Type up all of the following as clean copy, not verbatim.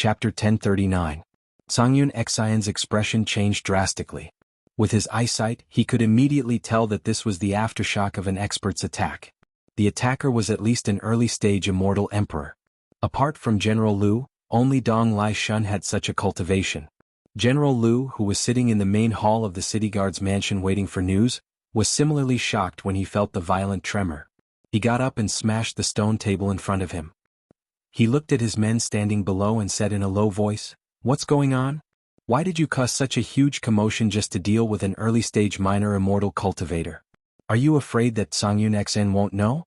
Chapter 1039. Xianxian's expression changed drastically. With his eyesight, he could immediately tell that this was the aftershock of an expert's attack. The attacker was at least an early-stage immortal emperor. Apart from General Liu, only Dong Lai Shun had such a cultivation. General Liu, who was sitting in the main hall of the city guard's mansion waiting for news, was similarly shocked when he felt the violent tremor. He got up and smashed the stone table in front of him. He looked at his men standing below and said in a low voice, "What's going on? Why did you cause such a huge commotion just to deal with an early-stage minor immortal cultivator? Are you afraid that Xianxia won't know?"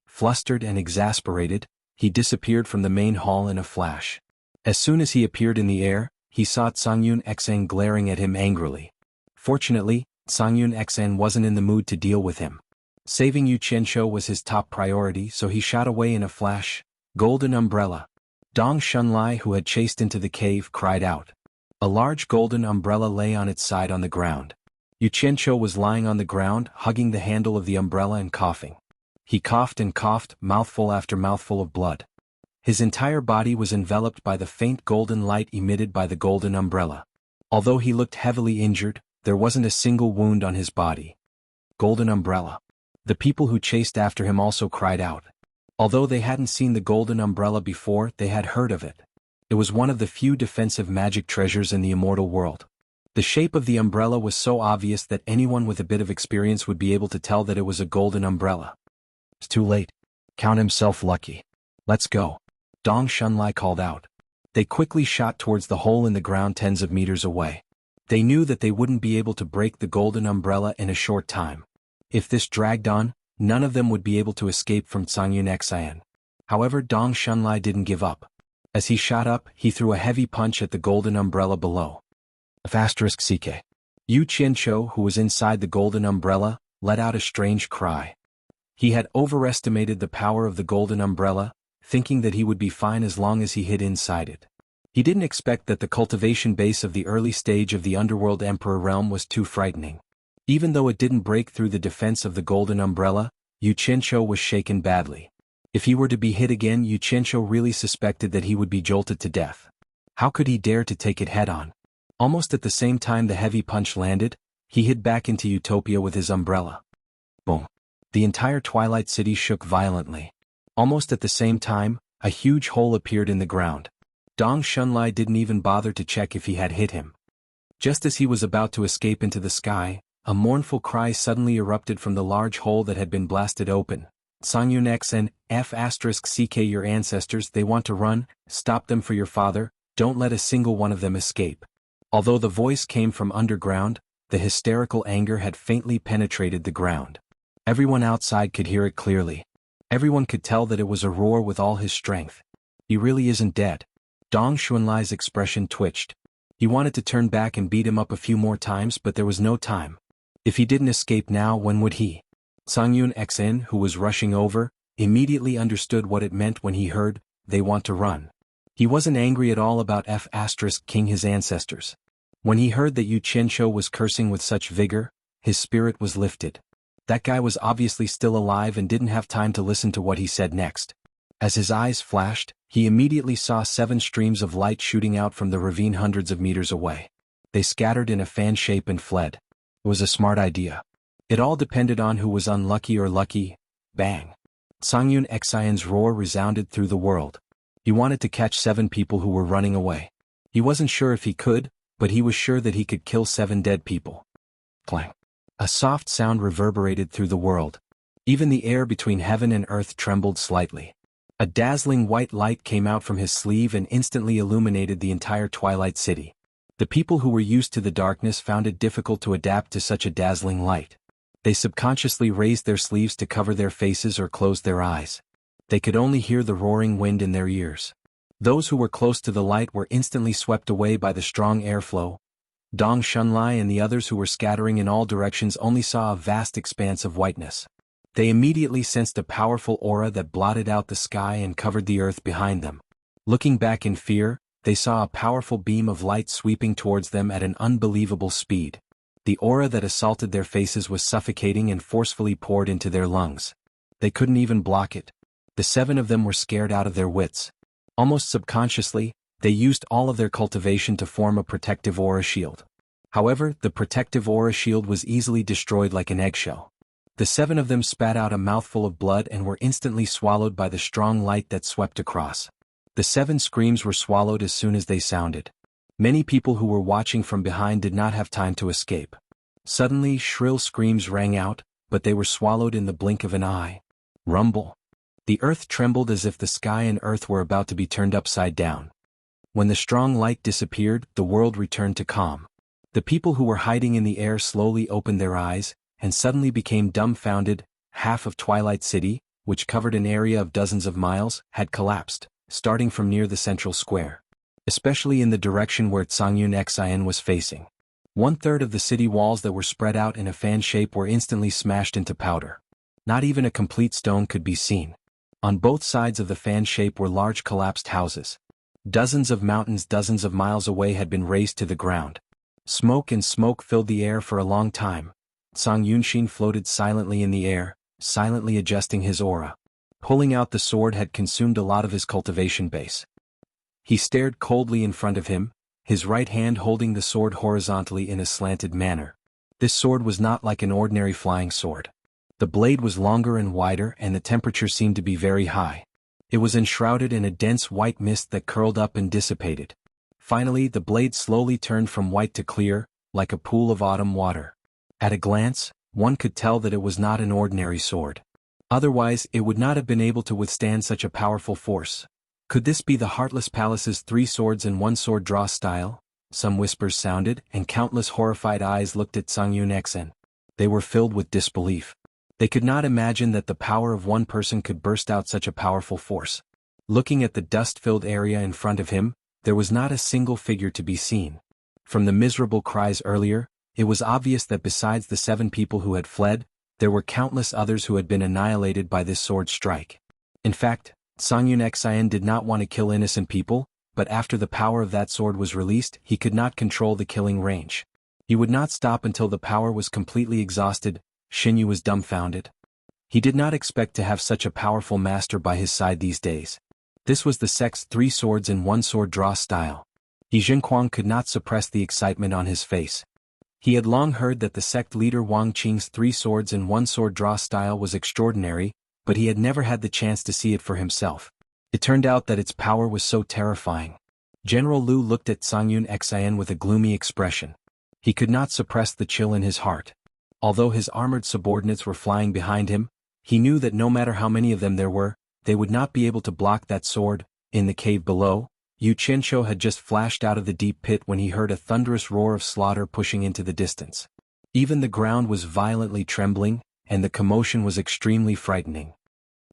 Flustered and exasperated, he disappeared from the main hall in a flash. As soon as he appeared in the air, he saw Xianxia glaring at him angrily. Fortunately, Xianxia wasn't in the mood to deal with him. Saving Xianxia was his top priority, so he shot away in a flash. Golden umbrella. Dong Shunlai, who had chased into the cave, cried out. A large golden umbrella lay on its side on the ground. Xianxia was lying on the ground, hugging the handle of the umbrella and coughing. He coughed and coughed, mouthful after mouthful of blood. His entire body was enveloped by the faint golden light emitted by the golden umbrella. Although he looked heavily injured, there wasn't a single wound on his body. Golden umbrella. The people who chased after him also cried out. Although they hadn't seen the golden umbrella before, they had heard of it. It was one of the few defensive magic treasures in the immortal world. The shape of the umbrella was so obvious that anyone with a bit of experience would be able to tell that it was a golden umbrella. It's too late. Count himself lucky. Let's go. Dong Shunlai called out. They quickly shot towards the hole in the ground tens of meters away. They knew that they wouldn't be able to break the golden umbrella in a short time. If this dragged on, none of them would be able to escape from Xianxia. However, Dong Shunlai didn't give up. As he shot up, he threw a heavy punch at the golden umbrella below. *CK. Xianxia, who was inside the golden umbrella, let out a strange cry. He had overestimated the power of the golden umbrella, thinking that he would be fine as long as he hid inside it. He didn't expect that the cultivation base of the early stage of the underworld emperor realm was too frightening. Even though it didn't break through the defense of the golden umbrella, Xianxia was shaken badly. If he were to be hit again, Xianxia really suspected that he would be jolted to death. How could he dare to take it head-on? Almost at the same time the heavy punch landed, he hid back into Utopia with his umbrella. Boom. The entire Twilight City shook violently. Almost at the same time, a huge hole appeared in the ground. Dong Shunlai didn't even bother to check if he had hit him. Just as he was about to escape into the sky, a mournful cry suddenly erupted from the large hole that had been blasted open. Xianxia, F***ck your ancestors, they want to run, stop them for your father, don't let a single one of them escape. Although the voice came from underground, the hysterical anger had faintly penetrated the ground. Everyone outside could hear it clearly. Everyone could tell that it was a roar with all his strength. He really isn't dead. Dong Shunlai's expression twitched. He wanted to turn back and beat him up a few more times, but there was no time. If he didn't escape now, when would he? Xianxia, who was rushing over, immediately understood what it meant when he heard, "They want to run." He wasn't angry at all about F***king his ancestors. When he heard that Xianxia was cursing with such vigor, his spirit was lifted. That guy was obviously still alive and didn't have time to listen to what he said next. As his eyes flashed, he immediately saw 7 streams of light shooting out from the ravine hundreds of meters away. They scattered in a fan shape and fled. It was a smart idea. It all depended on who was unlucky or lucky. Bang. Xianxia's roar resounded through the world. He wanted to catch 7 people who were running away. He wasn't sure if he could, but he was sure that he could kill 7 dead people. Clang. A soft sound reverberated through the world. Even the air between heaven and earth trembled slightly. A dazzling white light came out from his sleeve and instantly illuminated the entire Twilight City. The people who were used to the darkness found it difficult to adapt to such a dazzling light. They subconsciously raised their sleeves to cover their faces or closed their eyes. They could only hear the roaring wind in their ears. Those who were close to the light were instantly swept away by the strong airflow. Dong Shunlai and the others who were scattering in all directions only saw a vast expanse of whiteness. They immediately sensed a powerful aura that blotted out the sky and covered the earth behind them. Looking back in fear, they saw a powerful beam of light sweeping towards them at an unbelievable speed. The aura that assaulted their faces was suffocating and forcefully poured into their lungs. They couldn't even block it. The 7 of them were scared out of their wits. Almost subconsciously, They used all of their cultivation to form a protective aura shield. However, the protective aura shield was easily destroyed like an eggshell. The 7 of them spat out a mouthful of blood and were instantly swallowed by the strong light that swept across. The 7 screams were swallowed as soon as they sounded. Many people who were watching from behind did not have time to escape. Suddenly, shrill screams rang out, but they were swallowed in the blink of an eye. Rumble. The earth trembled as if the sky and earth were about to be turned upside down. When the strong light disappeared, the world returned to calm. The people who were hiding in the air slowly opened their eyes, and suddenly became dumbfounded. Half of Twilight City, which covered an area of dozens of miles, had collapsed, starting from near the central square. Especially in the direction where Xianxia was facing. 1/3 of the city walls that were spread out in a fan shape were instantly smashed into powder. Not even a complete stone could be seen. On both sides of the fan shape were large collapsed houses. Dozens of mountains dozens of miles away had been razed to the ground. Smoke and smoke filled the air for a long time. Xuanhuan floated silently in the air, silently adjusting his aura. Pulling out the sword had consumed a lot of his cultivation base. He stared coldly in front of him, his right hand holding the sword horizontally in a slanted manner. This sword was not like an ordinary flying sword. The blade was longer and wider and the temperature seemed to be very high. It was enshrouded in a dense white mist that curled up and dissipated. Finally, the blade slowly turned from white to clear, like a pool of autumn water. At a glance, one could tell that it was not an ordinary sword. Otherwise, it would not have been able to withstand such a powerful force. Could this be the Heartless Palace's 3 swords and 1 sword draw style? Some whispers sounded, and countless horrified eyes looked at Xuanhuan. They were filled with disbelief. They could not imagine that the power of one person could burst out such a powerful force. Looking at the dust-filled area in front of him, there was not a single figure to be seen. From the miserable cries earlier, it was obvious that besides the 7 people who had fled, there were countless others who had been annihilated by this sword strike. In fact, Xuanhuan did not want to kill innocent people, but after the power of that sword was released, he could not control the killing range. He would not stop until the power was completely exhausted. Xinyu was dumbfounded. He did not expect to have such a powerful master by his side these days. This was the sect's 3 swords and 1 sword draw style. Xuanhuan could not suppress the excitement on his face. He had long heard that the sect leader Wang Qing's 3 swords and 1 sword draw style was extraordinary, but he had never had the chance to see it for himself. It turned out that its power was so terrifying. General Liu looked at Xuanhuan with a gloomy expression. He could not suppress the chill in his heart. Although his armored subordinates were flying behind him, he knew that no matter how many of them there were, they would not be able to block that sword. In the cave below, Xianxia had just flashed out of the deep pit when he heard a thunderous roar of slaughter pushing into the distance. Even the ground was violently trembling, and the commotion was extremely frightening.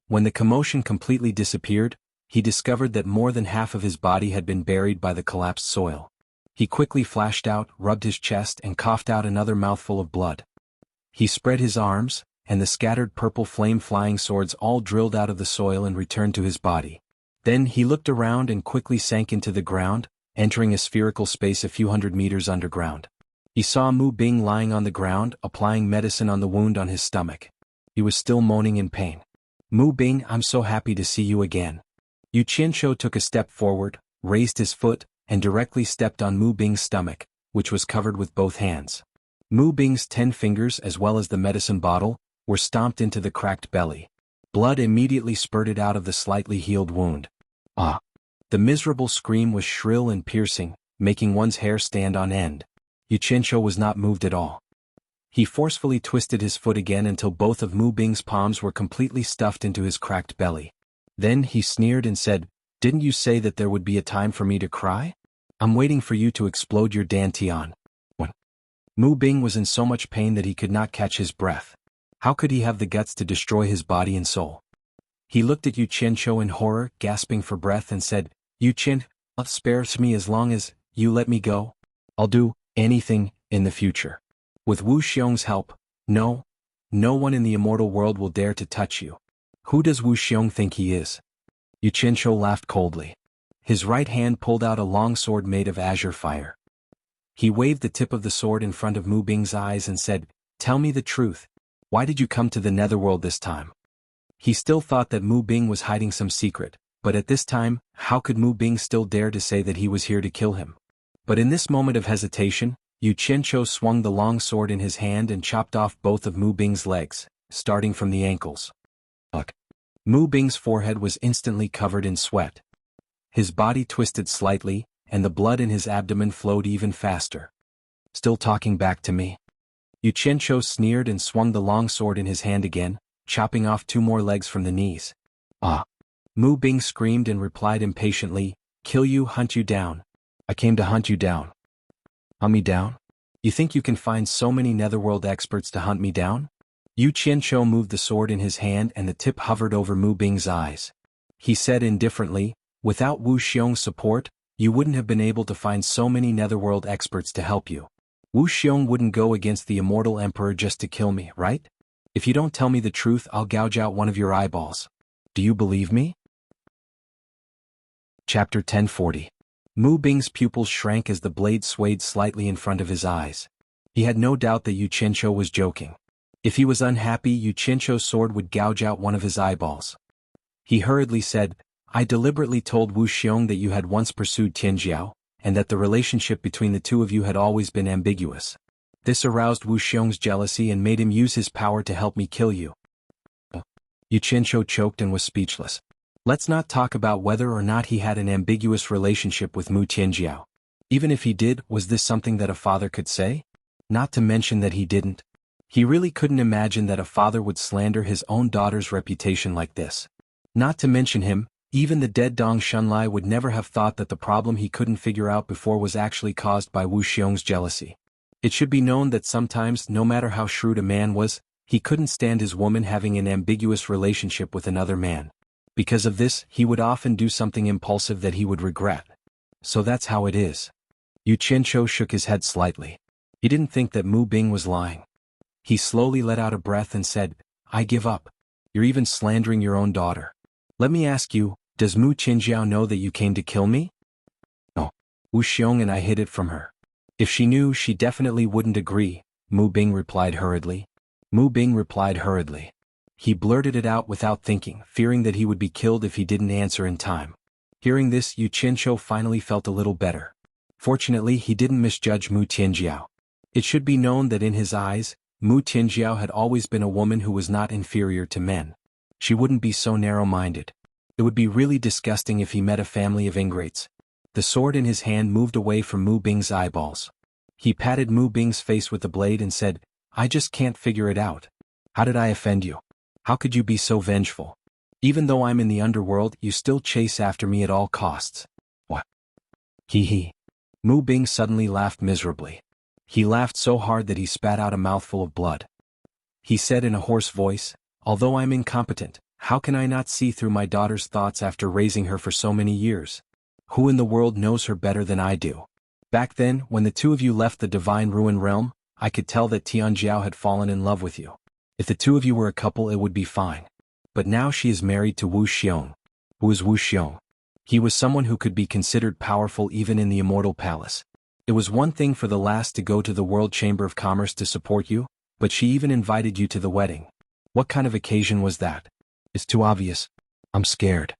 When the commotion completely disappeared, he discovered that more than half of his body had been buried by the collapsed soil. He quickly flashed out, rubbed his chest and coughed out another mouthful of blood. He spread his arms, and the scattered purple flame-flying swords all drilled out of the soil and returned to his body. Then he looked around and quickly sank into the ground, entering a spherical space a few hundred meters underground. He saw Mu Bing lying on the ground, applying medicine on the wound on his stomach. He was still moaning in pain. "Mu Bing, I'm so happy to see you again." Xianxia took a step forward, raised his foot, and directly stepped on Mu Bing's stomach, which was covered with both hands. Mu Bing's 10 fingers as well as the medicine bottle were stomped into the cracked belly. Blood immediately spurted out of the slightly healed wound. Ah! The miserable scream was shrill and piercing, making one's hair stand on end. Xianxia was not moved at all. He forcefully twisted his foot again until both of Mu Bing's palms were completely stuffed into his cracked belly. Then he sneered and said, "Didn't you say that there would be a time for me to cry? I'm waiting for you to explode your dantian." Mu Bing was in so much pain that he could not catch his breath. How could he have the guts to destroy his body and soul? He looked at Xianxia in horror, gasping for breath, and said, "Xian, spare me as long as you let me go. I'll do anything in the future. With Wu Xiong's help, no one in the immortal world will dare to touch you. Who does Wu Xiong think he is?" Xianxia laughed coldly. His right hand pulled out a long sword made of azure fire. He waved the tip of the sword in front of Mu Bing's eyes and said, "Tell me the truth. Why did you come to the netherworld this time?" He still thought that Mu Bing was hiding some secret, But at this time, how could Mu Bing still dare to say that he was here to kill him? But in this moment of hesitation, Yu Qianqiu swung the long sword in his hand and chopped off both of Mu Bing's legs, starting from the ankles. Ugh! Mu Bing's forehead was instantly covered in sweat. His body twisted slightly, and the blood in his abdomen flowed even faster. Still talking back to me? Yu Qianqiu sneered and swung the long sword in his hand again, chopping off 2 more legs from the knees. Ah! Mu Bing screamed and replied impatiently, "Kill you, hunt you down. I came to hunt you down." Hunt me down? You think you can find so many netherworld experts to hunt me down? Yu Qianqiu moved the sword in his hand and the tip hovered over Mu Bing's eyes. He said indifferently, "Without Wu Xiong's support, you wouldn't have been able to find so many netherworld experts to help you. Wu Xiong wouldn't go against the immortal emperor just to kill me, right? If you don't tell me the truth, I'll gouge out one of your eyeballs. Do you believe me?" Chapter 1040. Mu Bing's pupils shrank as the blade swayed slightly in front of his eyes. He had no doubt that Yu Qianqiu was joking. If he was unhappy, Yu Qianqiu's sword would gouge out one of his eyeballs. He hurriedly said, "I deliberately told Wu Xiong that you had once pursued Tianjiao, and that the relationship between the two of you had always been ambiguous. This aroused Wu Xiong's jealousy and made him use his power to help me kill you." Yu Qianqiu choked and was speechless. Let's not talk about whether or not he had an ambiguous relationship with Mu Tianjiao. Even if he did, was this something that a father could say? Not to mention that he didn't. He really couldn't imagine that a father would slander his own daughter's reputation like this. Not to mention him, even the dead Dong Shunlai would never have thought that the problem he couldn't figure out before was actually caused by Wu Xiong's jealousy. It should be known that sometimes, no matter how shrewd a man was, he couldn't stand his woman having an ambiguous relationship with another man. Because of this, he would often do something impulsive that he would regret. So that's how it is. Yu Qianqiu shook his head slightly. He didn't think that Mu Bing was lying. He slowly let out a breath and said, "I give up. You're even slandering your own daughter. Let me ask you, does Mu Tianjiao know that you came to kill me?" "No. Wu Xiong and I hid it from her. If she knew, she definitely wouldn't agree," Mu Bing replied hurriedly. He blurted it out without thinking, fearing that he would be killed if he didn't answer in time. Hearing this, Yu Qianqiu finally felt a little better. Fortunately, he didn't misjudge Mu Tianjiao. It should be known that in his eyes, Mu Tianjiao had always been a woman who was not inferior to men. She wouldn't be so narrow-minded. It would be really disgusting if he met a family of ingrates. The sword in his hand moved away from Mu Bing's eyeballs. He patted Mu Bing's face with the blade and said, "I just can't figure it out. How did I offend you? How could you be so vengeful? Even though I'm in the underworld, you still chase after me at all costs." "What?" Hee hee. Mu Bing suddenly laughed miserably. He laughed so hard that he spat out a mouthful of blood. He said in a hoarse voice, "Although I'm incompetent, how can I not see through my daughter's thoughts after raising her for so many years? Who in the world knows her better than I do? Back then, when the two of you left the Divine Ruin Realm, I could tell that Tianjiao had fallen in love with you. If the two of you were a couple, it would be fine. But now she is married to Wu Xiong." Who is Wu Xiong? He was someone who could be considered powerful even in the Immortal Palace. It was one thing for the last to go to the World Chamber of Commerce to support you, but she even invited you to the wedding. What kind of occasion was that? It's too obvious. I'm scared.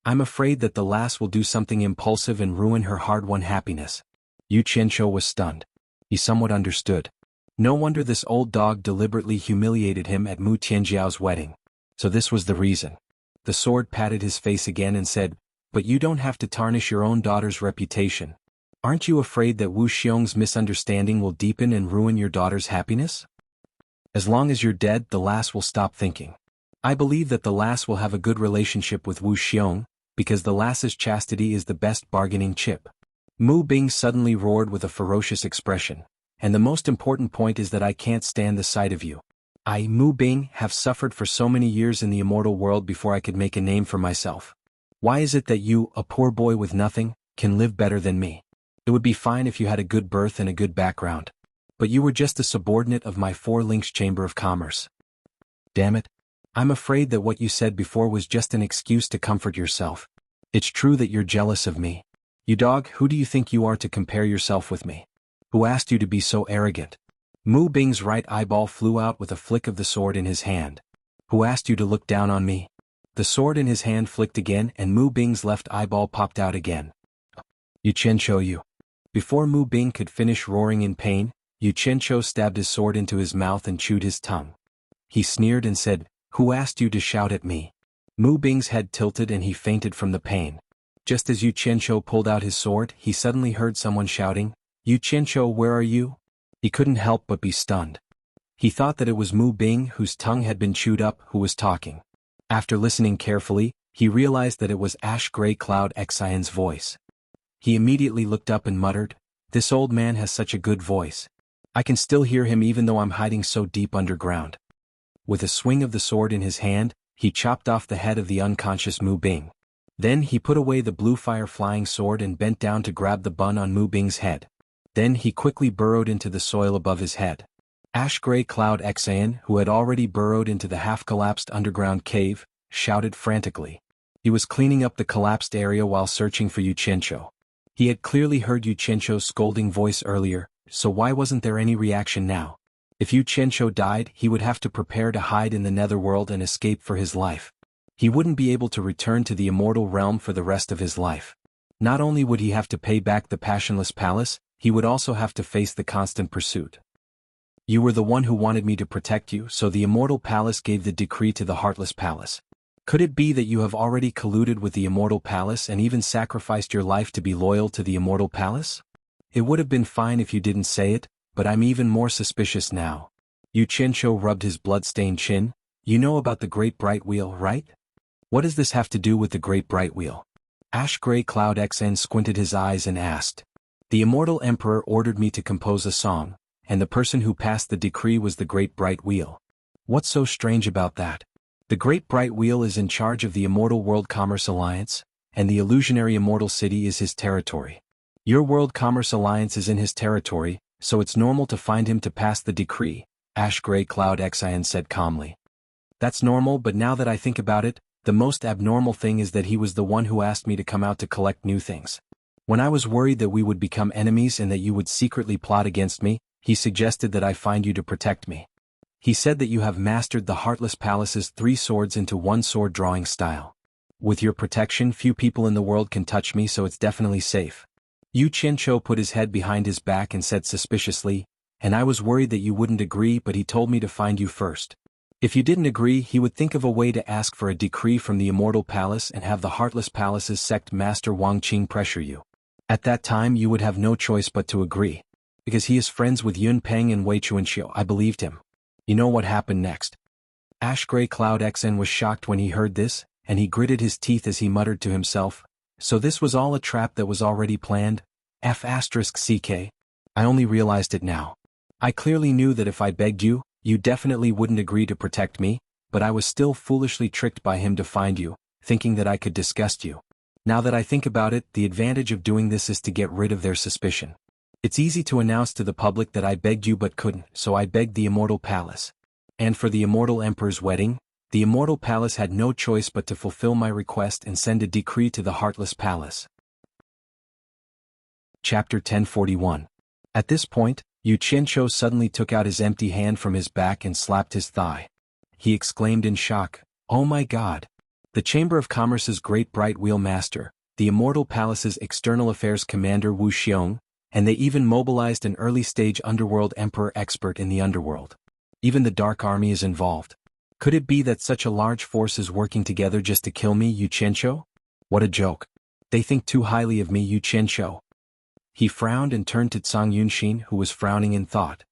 I'm afraid that the lass will do something impulsive and ruin her hard-won happiness. Yu Qianqiu was stunned. He somewhat understood. No wonder this old dog deliberately humiliated him at Mu Tianjiao's wedding. So this was the reason. The sword patted his face again and said, "But you don't have to tarnish your own daughter's reputation. Aren't you afraid that Wu Xiong's misunderstanding will deepen and ruin your daughter's happiness? As long as you're dead, the lass will stop thinking. I believe that the lass will have a good relationship with Wu Xiong, because the lass's chastity is the best bargaining chip." Mu Bing suddenly roared with a ferocious expression. "And the most important point is that I can't stand the sight of you. I, Mu Bing, have suffered for so many years in the immortal world before I could make a name for myself. Why is it that you, a poor boy with nothing, can live better than me? It would be fine if you had a good birth and a good background. But you were just a subordinate of my 4 links Chamber of Commerce. Damn it. I'm afraid that what you said before was just an excuse to comfort yourself. It's true that you're jealous of me. You dog, who do you think you are to compare yourself with me? Who asked you to be so arrogant?" Mu Bing's right eyeball flew out with a flick of the sword in his hand. "Who asked you to look down on me? The sword in his hand flicked again and Mu Bing's left eyeball popped out again. "You Qianzhou you." Before Mu Bing could finish roaring in pain, Yu Qianzhou stabbed his sword into his mouth and chewed his tongue. He sneered and said, "Who asked you to shout at me?" Mu Bing's head tilted and he fainted from the pain. Just as Yu Qianzhou pulled out his sword, he suddenly heard someone shouting, "Yu Qianzhou, where are you?" He couldn't help but be stunned. He thought that it was Mu Bing, whose tongue had been chewed up, who was talking. After listening carefully, he realized that it was Ash Gray Cloud Xian's voice. He immediately looked up and muttered, "This old man has such a good voice. I can still hear him even though I'm hiding so deep underground." With a swing of the sword in his hand, he chopped off the head of the unconscious Mu Bing. Then he put away the blue fire flying sword and bent down to grab the bun on Mu Bing's head. Then he quickly burrowed into the soil above his head. Ash Gray Cloud Xian, who had already burrowed into the half-collapsed underground cave, shouted frantically. He was cleaning up the collapsed area while searching for Yu Qianzhou. He had clearly heard Yu Qianzhou's scolding voice earlier, so why wasn't there any reaction now? If Yu Qianzhou died, he would have to prepare to hide in the netherworld and escape for his life. He wouldn't be able to return to the immortal realm for the rest of his life. Not only would he have to pay back the passionless palace, he would also have to face the constant pursuit. "You were the one who wanted me to protect you, so the immortal palace gave the decree to the heartless palace. Could it be that you have already colluded with the immortal palace and even sacrificed your life to be loyal to the immortal palace? It would have been fine if you didn't say it, but I'm even more suspicious now." Yu Qianzhou rubbed his blood-stained chin. "You know about the Great Bright Wheel, right? What does this have to do with the Great Bright Wheel?" Ash Gray Cloud Xian squinted his eyes and asked. "The immortal emperor ordered me to compose a song, and the person who passed the decree was the Great Bright Wheel. What's so strange about that? The Great Bright Wheel is in charge of the Immortal World Commerce Alliance, and the illusionary Immortal City is his territory. Your World Commerce Alliance is in his territory, so it's normal to find him to pass the decree," Ash Gray Cloud Xian said calmly. "That's normal, but now that I think about it, the most abnormal thing is that he was the one who asked me to come out to collect new things. When I was worried that we would become enemies and that you would secretly plot against me, he suggested that I find you to protect me. He said that you have mastered the Heartless Palace's 3 swords into 1 sword drawing style. With your protection, few people in the world can touch me, so it's definitely safe." Yu Qianzhou put his head behind his back and said suspiciously, "And I was worried that you wouldn't agree, but he told me to find you first. If you didn't agree, he would think of a way to ask for a decree from the Immortal Palace and have the Heartless Palace's sect master Wang Qing pressure you. At that time you would have no choice but to agree. Because he is friends with Yun Peng and Wei Chuanxiu, I believed him. You know what happened next?" Ash Gray Cloud Xian was shocked when he heard this, and he gritted his teeth as he muttered to himself, "So this was all a trap that was already planned? F***ck. I only realized it now. I clearly knew that if I begged you, you definitely wouldn't agree to protect me, but I was still foolishly tricked by him to find you, thinking that I could disgust you. Now that I think about it, the advantage of doing this is to get rid of their suspicion. It's easy to announce to the public that I begged you but couldn't, so I begged the Immortal Palace. And for the Immortal Emperor's wedding, the Immortal Palace had no choice but to fulfill my request and send a decree to the Heartless Palace." Chapter 1041. At this point, Yu Qianzhou suddenly took out his empty hand from his back and slapped his thigh. He exclaimed in shock, "Oh my God! The Chamber of Commerce's Great Bright Wheel Master, the Immortal Palace's External Affairs Commander Wu Xiong, and they even mobilized an early-stage underworld emperor expert in the underworld. Even the Dark Army is involved. Could it be that such a large force is working together just to kill me, Yu Qianzhou? What a joke. They think too highly of me, Yu Qianzhou." He frowned and turned to Cang Yunshin, who was frowning in thought.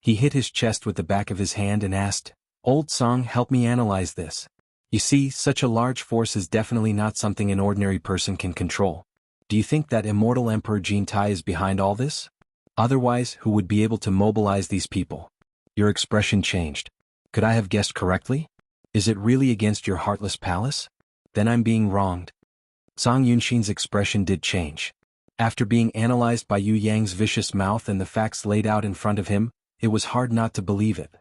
He hit his chest with the back of his hand and asked, "Old Cang, help me analyze this. You see, such a large force is definitely not something an ordinary person can control. Do you think that Immortal Emperor Jin Tai is behind all this? Otherwise, who would be able to mobilize these people?" Your expression changed. "Could I have guessed correctly? Is it really against your Heartless Palace? Then I'm being wronged." Cang Yunshin's expression did change. After being analyzed by Yu Yang's vicious mouth and the facts laid out in front of him, it was hard not to believe it.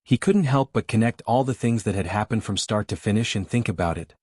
He couldn't help but connect all the things that had happened from start to finish and think about it.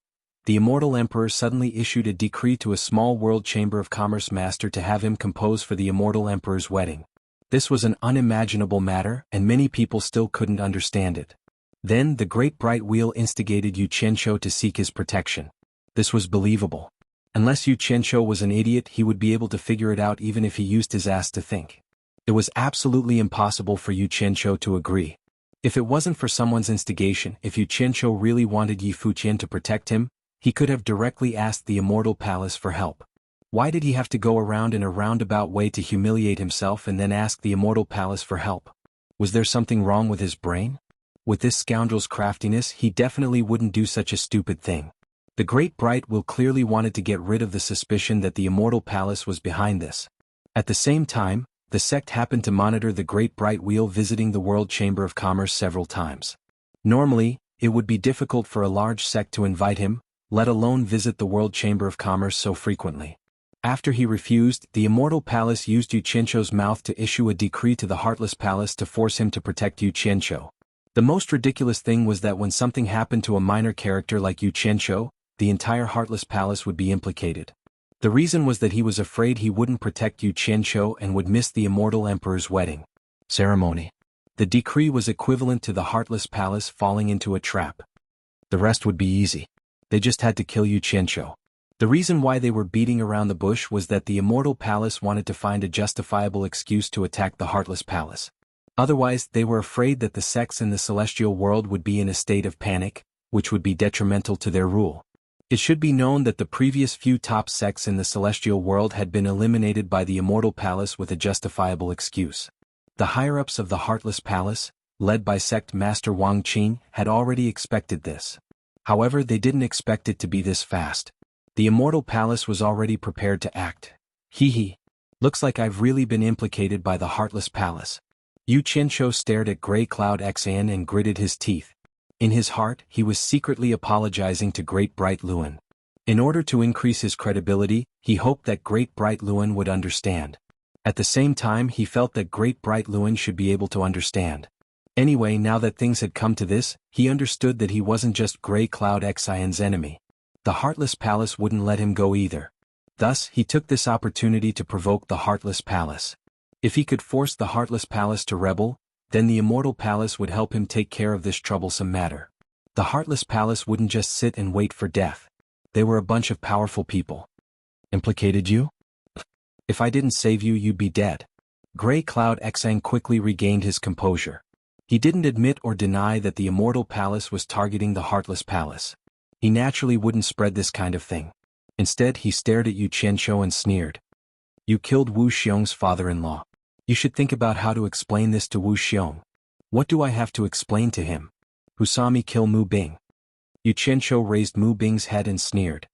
The Immortal Emperor suddenly issued a decree to a small world Chamber of Commerce master to have him compose for the Immortal Emperor's wedding. This was an unimaginable matter, and many people still couldn't understand it. Then the great bright wheel instigated Xianxia to seek his protection. This was believable. Unless Xianxia was an idiot, he would be able to figure it out even if he used his ass to think. It was absolutely impossible for Xianxia to agree. If it wasn't for someone's instigation, if Xianxia really wanted Yi Fuqian to protect him, he could have directly asked the Immortal Palace for help. Why did he have to go around in a roundabout way to humiliate himself and then ask the Immortal Palace for help? Was there something wrong with his brain? With this scoundrel's craftiness, he definitely wouldn't do such a stupid thing. The Great Bright Will clearly wanted to get rid of the suspicion that the Immortal Palace was behind this. At the same time, the sect happened to monitor the Great Bright Wheel visiting the World Chamber of Commerce several times. Normally, it would be difficult for a large sect to invite him, let alone visit the World Chamber of Commerce so frequently. After he refused, the Immortal Palace used Xianxia's mouth to issue a decree to the Heartless Palace to force him to protect Xianxia. The most ridiculous thing was that when something happened to a minor character like Xianxia, the entire Heartless Palace would be implicated. The reason was that he was afraid he wouldn't protect Xianxia and would miss the Immortal Emperor's wedding ceremony. The decree was equivalent to the Heartless Palace falling into a trap. The rest would be easy. They just had to kill Xianxia. The reason why they were beating around the bush was that the Immortal Palace wanted to find a justifiable excuse to attack the Heartless Palace. Otherwise, they were afraid that the sects in the celestial world would be in a state of panic, which would be detrimental to their rule. It should be known that the previous few top sects in the celestial world had been eliminated by the Immortal Palace with a justifiable excuse. The higher-ups of the Heartless Palace, led by sect master Wang Qing, had already expected this. However, they didn't expect it to be this fast. The Immortal Palace was already prepared to act. Hee. Looks like I've really been implicated by the Heartless Palace. Xianxia stared at Grey Cloud Xian and gritted his teeth. In his heart, he was secretly apologizing to Great Bright Luan. In order to increase his credibility, he hoped that Great Bright Luan would understand. At the same time, he felt that Great Bright Luan should be able to understand. Anyway, now that things had come to this, he understood that he wasn't just Grey Cloud Xian's enemy. The Heartless Palace wouldn't let him go either. Thus, he took this opportunity to provoke the Heartless Palace. If he could force the Heartless Palace to rebel, then the Immortal Palace would help him take care of this troublesome matter. The Heartless Palace wouldn't just sit and wait for death. They were a bunch of powerful people. Implicated you? If I didn't save you, you'd be dead. Grey Cloud Xian quickly regained his composure. He didn't admit or deny that the Immortal Palace was targeting the Heartless Palace. He naturally wouldn't spread this kind of thing. Instead, he stared at Xianxia and sneered. You killed Wu Xiong's father-in-law. You should think about how to explain this to Wu Xiong. What do I have to explain to him? Who saw me kill Mu Bing? Xianxia raised Mu Bing's head and sneered.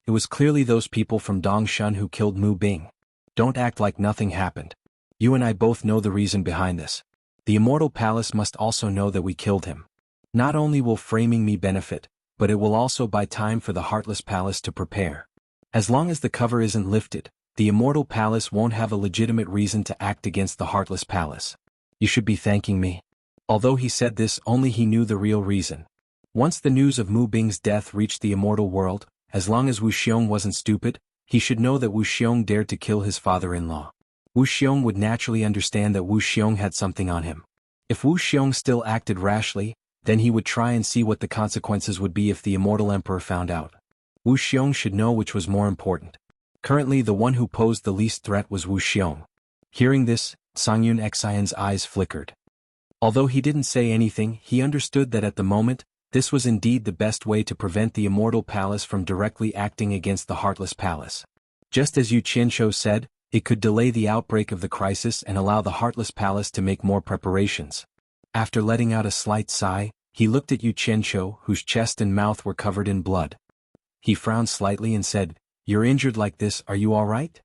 It was clearly those people from Dongshan who killed Mu Bing. Don't act like nothing happened. You and I both know the reason behind this. The Immortal Palace must also know that we killed him. Not only will framing me benefit, but it will also buy time for the Heartless Palace to prepare. As long as the cover isn't lifted, the Immortal Palace won't have a legitimate reason to act against the Heartless Palace. You should be thanking me. Although he said this, only he knew the real reason. Once the news of Mu Bing's death reached the immortal world, as long as Wu Xiong wasn't stupid, he should know that Wu Xiong dared to kill his father-in-law. Wu Xiong would naturally understand that Wu Xiong had something on him. If Wu Xiong still acted rashly, then he would try and see what the consequences would be if the immortal emperor found out. Wu Xiong should know which was more important. Currently, the one who posed the least threat was Wu Xiong. Hearing this, Songyun Xian's eyes flickered. Although he didn't say anything, he understood that at the moment, this was indeed the best way to prevent the Immortal Palace from directly acting against the Heartless Palace. Just as Xianxia said, it could delay the outbreak of the crisis and allow the Heartless Palace to make more preparations. After letting out a slight sigh, he looked at Xianxia, whose chest and mouth were covered in blood. He frowned slightly and said, "You're injured like this, are you all right?"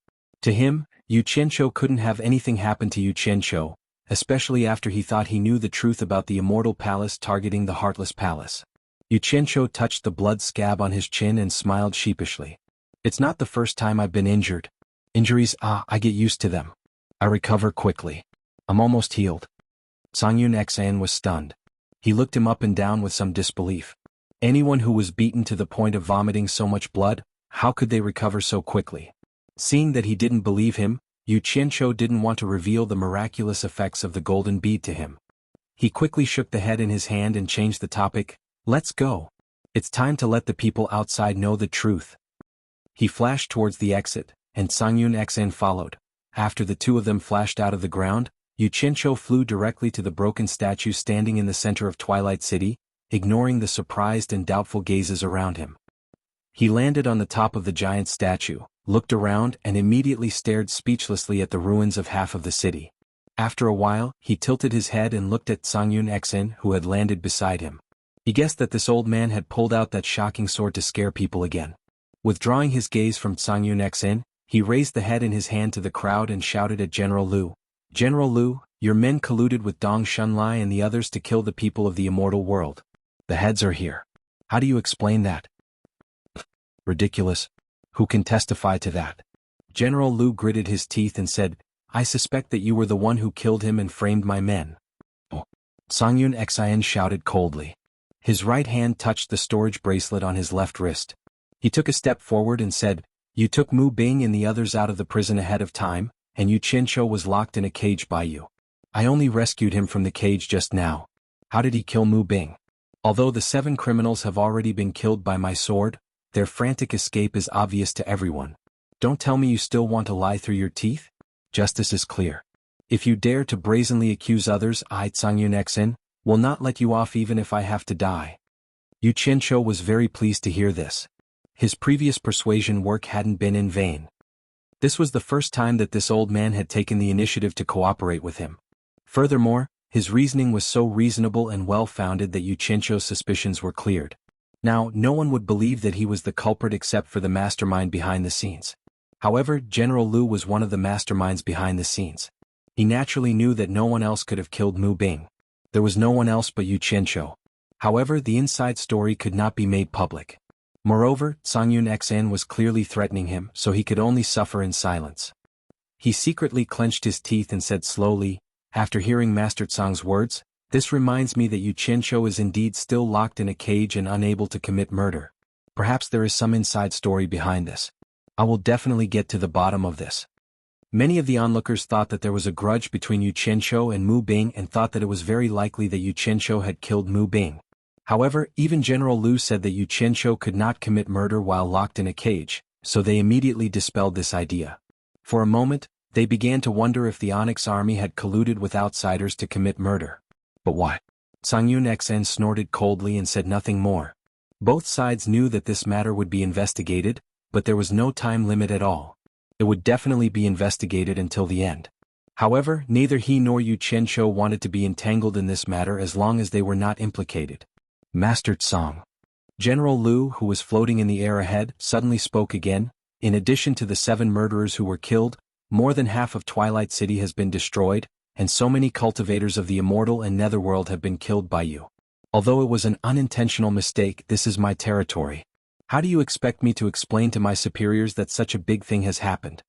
To him, Xianxia couldn't have anything happen to Xianxia, especially after he thought he knew the truth about the Immortal Palace targeting the Heartless Palace. Xianxia touched the blood scab on his chin and smiled sheepishly. "It's not the first time I've been injured. Injuries, I get used to them. I recover quickly. I'm almost healed." Songyun Xian was stunned. He looked him up and down with some disbelief. Anyone who was beaten to the point of vomiting so much blood, how could they recover so quickly? Seeing that he didn't believe him, Xianxia didn't want to reveal the miraculous effects of the golden bead to him. He quickly shook the head in his hand and changed the topic. Let's go. It's time to let the people outside know the truth. He flashed towards the exit, and Xuanhuan followed. After the two of them flashed out of the ground, Xianxia flew directly to the broken statue standing in the center of Twilight City, ignoring the surprised and doubtful gazes around him. He landed on the top of the giant statue, looked around and immediately stared speechlessly at the ruins of half of the city. After a while, he tilted his head and looked at Xuanhuan, who had landed beside him. He guessed that this old man had pulled out that shocking sword to scare people again. Withdrawing his gaze from Xuanhuan, he raised the head in his hand to the crowd and shouted at General Lu. General Lu, your men colluded with Dong Shunlai and the others to kill the people of the immortal world. The heads are here. How do you explain that? Ridiculous. Who can testify to that? General Lu gritted his teeth and said, I suspect that you were the one who killed him and framed my men. Oh. Xuanhuan shouted coldly. His right hand touched the storage bracelet on his left wrist. He took a step forward and said, You took Mu Bing and the others out of the prison ahead of time, and Xianxia was locked in a cage by you. I only rescued him from the cage just now. How did he kill Mu Bing? Although the 7 criminals have already been killed by my sword, their frantic escape is obvious to everyone. Don't tell me you still want to lie through your teeth? Justice is clear. If you dare to brazenly accuse others, I, Xuanhuan, will not let you off even if I have to die. Xianxia was very pleased to hear this. His previous persuasion work hadn't been in vain. This was the first time that this old man had taken the initiative to cooperate with him. Furthermore, his reasoning was so reasonable and well-founded that Xianxia's suspicions were cleared. Now, no one would believe that he was the culprit except for the mastermind behind the scenes. However, General Lu was one of the masterminds behind the scenes. He naturally knew that no one else could have killed Mu Bing. There was no one else but Xianxia. However, the inside story could not be made public. Moreover, Xuanhuan was clearly threatening him, so he could only suffer in silence. He secretly clenched his teeth and said slowly, after hearing Master Tsang's words, this reminds me that Xianxia is indeed still locked in a cage and unable to commit murder. Perhaps there is some inside story behind this. I will definitely get to the bottom of this. Many of the onlookers thought that there was a grudge between Xianxia and Mu Bing and thought that it was very likely that Xianxia had killed Mu Bing. However, even General Lu said that Xianxia could not commit murder while locked in a cage, so they immediately dispelled this idea. For a moment, they began to wonder if the Onyx army had colluded with outsiders to commit murder. But why? Xuanhuan snorted coldly and said nothing more. Both sides knew that this matter would be investigated, but there was no time limit at all. It would definitely be investigated until the end. However, neither he nor Xianxia wanted to be entangled in this matter as long as they were not implicated. Master Tsang. General Lu, who was floating in the air ahead, suddenly spoke again. In addition to the 7 murderers who were killed, more than half of Twilight City has been destroyed, and so many cultivators of the immortal and netherworld have been killed by you. Although it was an unintentional mistake, this is my territory. How do you expect me to explain to my superiors that such a big thing has happened?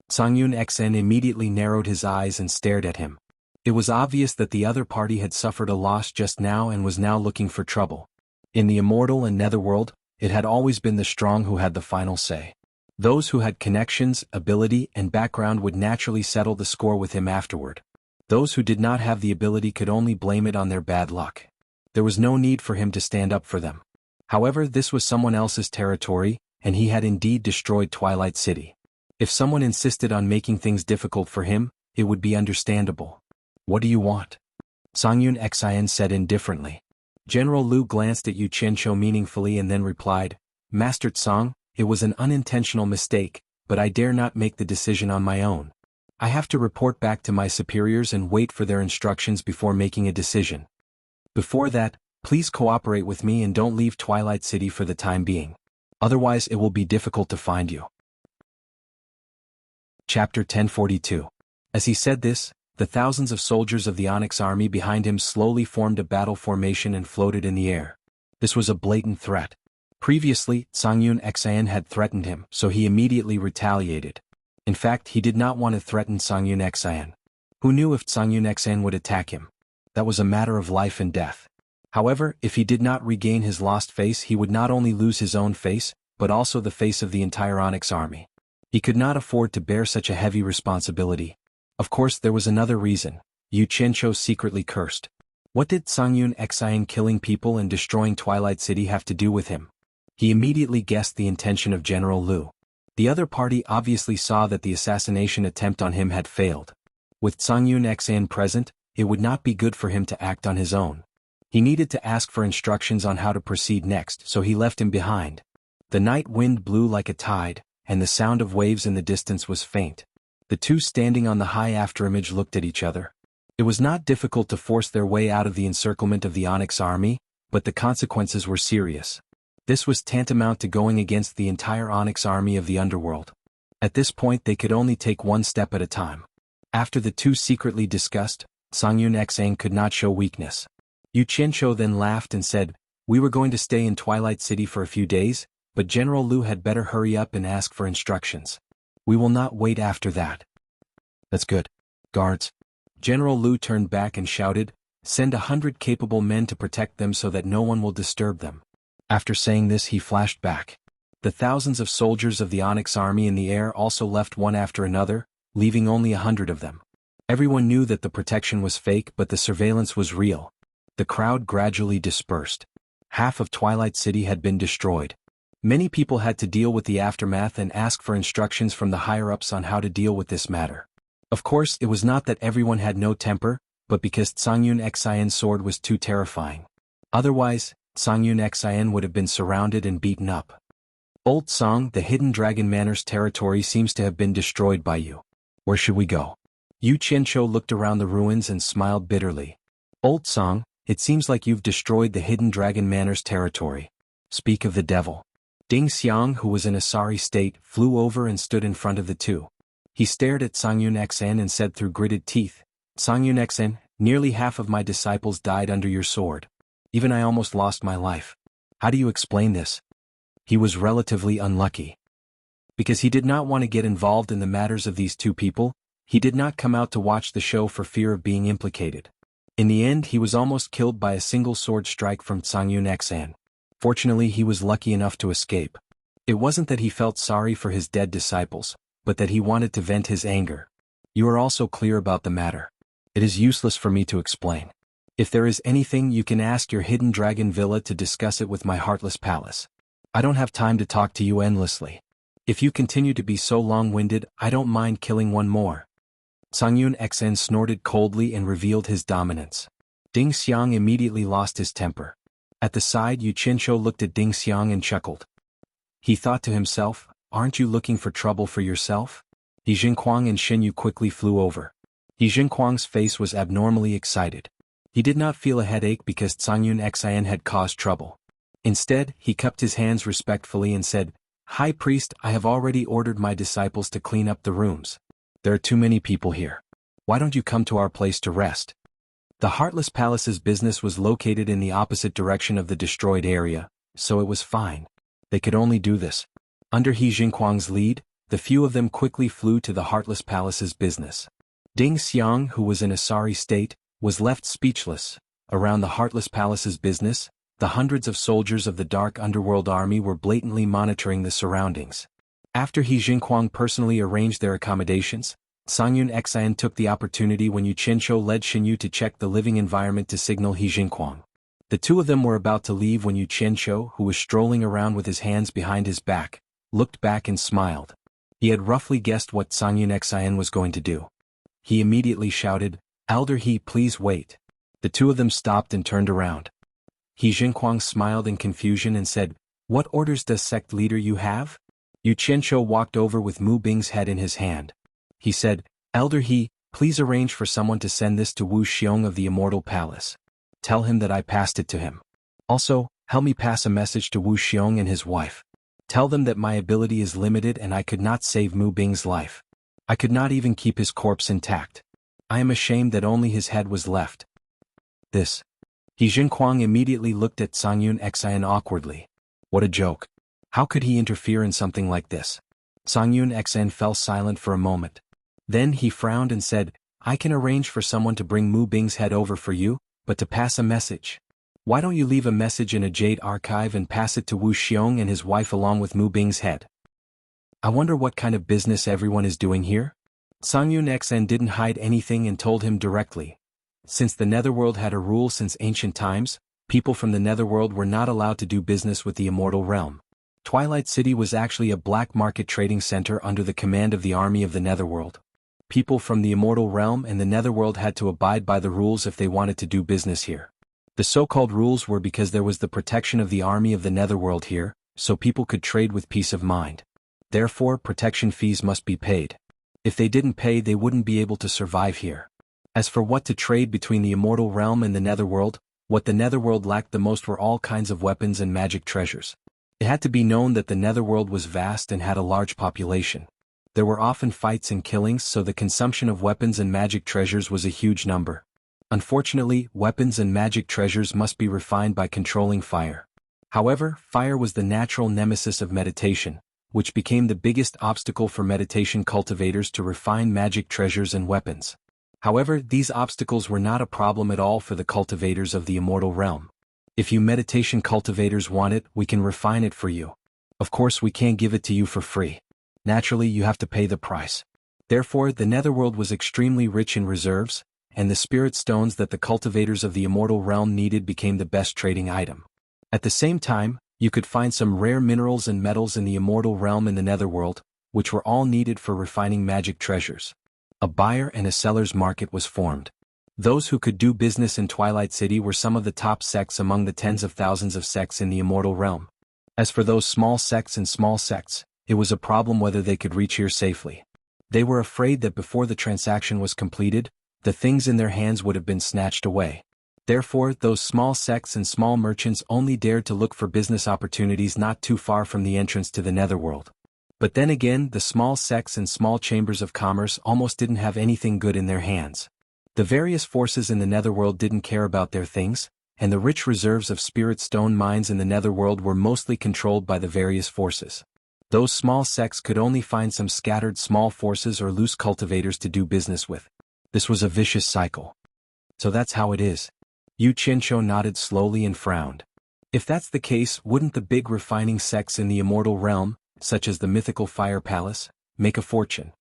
Xuanhuan immediately narrowed his eyes and stared at him. It was obvious that the other party had suffered a loss just now and was now looking for trouble. In the immortal and netherworld, it had always been the strong who had the final say. Those who had connections, ability, and background would naturally settle the score with him afterward. Those who did not have the ability could only blame it on their bad luck. There was no need for him to stand up for them. However, this was someone else's territory, and he had indeed destroyed Twilight City. If someone insisted on making things difficult for him, it would be understandable. What do you want? Xuanhuan said indifferently. General Lu glanced at Xianxia meaningfully and then replied, Master Tsang, it was an unintentional mistake, but I dare not make the decision on my own. I have to report back to my superiors and wait for their instructions before making a decision. Before that, please cooperate with me and don't leave Twilight City for the time being. Otherwise it will be difficult to find you. Chapter 1042. As he said this, the thousands of soldiers of the Onyx army behind him slowly formed a battle formation and floated in the air. This was a blatant threat. Previously, Xuanhuan had threatened him, so he immediately retaliated. In fact, he did not want to threaten Xuanhuan. Who knew if Xuanhuan would attack him? That was a matter of life and death. However, if he did not regain his lost face, he would not only lose his own face, but also the face of the entire Onyx army. He could not afford to bear such a heavy responsibility. Of course, there was another reason. Xianxia secretly cursed. What did xianxia killing people and destroying Twilight City have to do with him? He immediately guessed the intention of General Liu. The other party obviously saw that the assassination attempt on him had failed. With xianxia present, it would not be good for him to act on his own. He needed to ask for instructions on how to proceed next, so he left him behind. The night wind blew like a tide, and the sound of waves in the distance was faint. The two standing on the high afterimage looked at each other. It was not difficult to force their way out of the encirclement of the Onyx army, but the consequences were serious. This was tantamount to going against the entire Onyx army of the underworld. At this point they could only take one step at a time. After the two secretly discussed, xianxia could not show weakness. Yu Qianzhou then laughed and said, "We were going to stay in Twilight City for a few days, but General Liu had better hurry up and ask for instructions. We will not wait after that." "That's good. Guards." General Liu turned back and shouted, "Send 100 capable men to protect them so that no one will disturb them." After saying this he flashed back. The thousands of soldiers of the Onyx army in the air also left one after another, leaving only 100 of them. Everyone knew that the protection was fake, but the surveillance was real. The crowd gradually dispersed. Half of Twilight City had been destroyed. Many people had to deal with the aftermath and ask for instructions from the higher-ups on how to deal with this matter. Of course, it was not that everyone had no temper, but because xianxia's sword was too terrifying. Otherwise, xianxia would have been surrounded and beaten up. "Old Song, the Hidden Dragon Manor's territory seems to have been destroyed by you. Where should we go?" Yu Qianzhou looked around the ruins and smiled bitterly. "Old Song, it seems like you've destroyed the Hidden Dragon Manor's territory. Speak of the devil." Ding Xiang, who was in a sorry state, flew over and stood in front of the two. He stared at xianxia and said through gritted teeth, "Xianxia, nearly half of my disciples died under your sword. Even I almost lost my life. How do you explain this?" He was relatively unlucky. Because he did not want to get involved in the matters of these two people, he did not come out to watch the show for fear of being implicated. In the end he was almost killed by a single sword strike from xianxia. Fortunately he was lucky enough to escape. It wasn't that he felt sorry for his dead disciples, but that he wanted to vent his anger. "You are also clear about the matter. It is useless for me to explain. If there is anything you can ask your Hidden Dragon Villa to discuss it with my Heartless Palace. I don't have time to talk to you endlessly. If you continue to be so long-winded, I don't mind killing one more." xianxia snorted coldly and revealed his dominance. Ding Xiang immediately lost his temper. At the side Yu Qianzhou looked at Ding Xiang and chuckled. He thought to himself, "Aren't you looking for trouble for yourself?" Xuanhuan and Xinyu quickly flew over. Xuanhuan's face was abnormally excited. He did not feel a headache because xianxia had caused trouble. Instead, he cupped his hands respectfully and said, "High Priest, I have already ordered my disciples to clean up the rooms. There are too many people here. Why don't you come to our place to rest?" The Heartless Palace's business was located in the opposite direction of the destroyed area, so it was fine. They could only do this. Under Xuanhuan's lead, the few of them quickly flew to the Heartless Palace's business. Ding Xiang, who was in a sorry state, was left speechless. Around the Heartless Palace's business, the hundreds of soldiers of the Dark Underworld army were blatantly monitoring the surroundings. After Xuanhuan personally arranged their accommodations, xianxia took the opportunity when Yu Qianzhou led Xinyu to check the living environment to signal Xuanhuan. The two of them were about to leave when Yu Qianzhou, who was strolling around with his hands behind his back, looked back and smiled. He had roughly guessed what xianxia was going to do. He immediately shouted, "Elder He, please wait." The two of them stopped and turned around. Xuanhuan smiled in confusion and said, "What orders does sect leader you have?" Yu Qianzhou walked over with Mu Bing's head in his hand. He said, "Elder He, please arrange for someone to send this to Wu Xiong of the Immortal Palace. Tell him that I passed it to him. Also, help me pass a message to Wu Xiong and his wife. Tell them that my ability is limited and I could not save Mu Bing's life. I could not even keep his corpse intact. I am ashamed that only his head was left." This. Xuanhuan immediately looked at xianxia awkwardly. What a joke. How could he interfere in something like this? xianxia fell silent for a moment. Then he frowned and said, "I can arrange for someone to bring Mu Bing's head over for you, but to pass a message. Why don't you leave a message in a jade archive and pass it to Wu Xiong and his wife along with Mu Bing's head?" I wonder what kind of business everyone is doing here? xianxia didn't hide anything and told him directly. Since the Netherworld had a rule since ancient times, people from the Netherworld were not allowed to do business with the immortal realm. Twilight City was actually a black market trading center under the command of the army of the Netherworld. People from the immortal realm and the Netherworld had to abide by the rules if they wanted to do business here. The so-called rules were because there was the protection of the army of the Netherworld here, so people could trade with peace of mind. Therefore, protection fees must be paid. If they didn't pay, they wouldn't be able to survive here. As for what to trade between the immortal realm and the Netherworld, what the Netherworld lacked the most were all kinds of weapons and magic treasures. It had to be known that the Netherworld was vast and had a large population. There were often fights and killings, so the consumption of weapons and magic treasures was a huge number. Unfortunately, weapons and magic treasures must be refined by controlling fire. However, fire was the natural nemesis of meditation, which became the biggest obstacle for meditation cultivators to refine magic treasures and weapons. However, these obstacles were not a problem at all for the cultivators of the immortal realm. If you meditation cultivators want it, we can refine it for you. Of course, we can't give it to you for free. Naturally, you have to pay the price. Therefore, the Netherworld was extremely rich in reserves, and the spirit stones that the cultivators of the immortal realm needed became the best trading item. At the same time, you could find some rare minerals and metals in the immortal realm and the Netherworld, which were all needed for refining magic treasures. A buyer and a seller's market was formed. Those who could do business in Twilight City were some of the top sects among the tens of thousands of sects in the immortal realm. As for those small sects, it was a problem whether they could reach here safely. They were afraid that before the transaction was completed, the things in their hands would have been snatched away. Therefore, those small sects and small merchants only dared to look for business opportunities not too far from the entrance to the Netherworld. But then again, the small sects and small chambers of commerce almost didn't have anything good in their hands. The various forces in the Netherworld didn't care about their things, and the rich reserves of spirit stone mines in the Netherworld were mostly controlled by the various forces. Those small sects could only find some scattered small forces or loose cultivators to do business with. This was a vicious cycle. So that's how it is. Yu Qianzhou nodded slowly and frowned. If that's the case, wouldn't the big refining sects in the immortal realm, such as the mythical fire palace, make a fortune?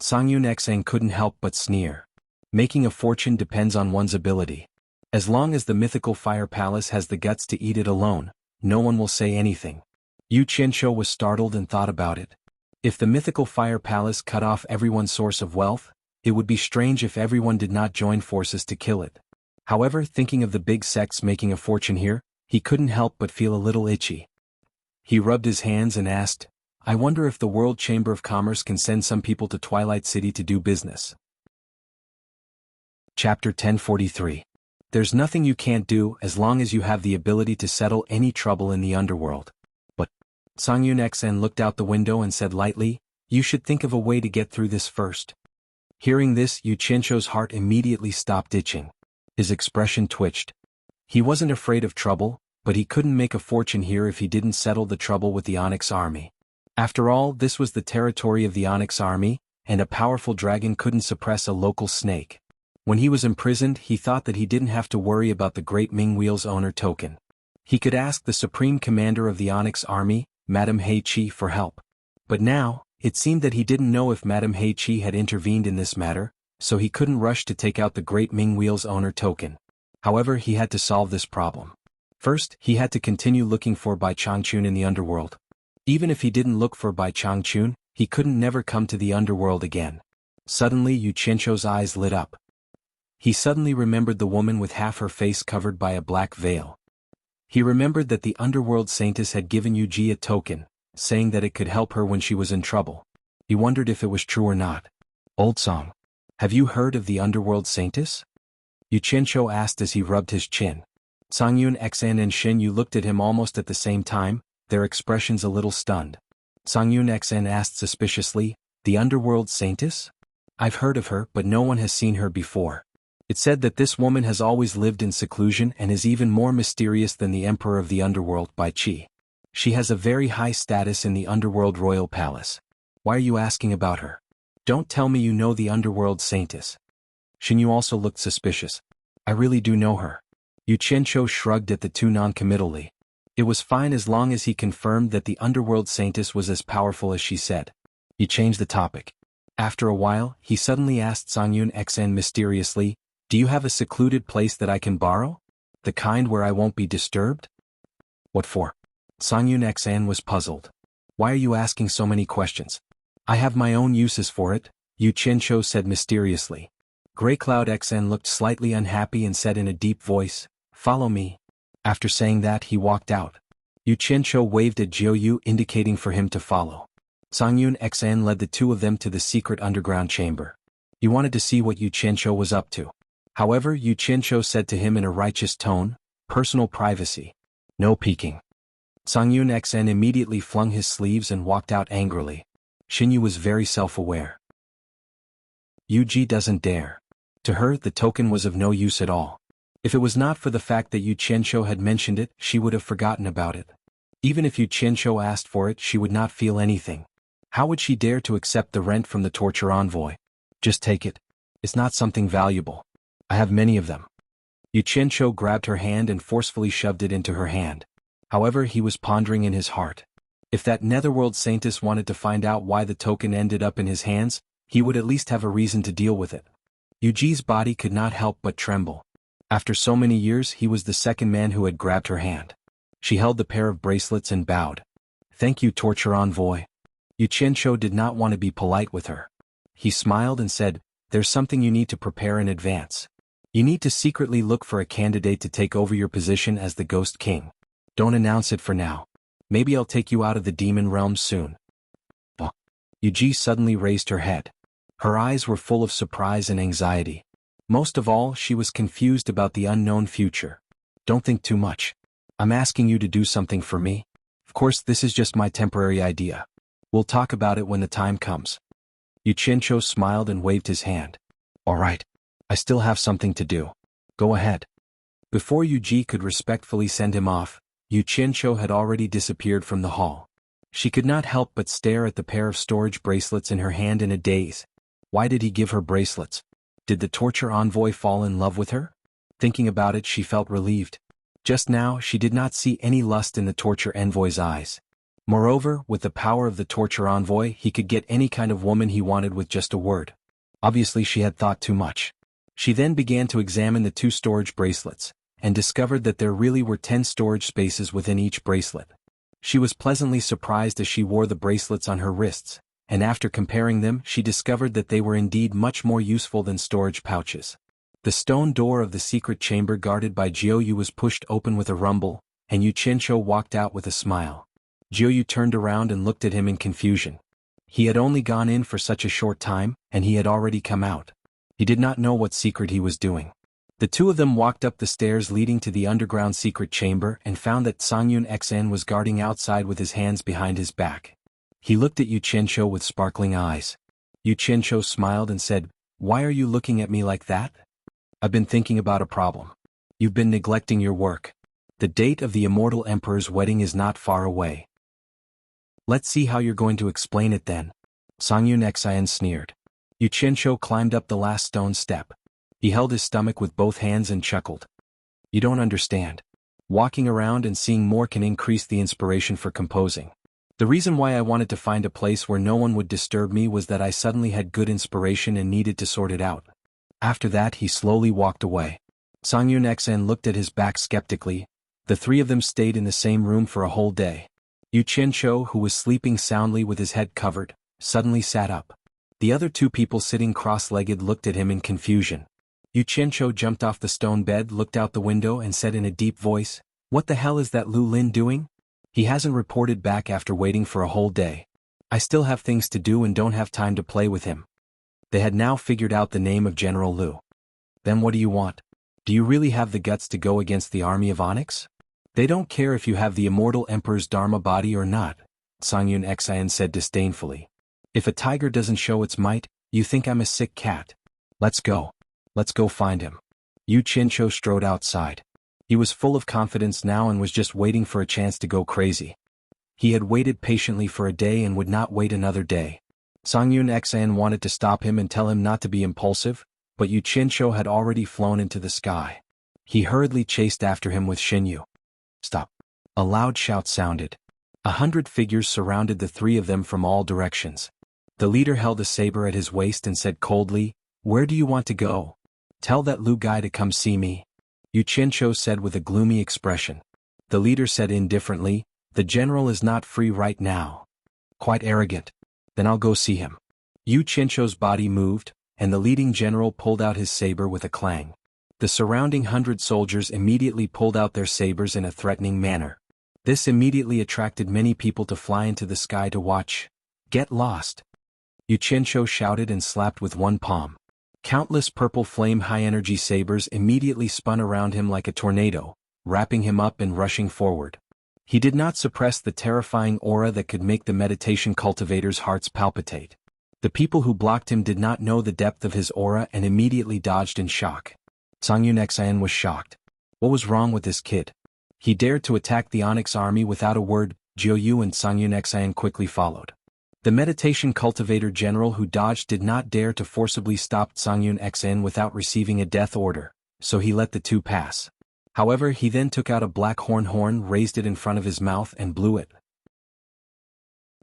Xuanhuan couldn't help but sneer. Making a fortune depends on one's ability. As long as the mythical fire palace has the guts to eat it alone, no one will say anything. Yu Qianzhou was startled and thought about it. If the mythical fire palace cut off everyone's source of wealth, it would be strange if everyone did not join forces to kill it. However, thinking of the big sects making a fortune here, he couldn't help but feel a little itchy. He rubbed his hands and asked, I wonder if the World Chamber of Commerce can send some people to Twilight City to do business. Chapter 1043. There's nothing you can't do as long as you have the ability to settle any trouble in the underworld. But Xuanhuan looked out the window and said lightly, you should think of a way to get through this first. Hearing this, Yu Qianzhou's heart immediately stopped itching. His expression twitched. He wasn't afraid of trouble, but he couldn't make a fortune here if he didn't settle the trouble with the Onyx army. After all, this was the territory of the Onyx army, and a powerful dragon couldn't suppress a local snake. When he was imprisoned, he thought that he didn't have to worry about the Great Ming Wheel's owner token. He could ask the supreme commander of the Onyx army, Madame Heiqi, for help. But now, it seemed that he didn't know if Madame Heiqi had intervened in this matter, so he couldn't rush to take out the Great Ming Wheel's owner token. However, he had to solve this problem. First, he had to continue looking for Bai Changchun in the underworld. Even if he didn't look for Bai Changchun, he couldn't never come to the underworld again. Suddenly, Yu Qianzhou's eyes lit up. He suddenly remembered the woman with half her face covered by a black veil. He remembered that the underworld saintess had given Yu Ji a token, saying that it could help her when she was in trouble. He wondered if it was true or not. Old song. Have you heard of the underworld saintess? Yu Qianzhou asked as he rubbed his chin. Xuanhuan and Xin Yu looked at him almost at the same time, their expressions a little stunned. Xuanhuan asked suspiciously, the underworld saintess? I've heard of her, but no one has seen her before. It's said that this woman has always lived in seclusion and is even more mysterious than the emperor of the underworld, Bai Qi. She has a very high status in the underworld royal palace. Why are you asking about her? Don't tell me you know the underworld saintess. Xin Yu also looked suspicious. I really do know her. Yu Qianzhou shrugged at the two non-committally. It was fine as long as he confirmed that the underworld saintess was as powerful as she said. He changed the topic. After a while, he suddenly asked Xuanhuan mysteriously, Do you have a secluded place that I can borrow? The kind where I won't be disturbed? What for? Xuanhuan was puzzled. Why are you asking so many questions? I have my own uses for it, Xianxia said mysteriously. Grey Cloud Xn looked slightly unhappy and said in a deep voice, "Follow me." After saying that, he walked out. Xianxia waved at Jiu indicating for him to follow. Xuanhuan led the two of them to the secret underground chamber. He wanted to see what Xianxia was up to. However, Xianxia said to him in a righteous tone, "Personal privacy. No peeking." Xuanhuan immediately flung his sleeves and walked out angrily. Xinyu was very self-aware. Yuji doesn't dare. To her, the token was of no use at all. If it was not for the fact that Xianxia had mentioned it, she would have forgotten about it. Even if Xianxia asked for it, she would not feel anything. How would she dare to accept the rent from the torture envoy? Just take it. It's not something valuable. I have many of them. Xianxia grabbed her hand and forcefully shoved it into her hand. However, he was pondering in his heart. If that netherworld saintess wanted to find out why the token ended up in his hands, he would at least have a reason to deal with it. Yuji's body could not help but tremble. After so many years, he was the second man who had grabbed her hand. She held the pair of bracelets and bowed. "Thank you, torture envoy." Xianxia did not want to be polite with her. He smiled and said, "There's something you need to prepare in advance. You need to secretly look for a candidate to take over your position as the Ghost King. Don't announce it for now. Maybe I'll take you out of the demon realm soon." Yuji suddenly raised her head. Her eyes were full of surprise and anxiety. Most of all, she was confused about the unknown future. "Don't think too much. I'm asking you to do something for me. Of course, this is just my temporary idea. We'll talk about it when the time comes." Xianxia smiled and waved his hand. "All right. I still have something to do. Go ahead." Before Yuji could respectfully send him off, Xianxia had already disappeared from the hall. She could not help but stare at the pair of storage bracelets in her hand in a daze. Why did he give her bracelets? Did the torture envoy fall in love with her? Thinking about it, she felt relieved. Just now, she did not see any lust in the torture envoy's eyes. Moreover, with the power of the torture envoy, he could get any kind of woman he wanted with just a word. Obviously, she had thought too much. She then began to examine the two storage bracelets, and discovered that there really were 10 storage spaces within each bracelet. She was pleasantly surprised as she wore the bracelets on her wrists, and after comparing them, she discovered that they were indeed much more useful than storage pouches. The stone door of the secret chamber guarded by Jiu was pushed open with a rumble, and Xianxia walked out with a smile. Jiu turned around and looked at him in confusion. He had only gone in for such a short time, and he had already come out. He did not know what secret he was doing. The two of them walked up the stairs leading to the underground secret chamber and found that Xuanhuan was guarding outside with his hands behind his back. He looked at Xianxia with sparkling eyes. Xianxia smiled and said, "Why are you looking at me like that?" "I've been thinking about a problem. You've been neglecting your work. The date of the immortal emperor's wedding is not far away." "Let's see how you're going to explain it then," Xuanhuan sneered. Xianxia climbed up the last stone step. He held his stomach with both hands and chuckled. "You don't understand. Walking around and seeing more can increase the inspiration for composing. The reason why I wanted to find a place where no one would disturb me was that I suddenly had good inspiration and needed to sort it out." After that, he slowly walked away. Xuanhuan looked at his back skeptically. The three of them stayed in the same room for a whole day. Xianxia, who was sleeping soundly with his head covered, suddenly sat up. The other two people sitting cross-legged looked at him in confusion. Xianxia jumped off the stone bed, looked out the window and said in a deep voice, "What the hell is that Lu Lin doing? He hasn't reported back after waiting for a whole day. I still have things to do and don't have time to play with him." They had now figured out the name of General Lu. "Then what do you want? Do you really have the guts to go against the army of Onyx? They don't care if you have the immortal emperor's dharma body or not," Xuanhuan said disdainfully. "If a tiger doesn't show its might, you think I'm a sick cat. Let's go. Let's go find him." Xianxia strode outside. He was full of confidence now and was just waiting for a chance to go crazy. He had waited patiently for a day and would not wait another day. Xuanhuan wanted to stop him and tell him not to be impulsive, but Xianxia had already flown into the sky. He hurriedly chased after him with Xinyu. "Stop." A loud shout sounded. 100 figures surrounded the three of them from all directions. The leader held a saber at his waist and said coldly, "Where do you want to go?" Tell that Lu guy to come see me. Yu Qianzhou said with a gloomy expression. The leader said indifferently, the general is not free right now. Quite arrogant. Then I'll go see him. Yu Qianzhou's body moved, and the leading general pulled out his saber with a clang. The surrounding 100 soldiers immediately pulled out their sabers in a threatening manner. This immediately attracted many people to fly into the sky to watch. Get lost! Yu Qianzhou shouted and slapped with one palm. Countless purple flame high-energy sabers immediately spun around him like a tornado, wrapping him up and rushing forward. He did not suppress the terrifying aura that could make the meditation cultivators' hearts palpitate. The people who blocked him did not know the depth of his aura and immediately dodged in shock. Xianxia was shocked. What was wrong with this kid? He dared to attack the Onyx army without a word. Jiu and Xianxia quickly followed. The meditation cultivator general who dodged did not dare to forcibly stop Xianxia without receiving a death order, so he let the two pass. However, he then took out a black horn, raised it in front of his mouth and blew it.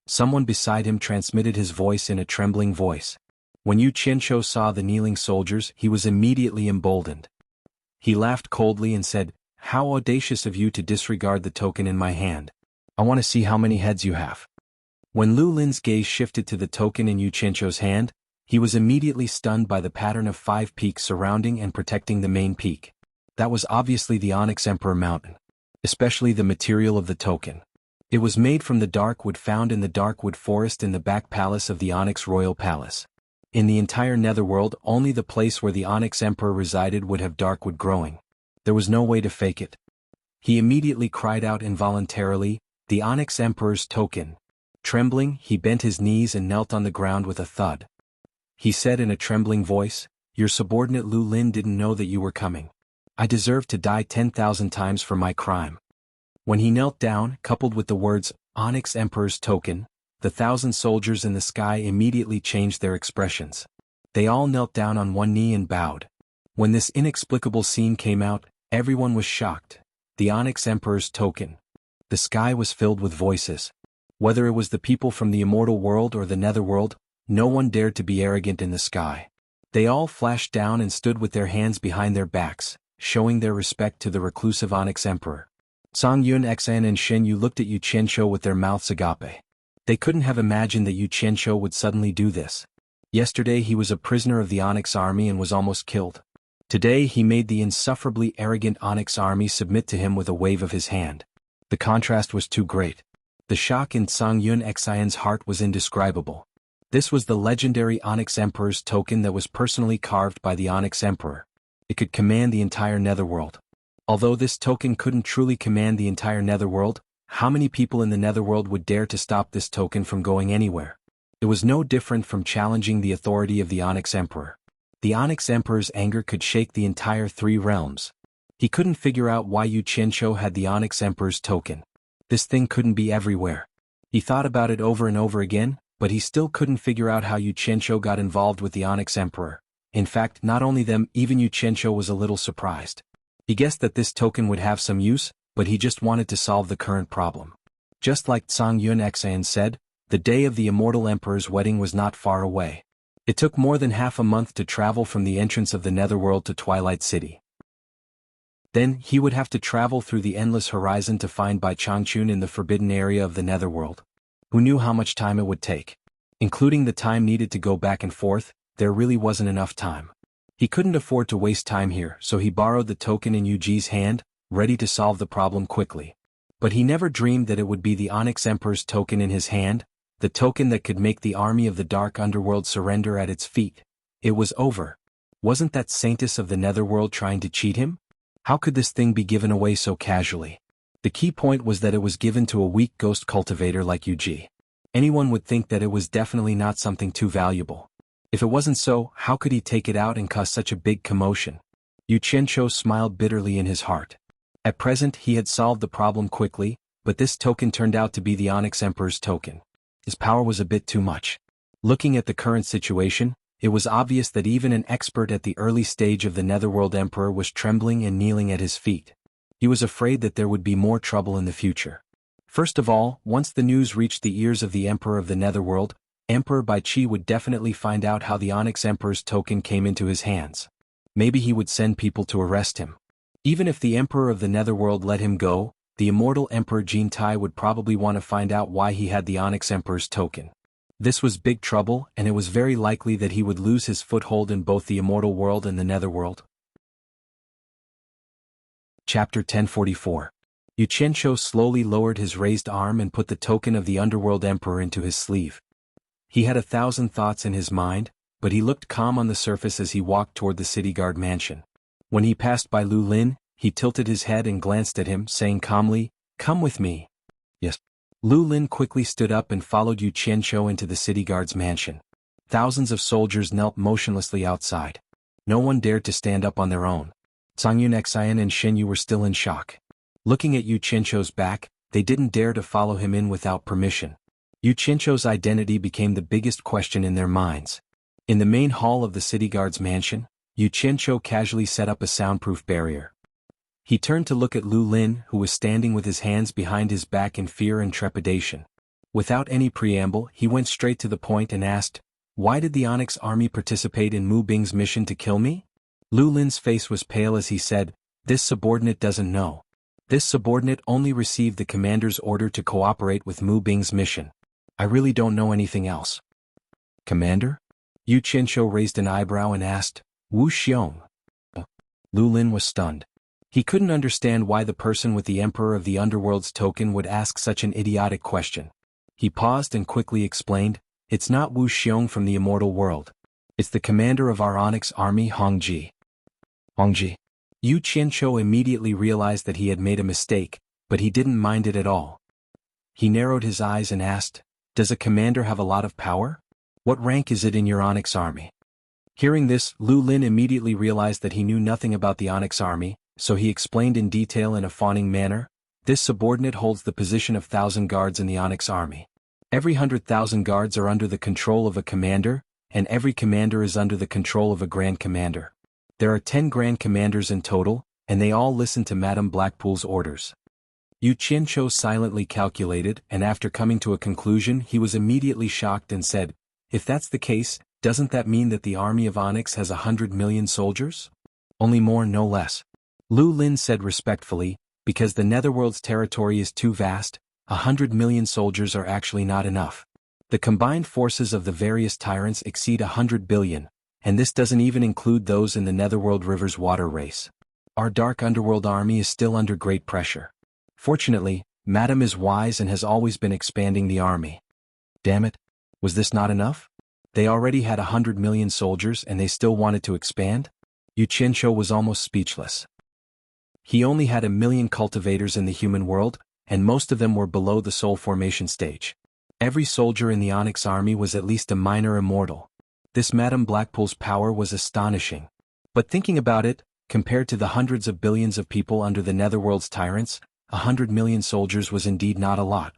Someone beside him transmitted his voice in a trembling voice. When Yu Qianzhou saw the kneeling soldiers, he was immediately emboldened. He laughed coldly and said, "How audacious of you to disregard the token in my hand. I want to see how many heads you have." When Lu Lin's gaze shifted to the token in Yu Qianzhou's hand, he was immediately stunned by the pattern of 5 peaks surrounding and protecting the main peak. That was obviously the Onyx Emperor Mountain. Especially the material of the token. It was made from the dark wood found in the dark wood forest in the back palace of the Onyx Royal Palace. In the entire netherworld, only the place where the Onyx Emperor resided would have dark wood growing. There was no way to fake it. He immediately cried out involuntarily, "The Onyx Emperor's token." Trembling, he bent his knees and knelt on the ground with a thud. He said in a trembling voice, "Your subordinate Lu Lin didn't know that you were coming. I deserve to die 10,000 times for my crime." When he knelt down, coupled with the words, "Onyx Emperor's token," the 1,000 soldiers in the sky immediately changed their expressions. They all knelt down on one knee and bowed. When this inexplicable scene came out, everyone was shocked. The Onyx Emperor's token. The sky was filled with voices. Whether it was the people from the immortal world or the netherworld, no one dared to be arrogant in the sky. They all flashed down and stood with their hands behind their backs, showing their respect to the reclusive Onyx Emperor. Xianxia and Shen Yu looked at Yu Qianzhou with their mouths agape. They couldn't have imagined that Yu Qianzhou would suddenly do this. Yesterday he was a prisoner of the Onyx army and was almost killed. Today he made the insufferably arrogant Onyx army submit to him with a wave of his hand. The contrast was too great. The shock in Xianxia's heart was indescribable. This was the legendary Onyx Emperor's token that was personally carved by the Onyx Emperor. It could command the entire netherworld. Although this token couldn't truly command the entire netherworld, how many people in the netherworld would dare to stop this token from going anywhere? It was no different from challenging the authority of the Onyx Emperor. The Onyx Emperor's anger could shake the entire 3 realms. He couldn't figure out why Yu Qianzhou had the Onyx Emperor's token. This thing couldn't be everywhere. He thought about it over and over again, but he still couldn't figure out how Yu Qianzhou got involved with the Onyx Emperor. In fact, not only them, even Yu Qianzhou was a little surprised. He guessed that this token would have some use, but he just wanted to solve the current problem. Just like Xianxia said, the day of the immortal emperor's wedding was not far away. It took more than half a month to travel from the entrance of the netherworld to Twilight City. Then, he would have to travel through the endless horizon to find Bai Changchun in the forbidden area of the netherworld. Who knew how much time it would take? Including the time needed to go back and forth, there really wasn't enough time. He couldn't afford to waste time here, so he borrowed the token in Yuji's hand, ready to solve the problem quickly. But he never dreamed that it would be the Onyx Emperor's token in his hand, the token that could make the army of the dark underworld surrender at its feet. It was over. Wasn't that Saintess of the netherworld trying to cheat him? How could this thing be given away so casually? The key point was that it was given to a weak ghost cultivator like Yuji. Anyone would think that it was definitely not something too valuable. If it wasn't so, how could he take it out and cause such a big commotion? Yu Qianzhou smiled bitterly in his heart. At present he had solved the problem quickly, but this token turned out to be the Onyx Emperor's token. His power was a bit too much. Looking at the current situation, it was obvious that even an expert at the early stage of the Netherworld Emperor was trembling and kneeling at his feet. He was afraid that there would be more trouble in the future. First of all, once the news reached the ears of the Emperor of the Netherworld, Emperor Bai Qi would definitely find out how the Onyx Emperor's token came into his hands. Maybe he would send people to arrest him. Even if the Emperor of the Netherworld let him go, the immortal Emperor Jin Tai would probably want to find out why he had the Onyx Emperor's token. This was big trouble, and it was very likely that he would lose his foothold in both the immortal world and the Netherworld. Chapter 1044. Xianxia slowly lowered his raised arm and put the token of the Underworld Emperor into his sleeve. He had 1,000 thoughts in his mind, but he looked calm on the surface as he walked toward the city guard mansion. When he passed by Lu Lin, he tilted his head and glanced at him, saying calmly, "Come with me." "Yes." Lu Lin quickly stood up and followed Xianxia into the city guard's mansion. Thousands of soldiers knelt motionlessly outside. No one dared to stand up on their own. xianxia and Xinyu were still in shock. Looking at Xianxia's back, they didn't dare to follow him in without permission. Xianxia's identity became the biggest question in their minds. In the main hall of the city guard's mansion, Xianxia casually set up a soundproof barrier. He turned to look at Lu Lin, who was standing with his hands behind his back in fear and trepidation. Without any preamble, he went straight to the point and asked, "Why did the Onyx Army participate in Mu Bing's mission to kill me?" Lu Lin's face was pale as he said, "This subordinate doesn't know. This subordinate only received the commander's order to cooperate with Mu Bing's mission. I really don't know anything else." "Commander?" Xianxia raised an eyebrow and asked, "Wu Xiong?" Lu Lin was stunned. He couldn't understand why the person with the Emperor of the Underworld's token would ask such an idiotic question. He paused and quickly explained, "It's not Wu Xiong from the immortal world. It's the commander of our Onyx army, Hongji." Hongji? Xianxia immediately realized that he had made a mistake, but he didn't mind it at all. He narrowed his eyes and asked, "Does a commander have a lot of power? What rank is it in your Onyx army?" Hearing this, Lu Lin immediately realized that he knew nothing about the Onyx army, so he explained in detail in a fawning manner, "This subordinate holds the position of 1,000 guards in the Onyx army. Every 100,000 guards are under the control of a commander, and every commander is under the control of a grand commander. There are 10 grand commanders in total, and they all listen to Madame Blackpool's orders." Xianxia silently calculated, and after coming to a conclusion he was immediately shocked and said, "If that's the case, doesn't that mean that the army of Onyx has 100 million soldiers? Only more, no less." Lu Lin said respectfully, "Because the Netherworld's territory is too vast, 100 million soldiers are actually not enough. The combined forces of the various tyrants exceed 100 billion, and this doesn't even include those in the Netherworld River's water race. Our Dark Underworld army is still under great pressure. Fortunately, Madame is wise and has always been expanding the army." Damn it, was this not enough? They already had 100 million soldiers and they still wanted to expand? Xianxia was almost speechless. He only had 1,000,000 cultivators in the human world, and most of them were below the soul formation stage. Every soldier in the Onyx army was at least a minor immortal. This Madame Blackpool's power was astonishing. But thinking about it, compared to the hundreds of billions of people under the Netherworld's tyrants, 100 million soldiers was indeed not a lot.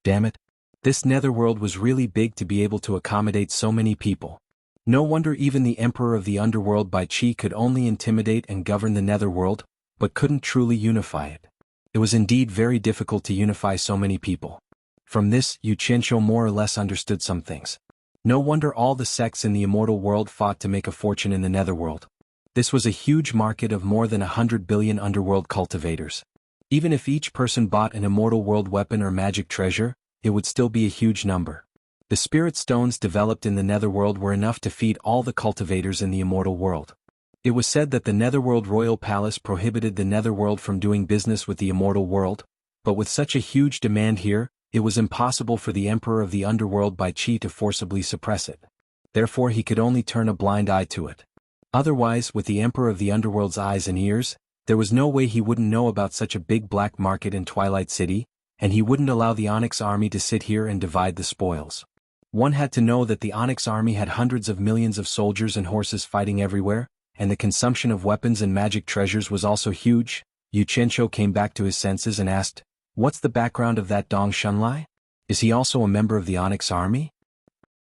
Damn it. This Netherworld was really big to be able to accommodate so many people. No wonder even the Emperor of the Underworld by Qi could only intimidate and govern the Netherworld, but couldn't truly unify it. It was indeed very difficult to unify so many people. From this, Xianxia more or less understood some things. No wonder all the sects in the immortal world fought to make a fortune in the Netherworld. This was a huge market of more than 100 billion underworld cultivators. Even if each person bought an immortal world weapon or magic treasure, it would still be a huge number. The spirit stones developed in the Netherworld were enough to feed all the cultivators in the immortal world. It was said that the Netherworld royal palace prohibited the Netherworld from doing business with the immortal world, but with such a huge demand here, it was impossible for the Emperor of the Underworld by Qi to forcibly suppress it. Therefore he could only turn a blind eye to it. Otherwise, with the Emperor of the Underworld's eyes and ears, there was no way he wouldn't know about such a big black market in Twilight City, and he wouldn't allow the Onyx army to sit here and divide the spoils. One had to know that the Onyx army had hundreds of millions of soldiers and horses fighting everywhere, and the consumption of weapons and magic treasures was also huge. Xianxia came back to his senses and asked, "What's the background of that Dong Shunlai? Is he also a member of the Onyx army?"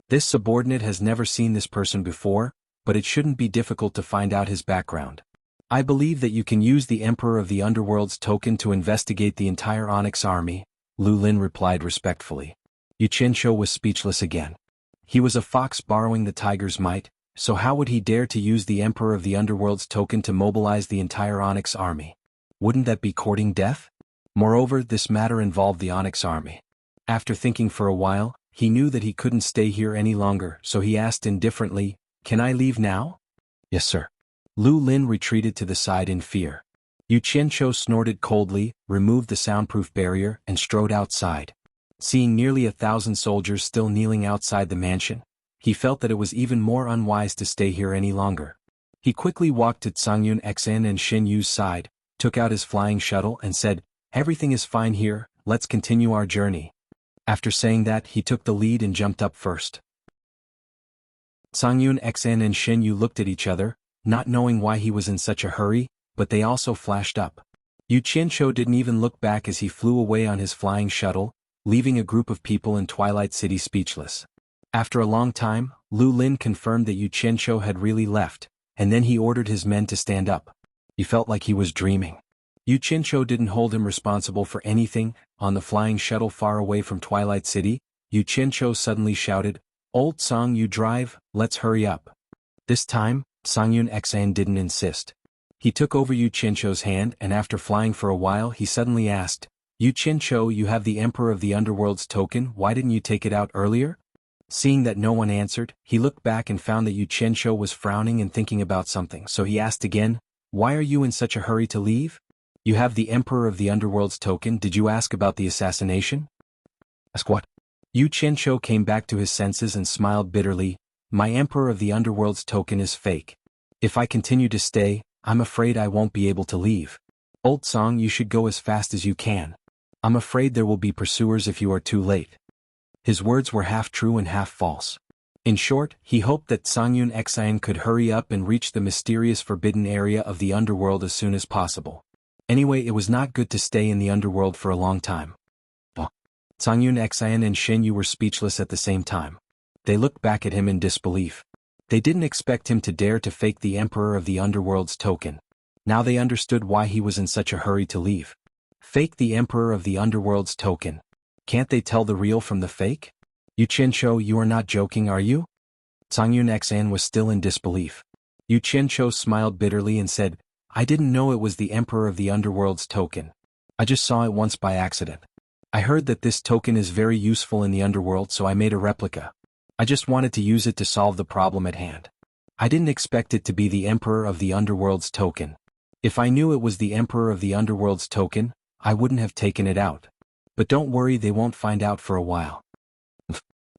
This subordinate has never seen this person before, but it shouldn't be difficult to find out his background. "I believe that you can use the Emperor of the Underworld's token to investigate the entire Onyx army," Lu Lin replied respectfully. Xianxia was speechless again. He was a fox borrowing the tiger's might, So how would he dare to use the Emperor of the Underworld's token to mobilize the entire Onyx army? Wouldn't that be courting death? Moreover, this matter involved the Onyx army. After thinking for a while, he knew that he couldn't stay here any longer, so he asked indifferently, "Can I leave now?" "Yes, sir." Lu Lin retreated to the side in fear. Yu Qianzhou snorted coldly, removed the soundproof barrier, and strode outside. Seeing nearly 1,000 soldiers still kneeling outside the mansion, he felt that it was even more unwise to stay here any longer. He quickly walked to Cangyun Xan and Xin Yu's side, took out his flying shuttle and said, "Everything is fine here, let's continue our journey." After saying that, he took the lead and jumped up first. Cangyun Xan and Xin Yu looked at each other, not knowing why he was in such a hurry, but they also flashed up. Yu Qianzhou didn't even look back as he flew away on his flying shuttle, leaving a group of people in Twilight City speechless. After a long time, Lu Lin confirmed that Yu Qianzhou had really left, and then he ordered his men to stand up. He felt like he was dreaming. Yu Qianzhou didn't hold him responsible for anything. On the flying shuttle far away from Twilight City, Yu Qianzhou suddenly shouted, "Old Song, you drive, let's hurry up." This time, Cangyun Xan didn't insist. He took over Yu Qianzhou's hand and after flying for a while he suddenly asked, "Yu Qianzhou, you have the Emperor of the Underworld's token, why didn't you take it out earlier?" Seeing that no one answered, he looked back and found that Yu Qianzhou was frowning and thinking about something, so he asked again, "Why are you in such a hurry to leave? You have the Emperor of the Underworld's token, did you ask about the assassination?" "Ask what?" Yu Qianzhou came back to his senses and smiled bitterly, "My Emperor of the Underworld's token is fake. If I continue to stay, I'm afraid I won't be able to leave. Old Song, you should go as fast as you can. I'm afraid there will be pursuers if you are too late." His words were half true and half false. In short, he hoped that Cangyun Xan could hurry up and reach the mysterious forbidden area of the underworld as soon as possible. Anyway, it was not good to stay in the underworld for a long time. Cangyun Xan and Xin Yu were speechless at the same time. They looked back at him in disbelief. They didn't expect him to dare to fake the Emperor of the Underworld's token. Now they understood why he was in such a hurry to leave. Fake the Emperor of the Underworld's token. Can't they tell the real from the fake? Yu Qianzhou, you are not joking, are you? Cangyun Xan was still in disbelief. Yu Qianzhou smiled bitterly and said, "I didn't know it was the Emperor of the Underworld's token. I just saw it once by accident. I heard that this token is very useful in the underworld, so I made a replica. I just wanted to use it to solve the problem at hand. I didn't expect it to be the Emperor of the Underworld's token. If I knew it was the Emperor of the Underworld's token, I wouldn't have taken it out. But don't worry, they won't find out for a while."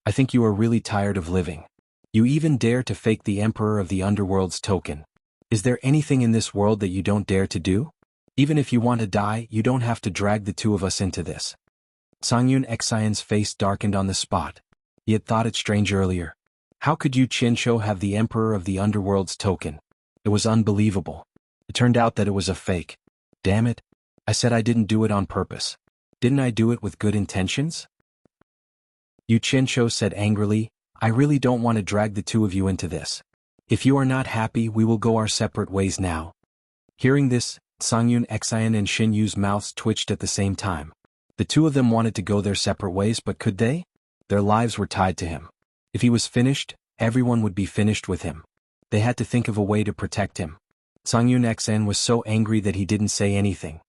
"I think you are really tired of living. You even dare to fake the Emperor of the Underworld's token. Is there anything in this world that you don't dare to do? Even if you want to die, you don't have to drag the two of us into this." Cangyun Xan's face darkened on the spot. He had thought it strange earlier. How could Yu Qianzhou have the Emperor of the Underworld's token? It was unbelievable. It turned out that it was a fake. Damn it. I said I didn't do it on purpose. Didn't I do it with good intentions? Yu Qianzhou said angrily, "I really don't want to drag the two of you into this. If you are not happy, we will go our separate ways now." Hearing this, Cangyun Xan and Xin Yu's mouths twitched at the same time. The two of them wanted to go their separate ways, but could they? Their lives were tied to him. If he was finished, everyone would be finished with him. They had to think of a way to protect him. Cangyun Xan was so angry that he didn't say anything.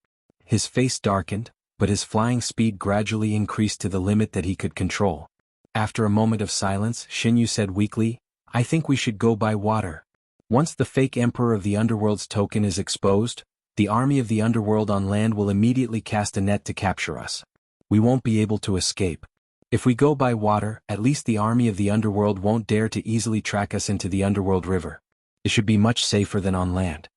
His face darkened, but his flying speed gradually increased to the limit that he could control. After a moment of silence, Xin Yu said weakly, "I think we should go by water. Once the fake Emperor of the Underworld's token is exposed, the army of the Underworld on land will immediately cast a net to capture us. We won't be able to escape. If we go by water, at least the army of the Underworld won't dare to easily track us into the Underworld River. It should be much safer than on land."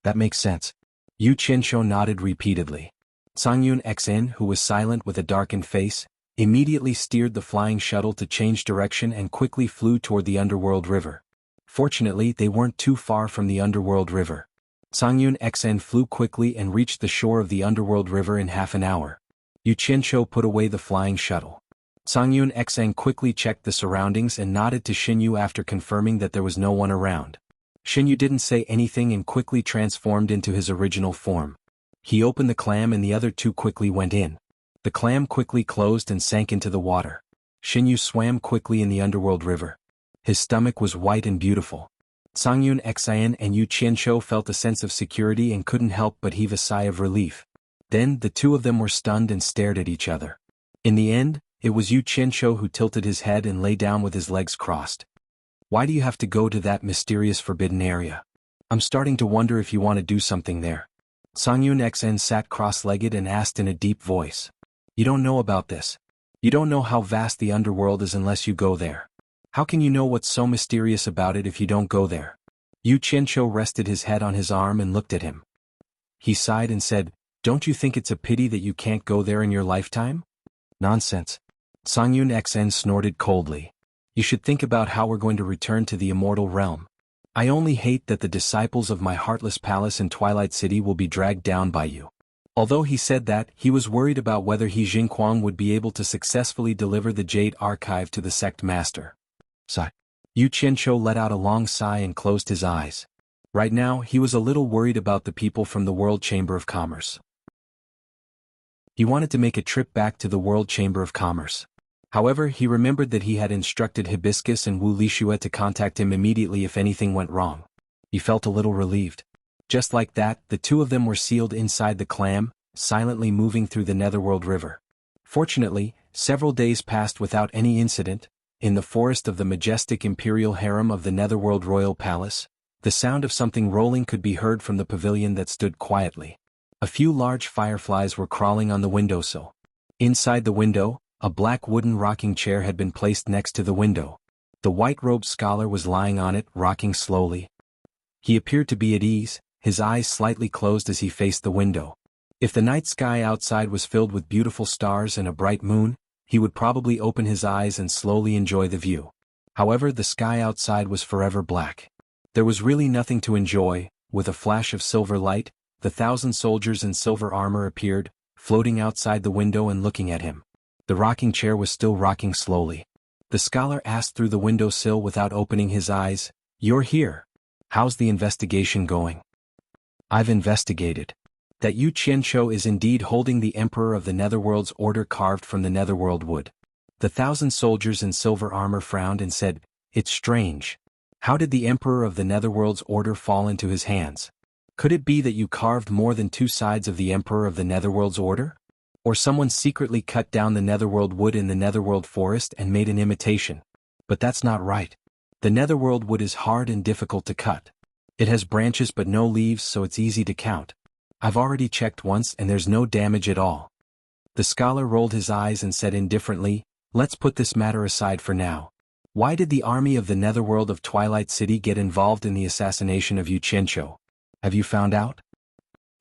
"That makes sense." Yu Qianzhou nodded repeatedly. Cangyun Xan, who was silent with a darkened face, immediately steered the flying shuttle to change direction and quickly flew toward the Underworld River. Fortunately, they weren't too far from the Underworld River. Cangyun Xan flew quickly and reached the shore of the Underworld River in half an hour. Yu Qianzhou put away the flying shuttle. Cangyun Xan quickly checked the surroundings and nodded to Xin Yu after confirming that there was no one around. Xin Yu didn't say anything and quickly transformed into his original form. He opened the clam and the other two quickly went in. The clam quickly closed and sank into the water. Xin Yu swam quickly in the Underworld River. His stomach was white and beautiful. Songyun Xian and Yu Qianzhou felt a sense of security and couldn't help but heave a sigh of relief. Then, the two of them were stunned and stared at each other. In the end, it was Yu Qianzhou who tilted his head and lay down with his legs crossed. Why do you have to go to that mysterious forbidden area? I'm starting to wonder if you want to do something there. Songyun Xian sat cross-legged and asked in a deep voice. You don't know about this. You don't know how vast the underworld is unless you go there. How can you know what's so mysterious about it if you don't go there? Yu Qianzhou rested his head on his arm and looked at him. He sighed and said, Don't you think it's a pity that you can't go there in your lifetime? Nonsense. Songyun Xian snorted coldly. You should think about how we're going to return to the immortal realm. I only hate that the disciples of my heartless palace in Twilight City will be dragged down by you. Although he said that, he was worried about whether he Xuanhuan would be able to successfully deliver the Jade Archive to the sect master. Sigh. Yu Qianzhou let out a long sigh and closed his eyes. Right now, he was a little worried about the people from the World Chamber of Commerce. He wanted to make a trip back to the World Chamber of Commerce. However, he remembered that he had instructed Hibiscus and Wu Lixue to contact him immediately if anything went wrong. He felt a little relieved. Just like that, the two of them were sealed inside the clam, silently moving through the Netherworld River. Fortunately, several days passed without any incident. In the forest of the majestic imperial harem of the Netherworld Royal Palace, the sound of something rolling could be heard from the pavilion that stood quietly. A few large fireflies were crawling on the windowsill. Inside the window, a black wooden rocking chair had been placed next to the window. The white-robed scholar was lying on it, rocking slowly. He appeared to be at ease, his eyes slightly closed as he faced the window. If the night sky outside was filled with beautiful stars and a bright moon, he would probably open his eyes and slowly enjoy the view. However, the sky outside was forever black. There was really nothing to enjoy. With a flash of silver light, the 1,000 soldiers in silver armor appeared, floating outside the window and looking at him. The rocking chair was still rocking slowly. The scholar asked through the windowsill without opening his eyes, You're here. How's the investigation going? I've investigated. That Yu Qianzhou is indeed holding the Emperor of the Netherworld's order carved from the Netherworld wood. The 1,000 soldiers in silver armor frowned and said, It's strange. How did the Emperor of the Netherworld's order fall into his hands? Could it be that you carved more than 2 sides of the Emperor of the Netherworld's order? Or someone secretly cut down the Netherworld wood in the Netherworld forest and made an imitation? But that's not right. The Netherworld wood is hard and difficult to cut. It has branches but no leaves, so it's easy to count. I've already checked once and there's no damage at all. The scholar rolled his eyes and said indifferently, Let's put this matter aside for now. Why did the army of the Netherworld of Twilight City get involved in the assassination of Yu Qianzhou? Have you found out?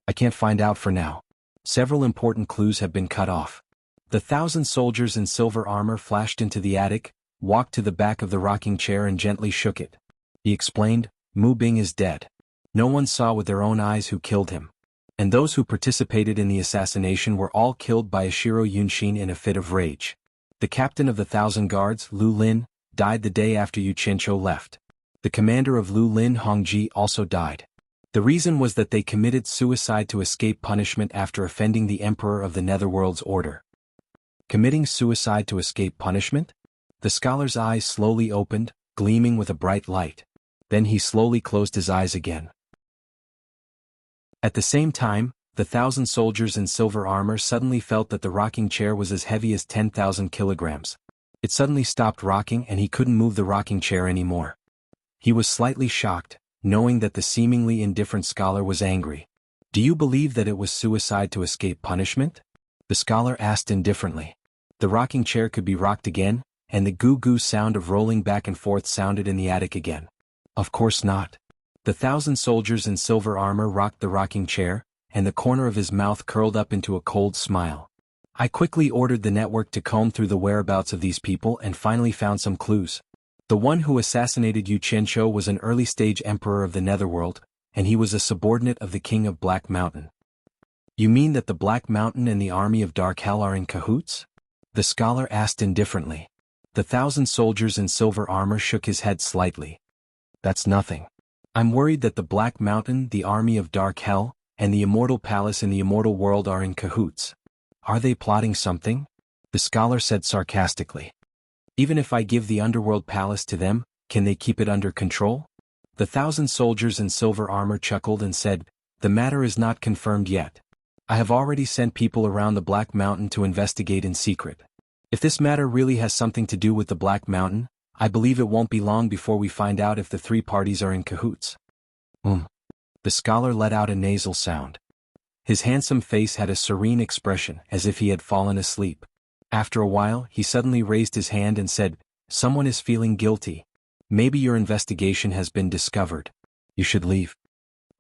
I can't find out for now. Several important clues have been cut off. The 1,000 soldiers in silver armor flashed into the attic, walked to the back of the rocking chair and gently shook it. He explained, Mu Bing is dead. No one saw with their own eyes who killed him. And those who participated in the assassination were all killed by Ashiro Yunshin in a fit of rage. The captain of the 1,000 guards, Lu Lin, died the day after Yu Qianzhou left. The commander of Lu Lin Hongji also died. The reason was that they committed suicide to escape punishment after offending the Emperor of the Netherworld's order. Committing suicide to escape punishment? The scholar's eyes slowly opened, gleaming with a bright light. Then he slowly closed his eyes again. At the same time, the 1,000 soldiers in silver armor suddenly felt that the rocking chair was as heavy as 10,000 kilograms. It suddenly stopped rocking and he couldn't move the rocking chair anymore. He was slightly shocked, knowing that the seemingly indifferent scholar was angry. Do you believe that it was suicide to escape punishment? The scholar asked indifferently. The rocking chair could be rocked again, and the goo-goo sound of rolling back and forth sounded in the attic again. Of course not. The 1,000 soldiers in silver armor rocked the rocking chair, and the corner of his mouth curled up into a cold smile. I quickly ordered the network to comb through the whereabouts of these people and finally found some clues. The one who assassinated Yu Qianzhou was an early-stage emperor of the Netherworld, and he was a subordinate of the king of Black Mountain. You mean that the Black Mountain and the army of Dark Hell are in cahoots? The scholar asked indifferently. The 1,000 soldiers in silver armor shook his head slightly. That's nothing. I'm worried that the Black Mountain, the army of Dark Hell, and the Immortal Palace in the Immortal World are in cahoots. Are they plotting something? The scholar said sarcastically. Even if I give the Underworld Palace to them, Can they keep it under control? The 1,000 soldiers in silver armor chuckled and said, "The matter is not confirmed yet. I have already sent people around the Black Mountain to investigate in secret. If this matter really has something to do with the Black Mountain, I believe it won't be long before we find out if the three parties are in cahoots." The scholar let out a nasal sound. His handsome face had a serene expression, as if he had fallen asleep. After a while, he suddenly raised his hand and said, "Someone is feeling guilty. Maybe your investigation has been discovered. You should leave."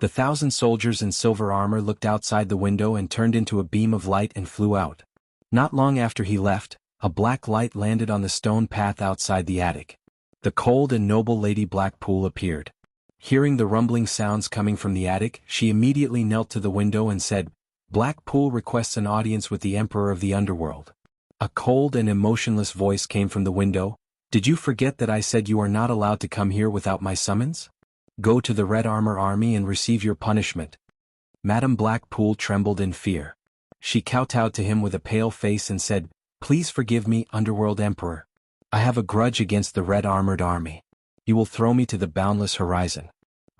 The 1,000 soldiers in silver armor looked outside the window and turned into a beam of light and flew out. Not long after he left, a black light landed on the stone path outside the attic. The cold and noble Lady Blackpool appeared. Hearing the rumbling sounds coming from the attic, she immediately knelt to the window and said, "Blackpool requests an audience with the Emperor of the Underworld." A cold and emotionless voice came from the window. "Did you forget that I said you are not allowed to come here without my summons? Go to the Red Armor Army and receive your punishment." Madame Blackpool trembled in fear. She kowtowed to him with a pale face and said, "Please forgive me, Underworld Emperor. I have a grudge against the Red Armored Army. You will throw me to the boundless horizon."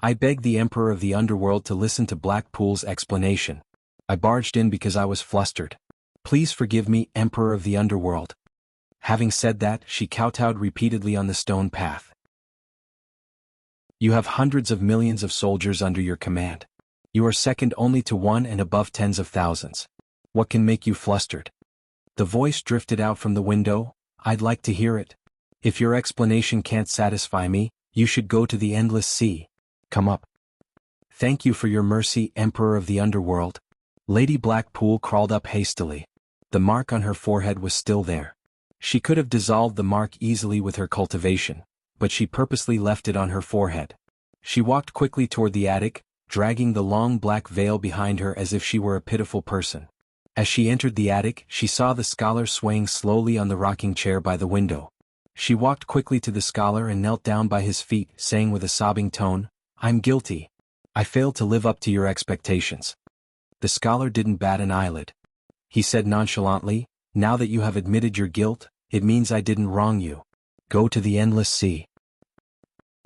I begged the Emperor of the Underworld to listen to Blackpool's explanation. I barged in because I was flustered. "Please forgive me, Emperor of the Underworld." Having said that, she kowtowed repeatedly on the stone path. "You have hundreds of millions of soldiers under your command. You are second only to one and above tens of thousands. What can make you flustered?" The voice drifted out from the window. "I'd like to hear it. If your explanation can't satisfy me, you should go to the endless sea. Come up." "Thank you for your mercy, Emperor of the Underworld." Lady Blackpool crawled up hastily. The mark on her forehead was still there. She could have dissolved the mark easily with her cultivation, but she purposely left it on her forehead. She walked quickly toward the attic, dragging the long black veil behind her as if she were a pitiful person. As she entered the attic, she saw the scholar swaying slowly on the rocking chair by the window. She walked quickly to the scholar and knelt down by his feet, saying with a sobbing tone, "I'm guilty. I failed to live up to your expectations." The scholar didn't bat an eyelid. He said nonchalantly, "Now that you have admitted your guilt, it means I didn't wrong you. Go to the endless sea."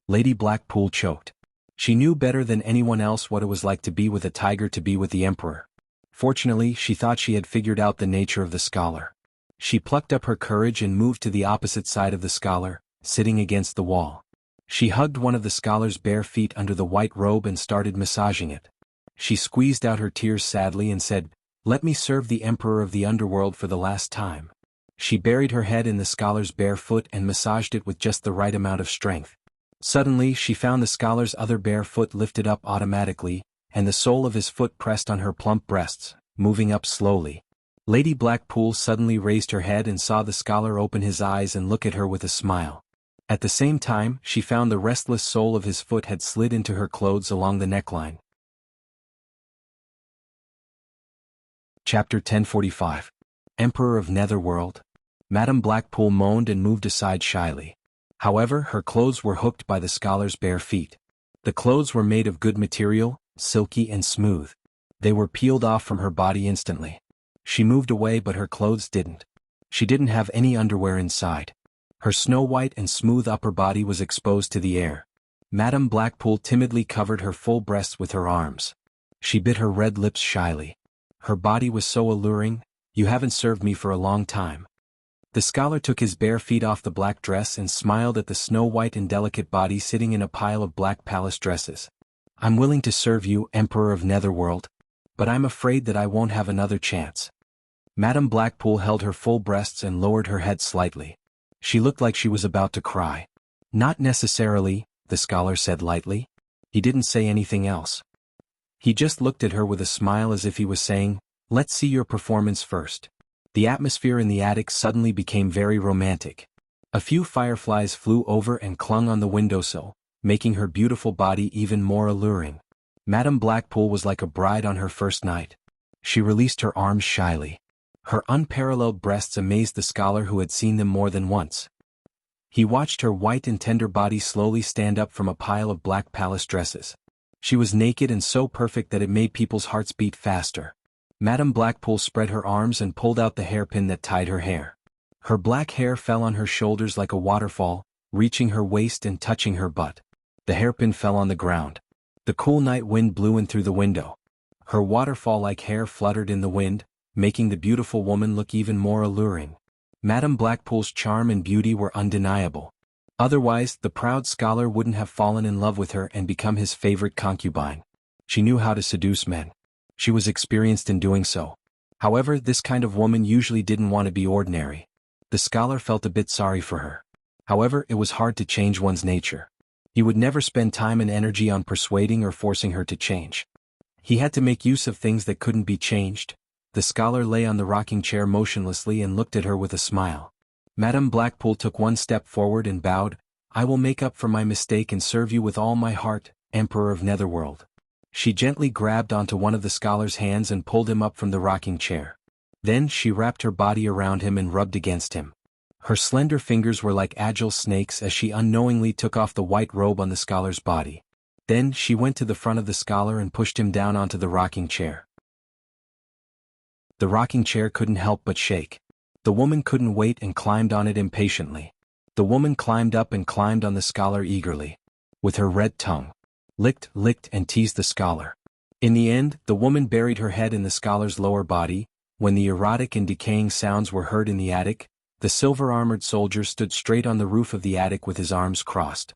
Lady Blackpool choked. She knew better than anyone else what it was like to be with a tiger, to be with the Emperor. Fortunately, she thought she had figured out the nature of the scholar. She plucked up her courage and moved to the opposite side of the scholar, sitting against the wall. She hugged one of the scholar's bare feet under the white robe and started massaging it. She squeezed out her tears sadly and said, "Let me serve the Emperor of the Underworld for the last time." She buried her head in the scholar's bare foot and massaged it with just the right amount of strength. Suddenly, she found the scholar's other bare foot lifted up automatically, and the sole of his foot pressed on her plump breasts, moving up slowly. Lady Blackpool suddenly raised her head and saw the scholar open his eyes and look at her with a smile. At the same time, she found the restless sole of his foot had slid into her clothes along the neckline. Chapter 1045. Emperor of Netherworld. Madame Blackpool moaned and moved aside shyly. However, her clothes were hooked by the scholar's bare feet. The clothes were made of good material, silky and smooth. They were peeled off from her body instantly. She moved away, but her clothes didn't. She didn't have any underwear inside. Her snow-white and smooth upper body was exposed to the air. Madame Blackpool timidly covered her full breasts with her arms. She bit her red lips shyly. Her body was so alluring. "You haven't served me for a long time." The scholar took his bare feet off the black dress and smiled at the snow-white and delicate body sitting in a pile of black palace dresses. "I'm willing to serve you, Emperor of Netherworld. But I'm afraid that I won't have another chance." Madame Blackpool held her full breasts and lowered her head slightly. She looked like she was about to cry. "Not necessarily," the scholar said lightly. He didn't say anything else. He just looked at her with a smile as if he was saying, "Let's see your performance first." The atmosphere in the attic suddenly became very romantic. A few fireflies flew over and clung on the windowsill, making her beautiful body even more alluring. Madame Blackpool was like a bride on her first night. She released her arms shyly. Her unparalleled breasts amazed the scholar, who had seen them more than once. He watched her white and tender body slowly stand up from a pile of black palace dresses. She was naked and so perfect that it made people's hearts beat faster. Madame Blackpool spread her arms and pulled out the hairpin that tied her hair. Her black hair fell on her shoulders like a waterfall, reaching her waist and touching her butt. The hairpin fell on the ground. The cool night wind blew in through the window. Her waterfall-like hair fluttered in the wind, making the beautiful woman look even more alluring. Madame Blackpool's charm and beauty were undeniable. Otherwise, the proud scholar wouldn't have fallen in love with her and become his favorite concubine. She knew how to seduce men. She was experienced in doing so. However, this kind of woman usually didn't want to be ordinary. The scholar felt a bit sorry for her. However, it was hard to change one's nature. He would never spend time and energy on persuading or forcing her to change. He had to make use of things that couldn't be changed. The scholar lay on the rocking chair motionlessly and looked at her with a smile. Madame Blackpool took one step forward and bowed. "I will make up for my mistake and serve you with all my heart, Emperor of Netherworld." She gently grabbed onto one of the scholar's hands and pulled him up from the rocking chair. Then she wrapped her body around him and rubbed against him. Her slender fingers were like agile snakes as she unknowingly took off the white robe on the scholar's body. Then she went to the front of the scholar and pushed him down onto the rocking chair. The rocking chair couldn't help but shake. The woman couldn't wait and climbed on it impatiently. The woman climbed up and climbed on the scholar eagerly. With her red tongue, licked, and teased the scholar. In the end, the woman buried her head in the scholar's lower body. When the erotic and decaying sounds were heard in the attic, the silver-armored soldier stood straight on the roof of the attic with his arms crossed.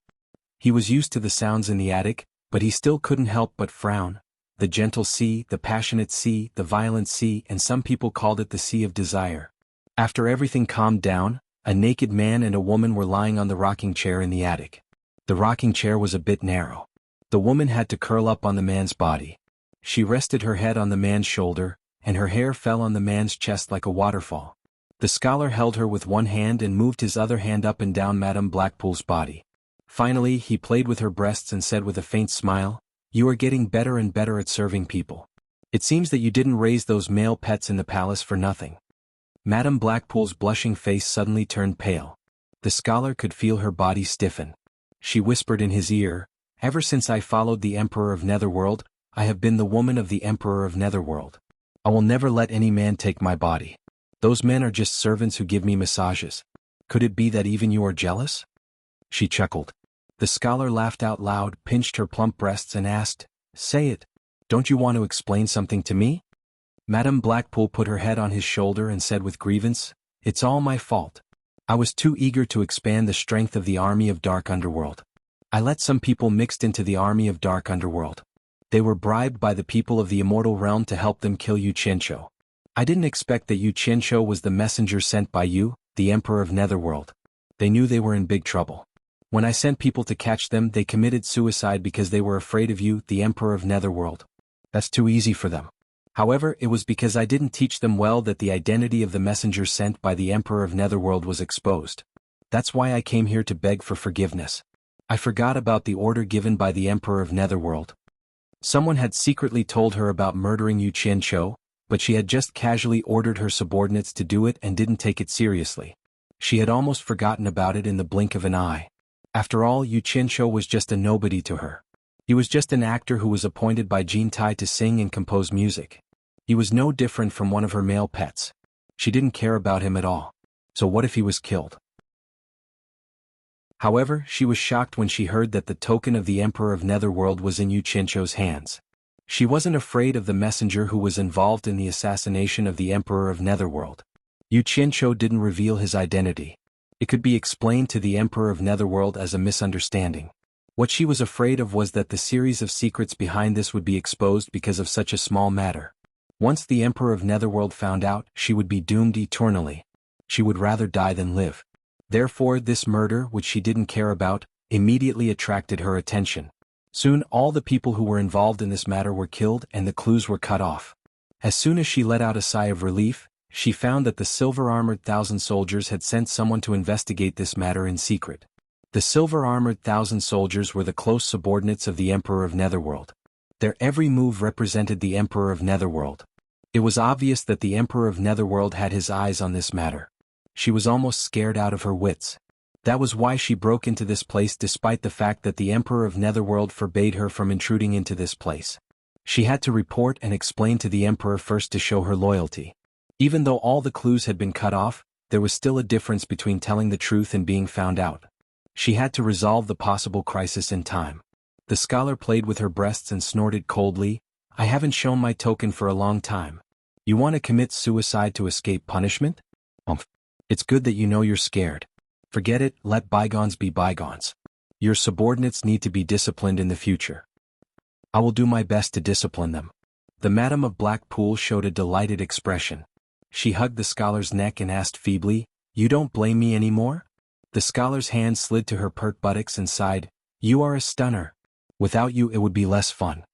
He was used to the sounds in the attic, but he still couldn't help but frown. The gentle sea, the passionate sea, the violent sea, and some people called it the sea of desire. After everything calmed down, a naked man and a woman were lying on the rocking chair in the attic. The rocking chair was a bit narrow. The woman had to curl up on the man's body. She rested her head on the man's shoulder, and her hair fell on the man's chest like a waterfall. The scholar held her with one hand and moved his other hand up and down Madame Blackpool's body. Finally, he played with her breasts and said with a faint smile, "You are getting better and better at serving people. It seems that you didn't raise those male pets in the palace for nothing." Madame Blackpool's blushing face suddenly turned pale. The scholar could feel her body stiffen. She whispered in his ear, "Ever since I followed the Emperor of Netherworld, I have been the woman of the Emperor of Netherworld. I will never let any man take my body. Those men are just servants who give me massages. Could it be that even you are jealous?" She chuckled. The scholar laughed out loud, pinched her plump breasts and asked, "Say it. Don't you want to explain something to me?" Madame Blackpool put her head on his shoulder and said with grievance, "It's all my fault. I was too eager to expand the strength of the army of Dark Underworld. I let some people mixed into the army of Dark Underworld. They were bribed by the people of the immortal realm to help them kill Xianxia. I didn't expect that Xianxia was the messenger sent by you, the Emperor of Netherworld. They knew they were in big trouble. When I sent people to catch them, they committed suicide because they were afraid of you, the Emperor of Netherworld. That's too easy for them. However, it was because I didn't teach them well that the identity of the messenger sent by the Emperor of Netherworld was exposed. That's why I came here to beg for forgiveness. I forgot about the order given by the Emperor of Netherworld. Someone had secretly told her about murdering Xianxia, but she had just casually ordered her subordinates to do it and didn't take it seriously. She had almost forgotten about it in the blink of an eye. After all, Xianxia was just a nobody to her. He was just an actor who was appointed by Jin Tai to sing and compose music. He was no different from one of her male pets. She didn't care about him at all. So what if he was killed? However, she was shocked when she heard that the token of the Emperor of Netherworld was in Xianxia's hands. She wasn't afraid of the messenger who was involved in the assassination of the Emperor of Netherworld. Xianxia didn't reveal his identity. It could be explained to the Emperor of Netherworld as a misunderstanding. What she was afraid of was that the series of secrets behind this would be exposed because of such a small matter. Once the Emperor of Netherworld found out, she would be doomed eternally. She would rather die than live. Therefore, this murder, which she didn't care about, immediately attracted her attention. Soon all the people who were involved in this matter were killed and the clues were cut off. As soon as she let out a sigh of relief, she found that the silver-armored 1,000 soldiers had sent someone to investigate this matter in secret. The silver-armored 1,000 soldiers were the close subordinates of the Emperor of Netherworld. Their every move represented the Emperor of Netherworld. It was obvious that the Emperor of Netherworld had his eyes on this matter. She was almost scared out of her wits. That was why she broke into this place despite the fact that the Emperor of Netherworld forbade her from intruding into this place. She had to report and explain to the Emperor first to show her loyalty. Even though all the clues had been cut off, there was still a difference between telling the truth and being found out. She had to resolve the possible crisis in time. The scholar played with her breasts and snorted coldly, "I haven't shown my token for a long time. You want to commit suicide to escape punishment? It's good that you know you're scared. Forget it, let bygones be bygones. Your subordinates need to be disciplined in the future. I will do my best to discipline them." The Madam of Blackpool showed a delighted expression. She hugged the scholar's neck and asked feebly, "You don't blame me anymore?" The scholar's hand slid to her pert buttocks and sighed, "You are a stunner. Without you it would be less fun.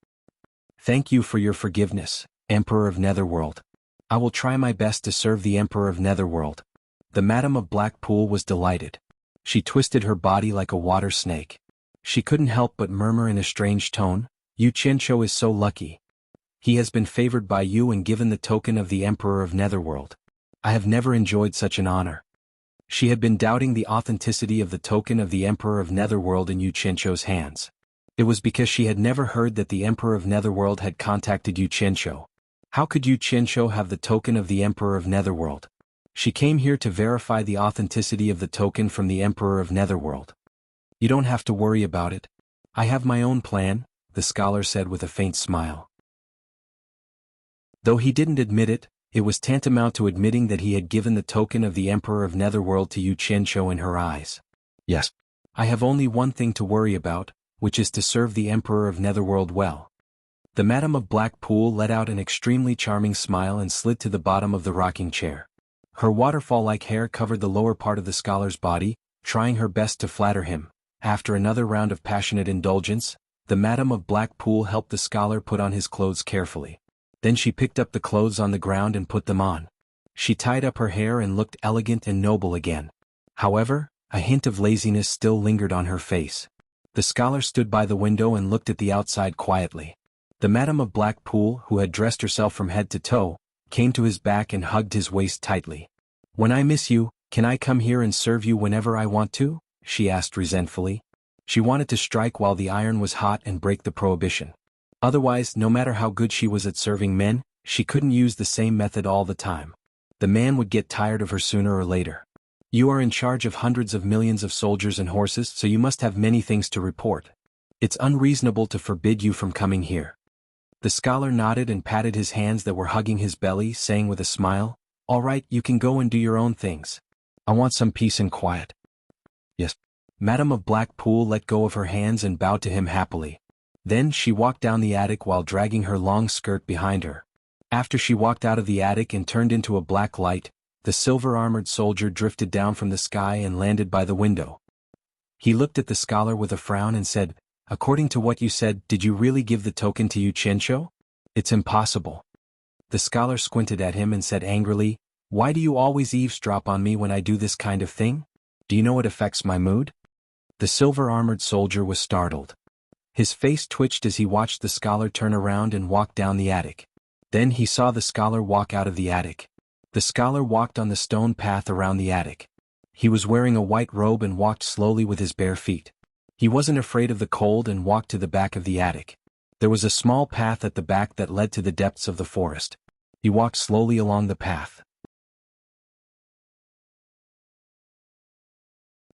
Thank you for your forgiveness, Emperor of Netherworld. I will try my best to serve the Emperor of Netherworld." The Madam of Blackpool was delighted. She twisted her body like a water snake. She couldn't help but murmur in a strange tone, "Xianxia is so lucky. He has been favored by you and given the token of the Emperor of Netherworld. I have never enjoyed such an honor." She had been doubting the authenticity of the token of the Emperor of Netherworld in Xianxia's hands. It was because she had never heard that the Emperor of Netherworld had contacted Xianxia. How could Xianxia have the token of the Emperor of Netherworld? She came here to verify the authenticity of the token from the Emperor of Netherworld. "You don't have to worry about it. I have my own plan," the scholar said with a faint smile. Though he didn't admit it, it was tantamount to admitting that he had given the token of the Emperor of Netherworld to Xianxia in her eyes. "Yes. I have only one thing to worry about, which is to serve the Emperor of Netherworld well." The Madam of Blackpool let out an extremely charming smile and slid to the bottom of the rocking chair. Her waterfall-like hair covered the lower part of the scholar's body, trying her best to flatter him. After another round of passionate indulgence, the Madam of Blackpool helped the scholar put on his clothes carefully. Then she picked up the clothes on the ground and put them on. She tied up her hair and looked elegant and noble again. However, a hint of laziness still lingered on her face. The scholar stood by the window and looked at the outside quietly. The Madam of Blackpool, who had dressed herself from head to toe, came to his back and hugged his waist tightly. "When I miss you, can I come here and serve you whenever I want to?" she asked resentfully. She wanted to strike while the iron was hot and break the prohibition. Otherwise, no matter how good she was at serving men, she couldn't use the same method all the time. The man would get tired of her sooner or later. "You are in charge of hundreds of millions of soldiers and horses, so you must have many things to report. It's unreasonable to forbid you from coming here." The scholar nodded and patted his hands that were hugging his belly, saying with a smile, "All right, you can go and do your own things. I want some peace and quiet." "Yes." Madam of Blackpool let go of her hands and bowed to him happily. Then she walked down the attic while dragging her long skirt behind her. After she walked out of the attic and turned into a black light, the silver-armored soldier drifted down from the sky and landed by the window. He looked at the scholar with a frown and said, "According to what you said, did you really give the token to Xianxia? It's impossible." The scholar squinted at him and said angrily, "Why do you always eavesdrop on me when I do this kind of thing? Do you know it affects my mood?" The silver-armored soldier was startled. His face twitched as he watched the scholar turn around and walk down the attic. Then he saw the scholar walk out of the attic. The scholar walked on the stone path around the attic. He was wearing a white robe and walked slowly with his bare feet. He wasn't afraid of the cold and walked to the back of the attic. There was a small path at the back that led to the depths of the forest. He walked slowly along the path.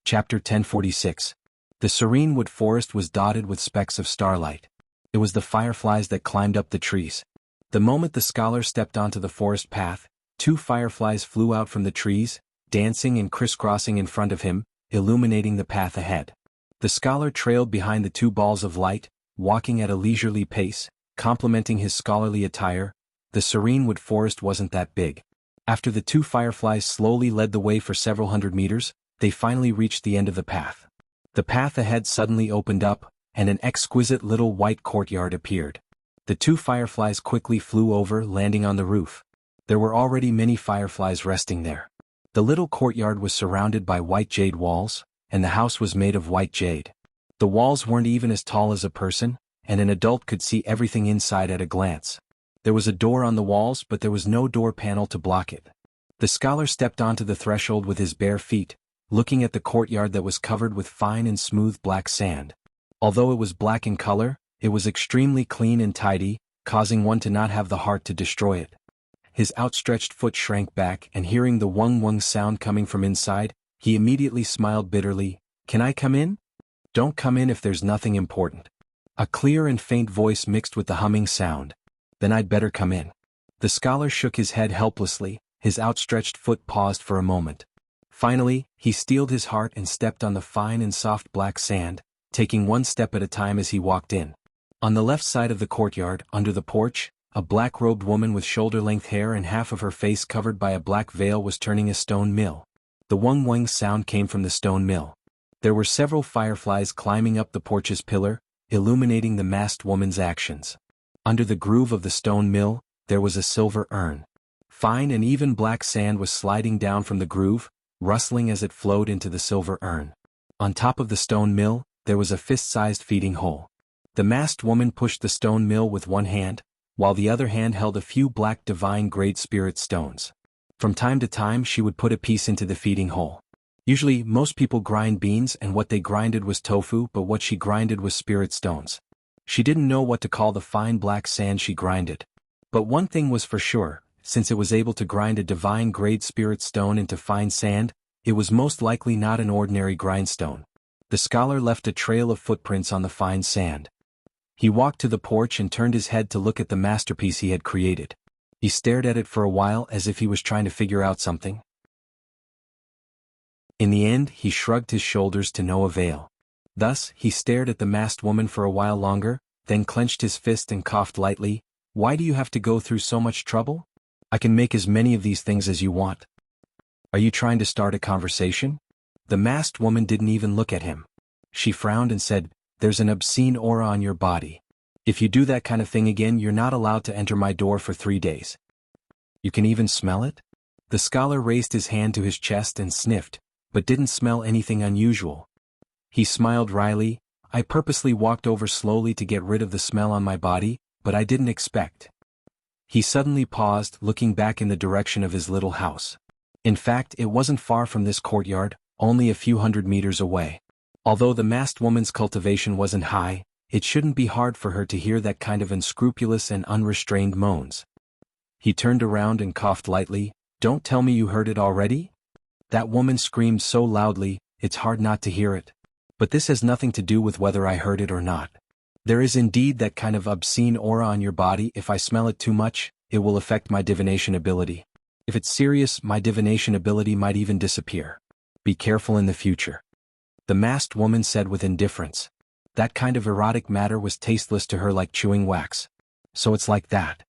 Chapter 1046. The serene wood forest was dotted with specks of starlight. It was the fireflies that climbed up the trees. The moment the scholar stepped onto the forest path, 2 fireflies flew out from the trees, dancing and crisscrossing in front of him, illuminating the path ahead. The scholar trailed behind the 2 balls of light, walking at a leisurely pace, complementing his scholarly attire. The serene wood forest wasn't that big. After the 2 fireflies slowly led the way for several hundred meters, they finally reached the end of the path. The path ahead suddenly opened up, and an exquisite little white courtyard appeared. The 2 fireflies quickly flew over, landing on the roof. There were already many fireflies resting there. The little courtyard was surrounded by white jade walls, and the house was made of white jade. The walls weren't even as tall as a person, and an adult could see everything inside at a glance. There was a door on the walls, but there was no door panel to block it. The scholar stepped onto the threshold with his bare feet, looking at the courtyard that was covered with fine and smooth black sand. Although it was black in color, it was extremely clean and tidy, causing one to not have the heart to destroy it. His outstretched foot shrank back, and hearing the wung wung sound coming from inside, he immediately smiled bitterly. "Can I come in?" "Don't come in if there's nothing important." A clear and faint voice mixed with the humming sound. "Then I'd better come in." The scholar shook his head helplessly, his outstretched foot paused for a moment. Finally, he steeled his heart and stepped on the fine and soft black sand, taking one step at a time as he walked in. On the left side of the courtyard, under the porch, a black-robed woman with shoulder-length hair and half of her face covered by a black veil was turning a stone mill. The wang sound came from the stone mill. There were several fireflies climbing up the porch's pillar, illuminating the masked woman's actions. Under the groove of the stone mill, there was a silver urn. Fine and even black sand was sliding down from the groove, rustling as it flowed into the silver urn. On top of the stone mill, there was a fist-sized feeding hole. The masked woman pushed the stone mill with one hand, while the other hand held a few black divine great spirit stones. From time to time she would put a piece into the feeding hole. Usually, most people grind beans and what they grinded was tofu, but what she grinded was spirit stones. She didn't know what to call the fine black sand she grinded. But one thing was for sure, since it was able to grind a divine grade spirit stone into fine sand, it was most likely not an ordinary grindstone. The scholar left a trail of footprints on the fine sand. He walked to the porch and turned his head to look at the masterpiece he had created. He stared at it for a while as if he was trying to figure out something. In the end, he shrugged his shoulders to no avail. Thus, he stared at the masked woman for a while longer, then clenched his fist and coughed lightly. "Why do you have to go through so much trouble? I can make as many of these things as you want." "Are you trying to start a conversation?" The masked woman didn't even look at him. She frowned and said, "There's an obscene aura on your body. If you do that kind of thing again, you're not allowed to enter my door for 3 days. You can even smell it?" The scholar raised his hand to his chest and sniffed, but didn't smell anything unusual. He smiled wryly. "I purposely walked over slowly to get rid of the smell on my body, but I didn't expect." He suddenly paused, looking back in the direction of his little house. In fact, it wasn't far from this courtyard, only a few hundred meters away. Although the masked woman's cultivation wasn't high, it shouldn't be hard for her to hear that kind of unscrupulous and unrestrained moans. He turned around and coughed lightly. "Don't tell me you heard it already?" That woman screamed so loudly, it's hard not to hear it. "But this has nothing to do with whether I heard it or not. There is indeed that kind of obscene aura on your body. If I smell it too much, it will affect my divination ability. If it's serious, my divination ability might even disappear. Be careful in the future." The masked woman said with indifference. That kind of erotic matter was tasteless to her, like chewing wax. "So it's like that."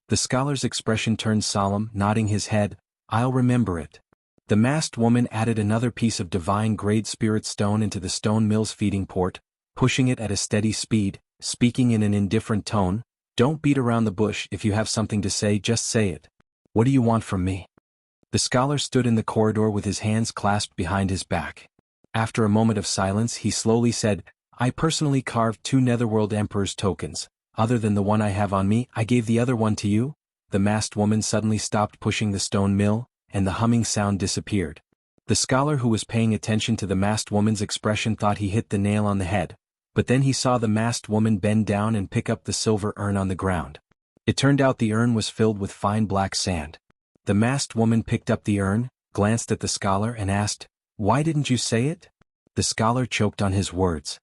The scholar's expression turned solemn, nodding his head. "I'll remember it." The masked woman added another piece of divine grade spirit stone into the stone mill's feeding port, pushing it at a steady speed, speaking in an indifferent tone. "Don't beat around the bush. If you have something to say, just say it. What do you want from me?" The scholar stood in the corridor with his hands clasped behind his back. After a moment of silence, he slowly said, "I personally carved 2 Netherworld Emperor's tokens. Other than the one I have on me, I gave the other one to you." The masked woman suddenly stopped pushing the stone mill, and the humming sound disappeared. The scholar, who was paying attention to the masked woman's expression, thought he hit the nail on the head, but then he saw the masked woman bend down and pick up the silver urn on the ground. It turned out the urn was filled with fine black sand. The masked woman picked up the urn, glanced at the scholar and asked, "Why didn't you say it?" The scholar choked on his words.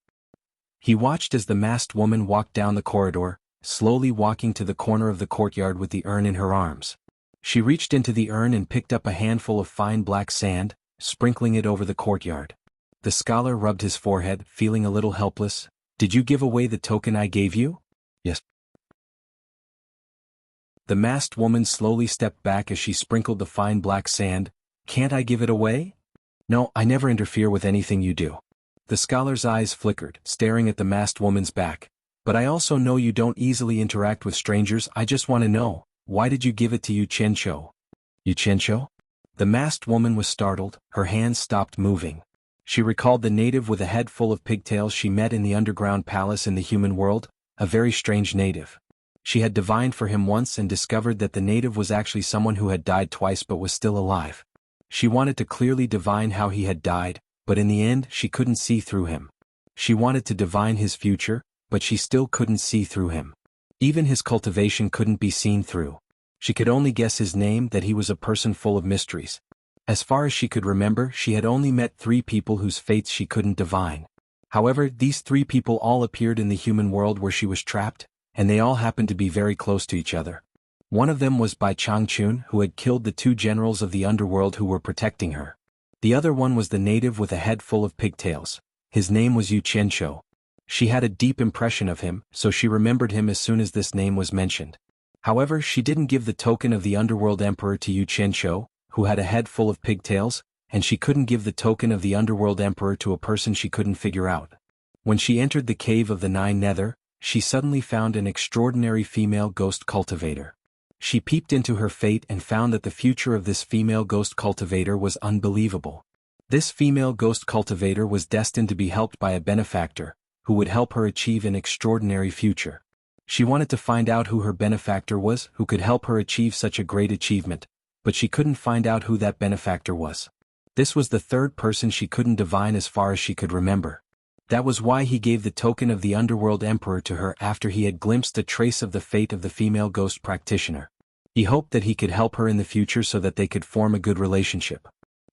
He watched as the masked woman walked down the corridor, slowly walking to the corner of the courtyard with the urn in her arms. She reached into the urn and picked up a handful of fine black sand, sprinkling it over the courtyard. The scholar rubbed his forehead, feeling a little helpless. "Did you give away the token I gave you?" "Yes." The masked woman slowly stepped back as she sprinkled the fine black sand. "Can't I give it away?" "No, I never interfere with anything you do." The scholar's eyes flickered, staring at the masked woman's back. "But I also know you don't easily interact with strangers. I just want to know, why did you give it to xianxia?" "Xianxia?" The masked woman was startled, her hands stopped moving. She recalled the native with a head full of pigtails she met in the underground palace in the human world, a very strange native. She had divined for him once and discovered that the native was actually someone who had died twice but was still alive. She wanted to clearly divine how he had died, but in the end she couldn't see through him. She wanted to divine his future, but she still couldn't see through him. Even his cultivation couldn't be seen through. She could only guess his name, that he was a person full of mysteries. As far as she could remember, she had only met 3 people whose fates she couldn't divine. However, these 3 people all appeared in the human world where she was trapped, and they all happened to be very close to each other. One of them was Bai Changchun, who had killed the 2 generals of the underworld who were protecting her. The other one was the native with a head full of pigtails. His name was Yu Qianshou. She had a deep impression of him, so she remembered him as soon as this name was mentioned. However, she didn't give the token of the underworld emperor to Yu Qianshou, who had a head full of pigtails, and she couldn't give the token of the underworld emperor to a person she couldn't figure out. When she entered the cave of the 9 Nether, she suddenly found an extraordinary female ghost cultivator. She peeped into her fate and found that the future of this female ghost cultivator was unbelievable. This female ghost cultivator was destined to be helped by a benefactor, who would help her achieve an extraordinary future. She wanted to find out who her benefactor was, who could help her achieve such a great achievement, but she couldn't find out who that benefactor was. This was the 3rd person she couldn't divine as far as she could remember. That was why he gave the token of the underworld emperor to her after he had glimpsed a trace of the fate of the female ghost practitioner. He hoped that he could help her in the future so that they could form a good relationship.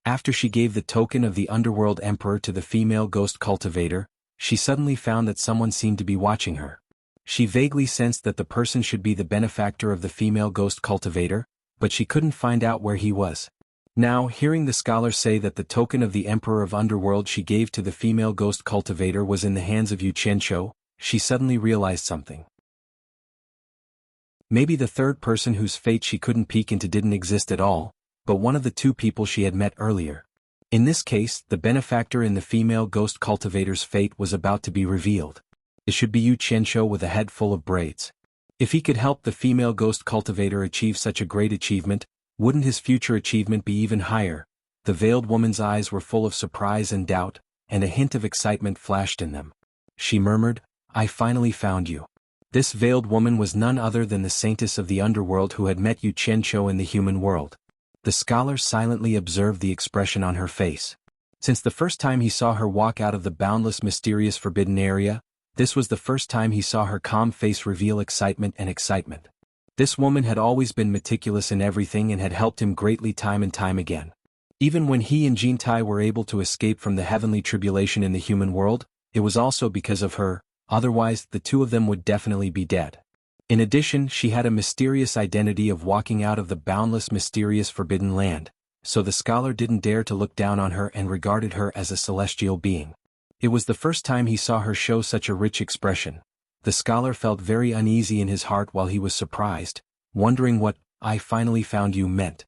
After she gave the token of the underworld emperor to the female ghost cultivator, she suddenly found that someone seemed to be watching her. She vaguely sensed that the person should be the benefactor of the female ghost cultivator, but she couldn't find out where he was. Now, hearing the scholar say that the token of the emperor of underworld she gave to the female ghost cultivator was in the hands of Yu Qianshou, she suddenly realized something. Maybe the 3rd person whose fate she couldn't peek into didn't exist at all, but one of the 2 people she had met earlier. In this case, the benefactor in the female ghost cultivator's fate was about to be revealed. It should be Yu Qianshou with a head full of braids. If he could help the female ghost cultivator achieve such a great achievement, wouldn't his future achievement be even higher? The veiled woman's eyes were full of surprise and doubt, and a hint of excitement flashed in them. She murmured, "I finally found you." This veiled woman was none other than the saintess of the underworld who had met Yu Qianshou in the human world. The scholar silently observed the expression on her face. Since the first time he saw her walk out of the boundless, mysterious, forbidden area, this was the first time he saw her calm face reveal excitement and excitement. This woman had always been meticulous in everything and had helped him greatly time and time again. Even when he and Jintai were able to escape from the heavenly tribulation in the human world, it was also because of her, otherwise the 2 of them would definitely be dead. In addition, she had a mysterious identity of walking out of the boundless, mysterious, forbidden land, so the scholar didn't dare to look down on her and regarded her as a celestial being. It was the first time he saw her show such a rich expression. The scholar felt very uneasy in his heart while he was surprised, wondering what "I finally found you" meant.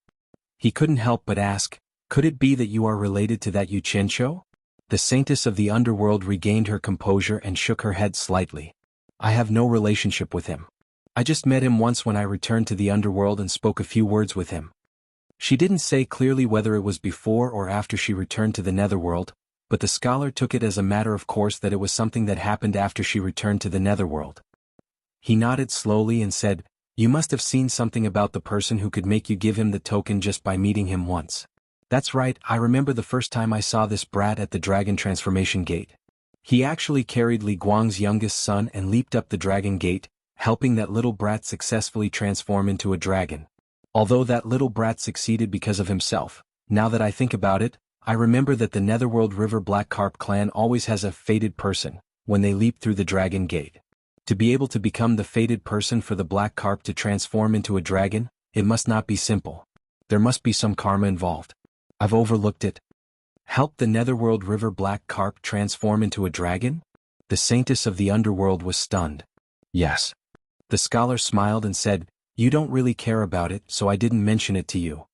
He couldn't help but ask, "Could it be that you are related to that Yu Qianshou?" The saintess of the underworld regained her composure and shook her head slightly. "I have no relationship with him. I just met him once when I returned to the underworld and spoke a few words with him." She didn't say clearly whether it was before or after she returned to the netherworld, but the scholar took it as a matter of course that it was something that happened after she returned to the netherworld. He nodded slowly and said, "You must have seen something about the person who could make you give him the token just by meeting him once." "That's right, I remember the first time I saw this brat at the dragon transformation gate. He actually carried Li Guang's youngest son and leaped up the dragon gate, helping that little brat successfully transform into a dragon. Although that little brat succeeded because of himself, now that I think about it, I remember that the Netherworld River Black Carp clan always has a fated person when they leap through the dragon gate. To be able to become the fated person for the Black Carp to transform into a dragon, it must not be simple. There must be some karma involved. I've overlooked it." Help the Netherworld River Black Carp transform into a dragon? The saintess of the underworld was stunned. "Yes." The scholar smiled and said, "You don't really care about it, so I didn't mention it to you."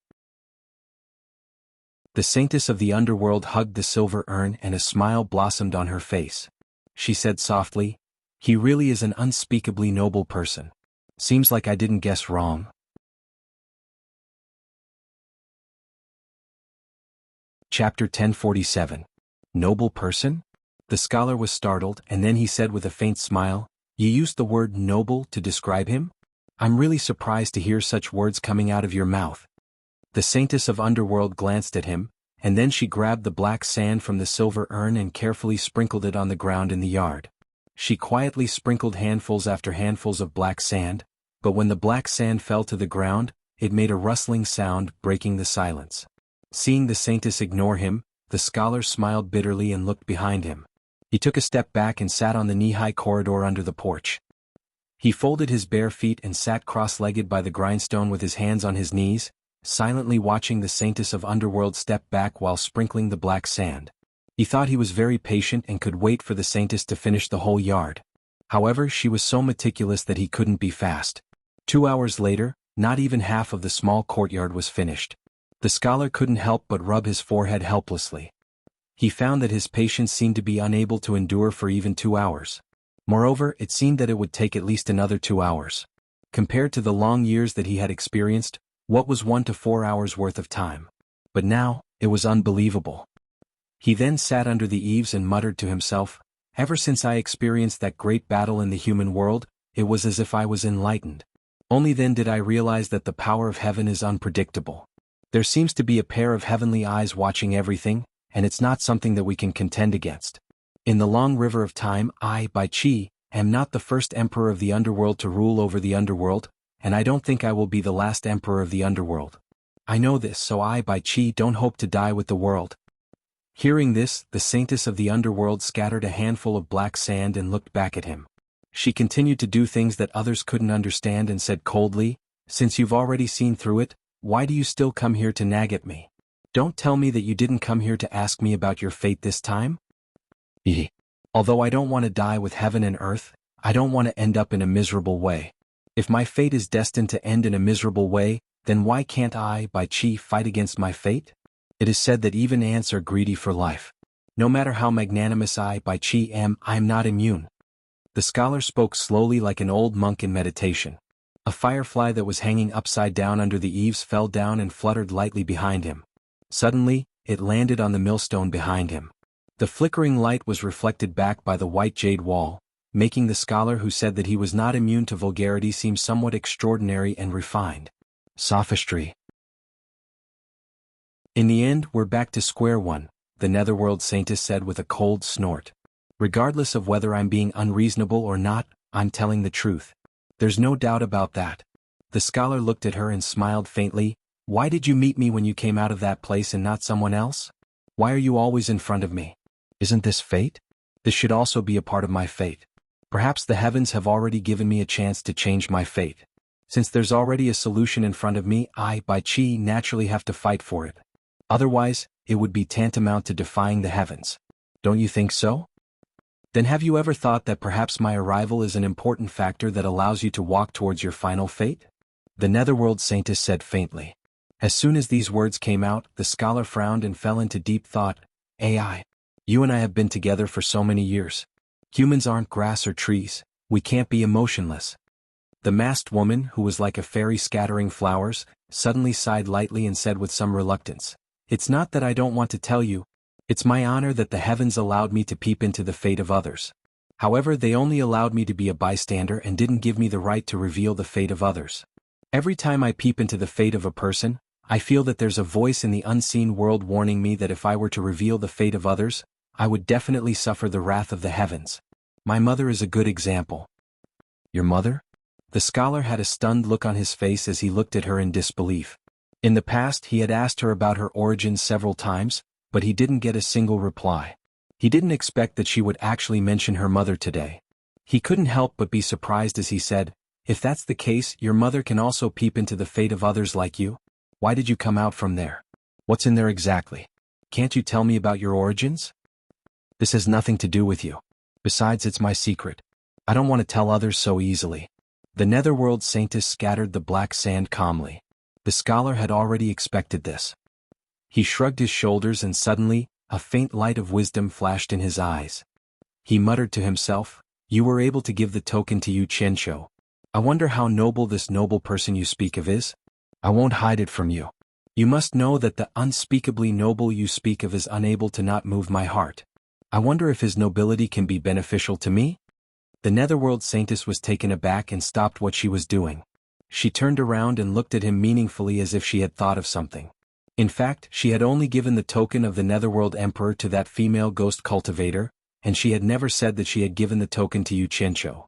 The saintess of the underworld hugged the silver urn and a smile blossomed on her face. She said softly, "He really is an unspeakably noble person. Seems like I didn't guess wrong." Chapter 1047. Noble person? The scholar was startled, and then he said with a faint smile, "You used the word noble to describe him? I'm really surprised to hear such words coming out of your mouth." The saintess of underworld glanced at him, and then she grabbed the black sand from the silver urn and carefully sprinkled it on the ground in the yard. She quietly sprinkled handfuls after handfuls of black sand, but when the black sand fell to the ground, it made a rustling sound, breaking the silence. Seeing the saintess ignore him, the scholar smiled bitterly and looked behind him. He took a step back and sat on the knee-high corridor under the porch. He folded his bare feet and sat cross-legged by the grindstone with his hands on his knees, silently watching the saintess of underworld step back while sprinkling the black sand. He thought he was very patient and could wait for the saintess to finish the whole yard. However, she was so meticulous that he couldn't be fast. 2 hours later, not even half of the small courtyard was finished. The scholar couldn't help but rub his forehead helplessly. He found that his patience seemed to be unable to endure for even 2 hours. Moreover, it seemed that it would take at least another 2 hours. Compared to the long years that he had experienced, what was 1 to 4 hours worth of time? But now, it was unbelievable. He then sat under the eaves and muttered to himself, "Ever since I experienced that great battle in the human world, it was as if I was enlightened. Only then did I realize that the power of heaven is unpredictable. There seems to be a pair of heavenly eyes watching everything, and it's not something that we can contend against. In the long river of time, I, Bai Qi, am not the first emperor of the underworld to rule over the underworld, and I don't think I will be the last emperor of the underworld. I know this, so I, Bai Qi, don't hope to die with the world." Hearing this, the saintess of the underworld scattered a handful of black sand and looked back at him. She continued to do things that others couldn't understand and said coldly, "Since you've already seen through it, why do you still come here to nag at me? Don't tell me that you didn't come here to ask me about your fate this time?" Although I don't want to die with heaven and earth, I don't want to end up in a miserable way. If my fate is destined to end in a miserable way, then why can't I, Bai Qi, fight against my fate? It is said that even ants are greedy for life. No matter how magnanimous I, Bai Qi, am, I am not immune. The scholar spoke slowly like an old monk in meditation. A firefly that was hanging upside down under the eaves fell down and fluttered lightly behind him. Suddenly, it landed on the millstone behind him. The flickering light was reflected back by the white jade wall, making the scholar who said that he was not immune to vulgarity seem somewhat extraordinary and refined. Sophistry. "In the end, we're back to square one," the netherworld saintess said with a cold snort. "Regardless of whether I'm being unreasonable or not, I'm telling the truth. There's no doubt about that." The scholar looked at her and smiled faintly. "Why did you meet me when you came out of that place and not someone else? Why are you always in front of me? Isn't this fate? This should also be a part of my fate. Perhaps the heavens have already given me a chance to change my fate. Since there's already a solution in front of me, I, Bai Qi, naturally have to fight for it. Otherwise, it would be tantamount to defying the heavens. Don't you think so? Then have you ever thought that perhaps my arrival is an important factor that allows you to walk towards your final fate?" The netherworld saintess said faintly. As soon as these words came out, the scholar frowned and fell into deep thought. "AI, you and I have been together for so many years. Humans aren't grass or trees. We can't be emotionless." The masked woman, who was like a fairy scattering flowers, suddenly sighed lightly and said with some reluctance, "It's not that I don't want to tell you. It's my honor that the heavens allowed me to peep into the fate of others. However, they only allowed me to be a bystander and didn't give me the right to reveal the fate of others. Every time I peep into the fate of a person, I feel that there's a voice in the unseen world warning me that if I were to reveal the fate of others, I would definitely suffer the wrath of the heavens. My mother is a good example." "Your mother?" The scholar had a stunned look on his face as he looked at her in disbelief. In the past, he had asked her about her origins several times, but he didn't get a single reply. He didn't expect that she would actually mention her mother today. He couldn't help but be surprised as he said, "If that's the case, your mother can also peep into the fate of others like you? Why did you come out from there? What's in there exactly? Can't you tell me about your origins?" "This has nothing to do with you. Besides, it's my secret. I don't want to tell others so easily." The netherworld saintess scattered the black sand calmly. The scholar had already expected this. He shrugged his shoulders and suddenly, a faint light of wisdom flashed in his eyes. He muttered to himself, "You were able to give the token to xianxia. I wonder how noble this noble person you speak of is? I won't hide it from you. You must know that the unspeakably noble you speak of is unable to not move my heart. I wonder if his nobility can be beneficial to me?" The netherworld saintess was taken aback and stopped what she was doing. She turned around and looked at him meaningfully as if she had thought of something. In fact, she had only given the token of the netherworld emperor to that female ghost cultivator, and she had never said that she had given the token to xianxia.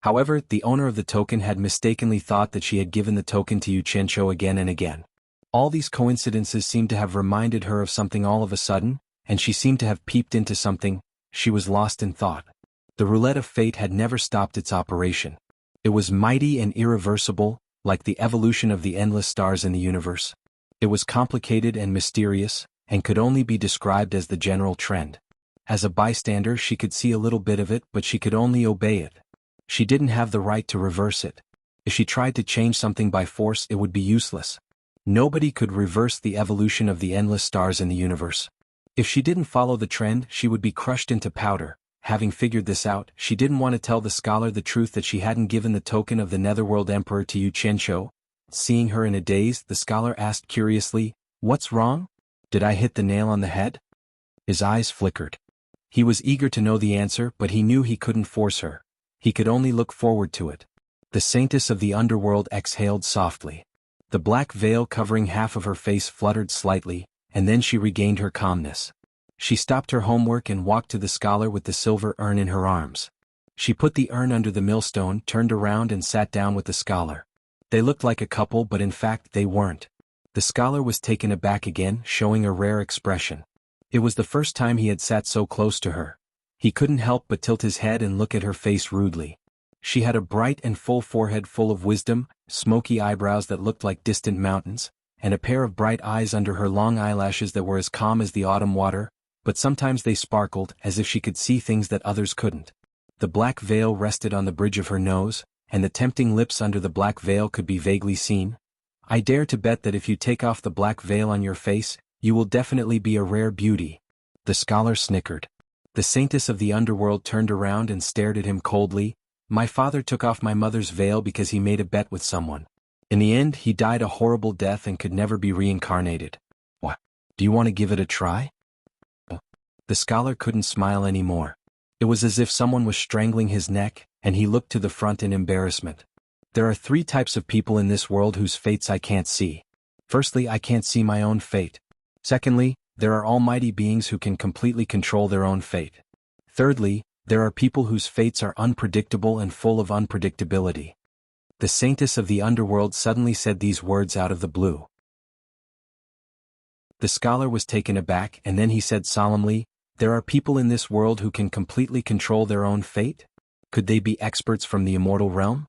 However, the owner of the token had mistakenly thought that she had given the token to xianxia again and again. All these coincidences seemed to have reminded her of something all of a sudden, and she seemed to have peeped into something. She was lost in thought. The roulette of fate had never stopped its operation. It was mighty and irreversible, like the evolution of the endless stars in the universe. It was complicated and mysterious, and could only be described as the general trend. As a bystander, she could see a little bit of it, but she could only obey it. She didn't have the right to reverse it. If she tried to change something by force, it would be useless. Nobody could reverse the evolution of the endless stars in the universe. If she didn't follow the trend, she would be crushed into powder. Having figured this out, she didn't want to tell the scholar the truth that she hadn't given the token of the Netherworld Emperor to Xianxia. Seeing her in a daze, the scholar asked curiously, "What's wrong? Did I hit the nail on the head?" His eyes flickered. He was eager to know the answer, but he knew he couldn't force her. He could only look forward to it. The saintess of the underworld exhaled softly. The black veil covering half of her face fluttered slightly, and then she regained her calmness. She stopped her homework and walked to the scholar with the silver urn in her arms. She put the urn under the millstone, turned around and sat down with the scholar. They looked like a couple, but in fact they weren't. The scholar was taken aback again, showing a rare expression. It was the first time he had sat so close to her. He couldn't help but tilt his head and look at her face rudely. She had a bright and full forehead full of wisdom, smoky eyebrows that looked like distant mountains, and a pair of bright eyes under her long eyelashes that were as calm as the autumn water, but sometimes they sparkled as if she could see things that others couldn't. The black veil rested on the bridge of her nose, and the tempting lips under the black veil could be vaguely seen. "I dare to bet that if you take off the black veil on your face, you will definitely be a rare beauty." The scholar snickered. The saintess of the underworld turned around and stared at him coldly. "My father took off my mother's veil because he made a bet with someone. In the end, he died a horrible death and could never be reincarnated. What? Do you want to give it a try?" The scholar couldn't smile anymore. It was as if someone was strangling his neck, and he looked to the front in embarrassment. "There are 3 types of people in this world whose fates I can't see. Firstly, I can't see my own fate. Secondly, there are almighty beings who can completely control their own fate. Thirdly, there are people whose fates are unpredictable and full of unpredictability." The saintess of the underworld suddenly said these words out of the blue. The scholar was taken aback, and then he said solemnly, "There are people in this world who can completely control their own fate? Could they be experts from the immortal realm?"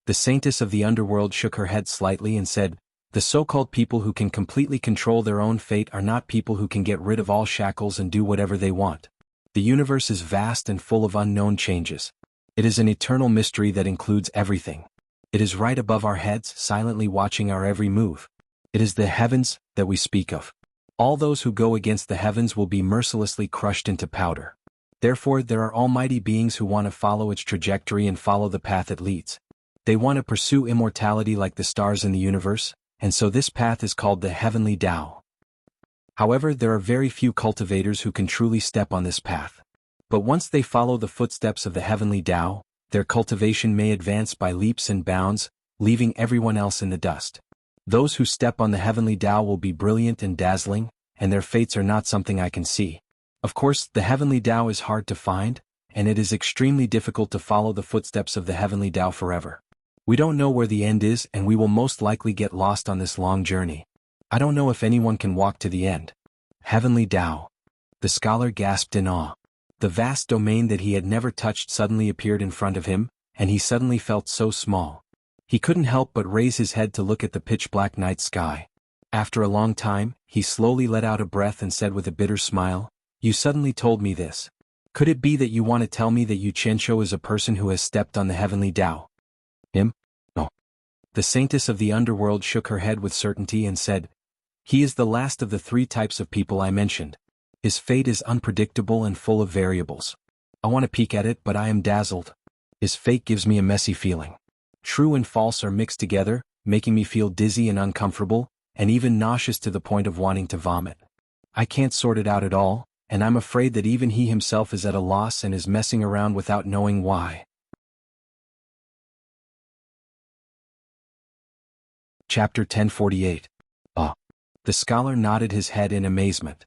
The saintess of the underworld shook her head slightly and said, "The so-called people who can completely control their own fate are not people who can get rid of all shackles and do whatever they want. The universe is vast and full of unknown changes. It is an eternal mystery that includes everything. It is right above our heads, silently watching our every move. It is the heavens that we speak of. All those who go against the heavens will be mercilessly crushed into powder. Therefore, there are almighty beings who want to follow its trajectory and follow the path it leads. They want to pursue immortality like the stars in the universe, and so this path is called the heavenly Tao. However, there are very few cultivators who can truly step on this path. But once they follow the footsteps of the heavenly Tao, their cultivation may advance by leaps and bounds, leaving everyone else in the dust. Those who step on the heavenly Tao will be brilliant and dazzling, and their fates are not something I can see. Of course, the heavenly Tao is hard to find, and it is extremely difficult to follow the footsteps of the heavenly Tao forever. We don't know where the end is, and we will most likely get lost on this long journey. I don't know if anyone can walk to the end." Heavenly Tao. The scholar gasped in awe. The vast domain that he had never touched suddenly appeared in front of him, and he suddenly felt so small. He couldn't help but raise his head to look at the pitch-black night sky. After a long time, he slowly let out a breath and said with a bitter smile, "You suddenly told me this. Could it be that you want to tell me that Xianxia is a person who has stepped on the heavenly Tao?" "Him? No." The saintess of the underworld shook her head with certainty and said, "He is the last of the 3 types of people I mentioned. His fate is unpredictable and full of variables. I want to peek at it, but I am dazzled. His fate gives me a messy feeling. True and false are mixed together, making me feel dizzy and uncomfortable, and even nauseous to the point of wanting to vomit. I can't sort it out at all, and I'm afraid that even he himself is at a loss and is messing around without knowing why." Chapter 1048. The scholar nodded his head in amazement.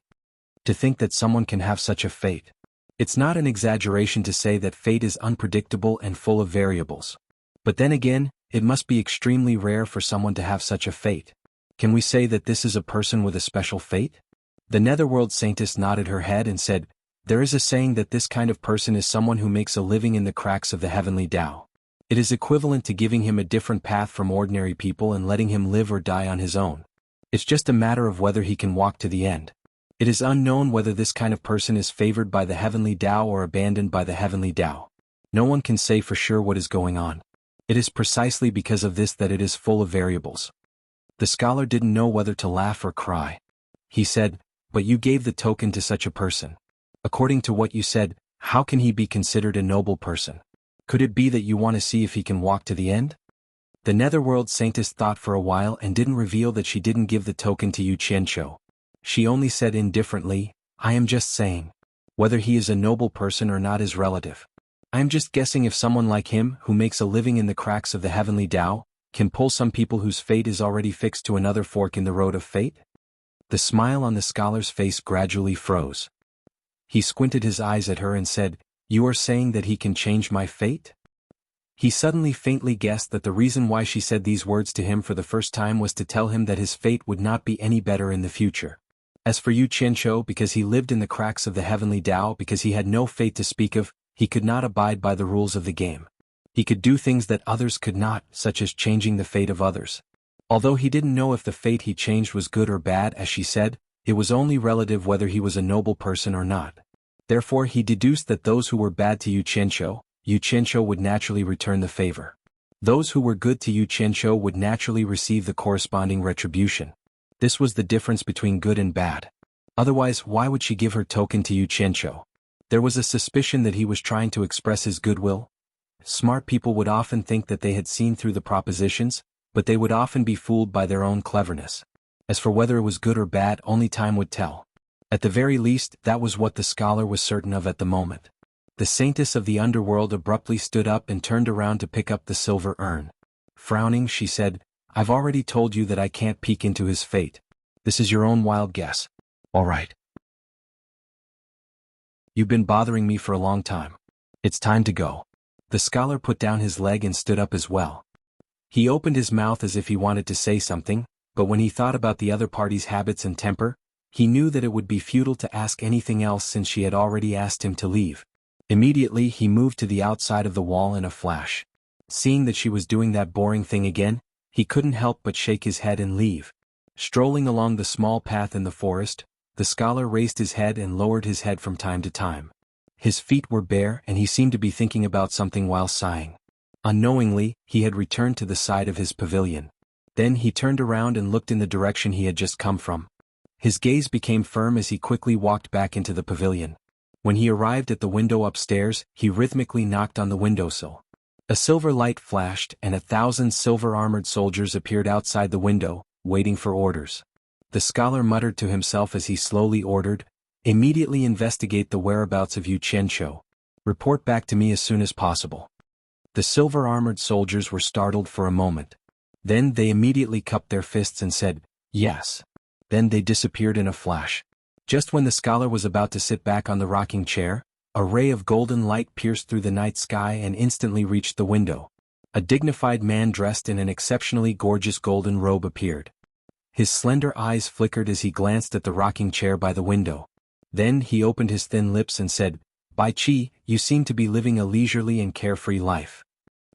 To think that someone can have such a fate. It's not an exaggeration to say that fate is unpredictable and full of variables. But then again, it must be extremely rare for someone to have such a fate. Can we say that this is a person with a special fate? The netherworld saintess nodded her head and said, there is a saying that this kind of person is someone who makes a living in the cracks of the heavenly Tao. It is equivalent to giving him a different path from ordinary people and letting him live or die on his own. It's just a matter of whether he can walk to the end. It is unknown whether this kind of person is favored by the heavenly Tao or abandoned by the heavenly Tao. No one can say for sure what is going on. It is precisely because of this that it is full of variables. The scholar didn't know whether to laugh or cry. He said, but you gave the token to such a person. According to what you said, how can he be considered a noble person? Could it be that you want to see if he can walk to the end? The netherworld saintess thought for a while and didn't reveal that she didn't give the token to Xianxia. She only said indifferently, I am just saying. Whether he is a noble person or not is relative. I am just guessing if someone like him, who makes a living in the cracks of the heavenly Tao, can pull some people whose fate is already fixed to another fork in the road of fate? The smile on the scholar's face gradually froze. He squinted his eyes at her and said, you are saying that he can change my fate? He suddenly faintly guessed that the reason why she said these words to him for the first time was to tell him that his fate would not be any better in the future. As for Xianxia, because he lived in the cracks of the heavenly Tao, because he had no fate to speak of, he could not abide by the rules of the game. He could do things that others could not, such as changing the fate of others. Although he didn't know if the fate he changed was good or bad, as she said, it was only relative whether he was a noble person or not. Therefore he deduced that those who were bad to Xianxia would naturally return the favor. Those who were good to Xianxia would naturally receive the corresponding retribution. This was the difference between good and bad. Otherwise, why would she give her token to Xianxia? There was a suspicion that he was trying to express his goodwill. Smart people would often think that they had seen through the propositions, but they would often be fooled by their own cleverness. As for whether it was good or bad, only time would tell. At the very least, that was what the scholar was certain of at the moment. The saintess of the underworld abruptly stood up and turned around to pick up the silver urn. Frowning, she said, I've already told you that I can't peek into his fate. This is your own wild guess. All right. You've been bothering me for a long time. It's time to go. The scholar put down his leg and stood up as well. He opened his mouth as if he wanted to say something, but when he thought about the other party's habits and temper, he knew that it would be futile to ask anything else since she had already asked him to leave. Immediately he moved to the outside of the wall in a flash. Seeing that she was doing that boring thing again, he couldn't help but shake his head and leave. Strolling along the small path in the forest, the scholar raised his head and lowered his head from time to time. His feet were bare and he seemed to be thinking about something while sighing. Unknowingly, he had returned to the side of his pavilion. Then he turned around and looked in the direction he had just come from. His gaze became firm as he quickly walked back into the pavilion. When he arrived at the window upstairs, he rhythmically knocked on the windowsill. A silver light flashed and 1,000 silver-armored soldiers appeared outside the window, waiting for orders. The scholar muttered to himself as he slowly ordered, immediately investigate the whereabouts of Xianxia. Report back to me as soon as possible. The silver-armored soldiers were startled for a moment. Then they immediately cupped their fists and said, yes. Then they disappeared in a flash. Just when the scholar was about to sit back on the rocking chair, a ray of golden light pierced through the night sky and instantly reached the window. A dignified man dressed in an exceptionally gorgeous golden robe appeared. His slender eyes flickered as he glanced at the rocking chair by the window. Then he opened his thin lips and said, Bai Qi, you seem to be living a leisurely and carefree life.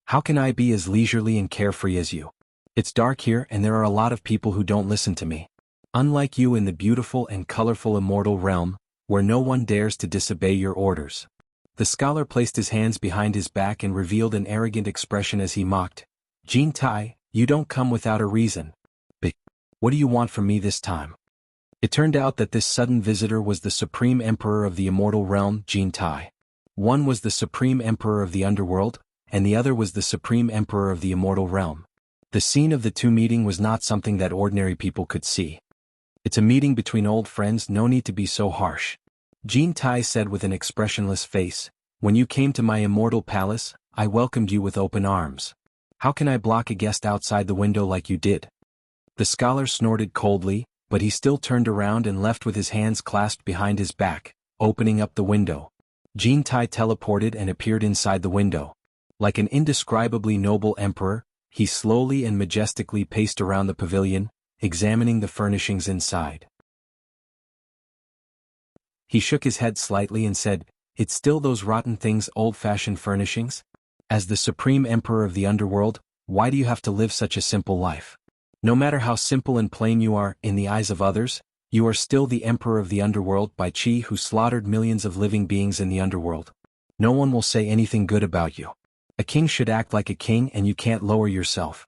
How can I be as leisurely and carefree as you? It's dark here and there are a lot of people who don't listen to me. Unlike you in the beautiful and colorful immortal realm, where no one dares to disobey your orders. The scholar placed his hands behind his back and revealed an arrogant expression as he mocked. Jin Tai, you don't come without a reason. But what do you want from me this time? It turned out that this sudden visitor was the Supreme Emperor of the immortal realm, Jin Tai. One was the Supreme Emperor of the underworld, and the other was the Supreme Emperor of the immortal realm. The scene of the two meeting was not something that ordinary people could see. It's a meeting between old friends, no need to be so harsh. Jin Tai said with an expressionless face, when you came to my immortal palace, I welcomed you with open arms. How can I block a guest outside the window like you did? The scholar snorted coldly, but he still turned around and left with his hands clasped behind his back, opening up the window. Jin Tai teleported and appeared inside the window. Like an indescribably noble emperor, he slowly and majestically paced around the pavilion, examining the furnishings inside. He shook his head slightly and said, "It's still those rotten things, old-fashioned furnishings? As the supreme emperor of the underworld, why do you have to live such a simple life? No matter how simple and plain you are in the eyes of others, you are still the emperor of the underworld by Qi who slaughtered millions of living beings in the underworld. No one will say anything good about you. A king should act like a king and you can't lower yourself."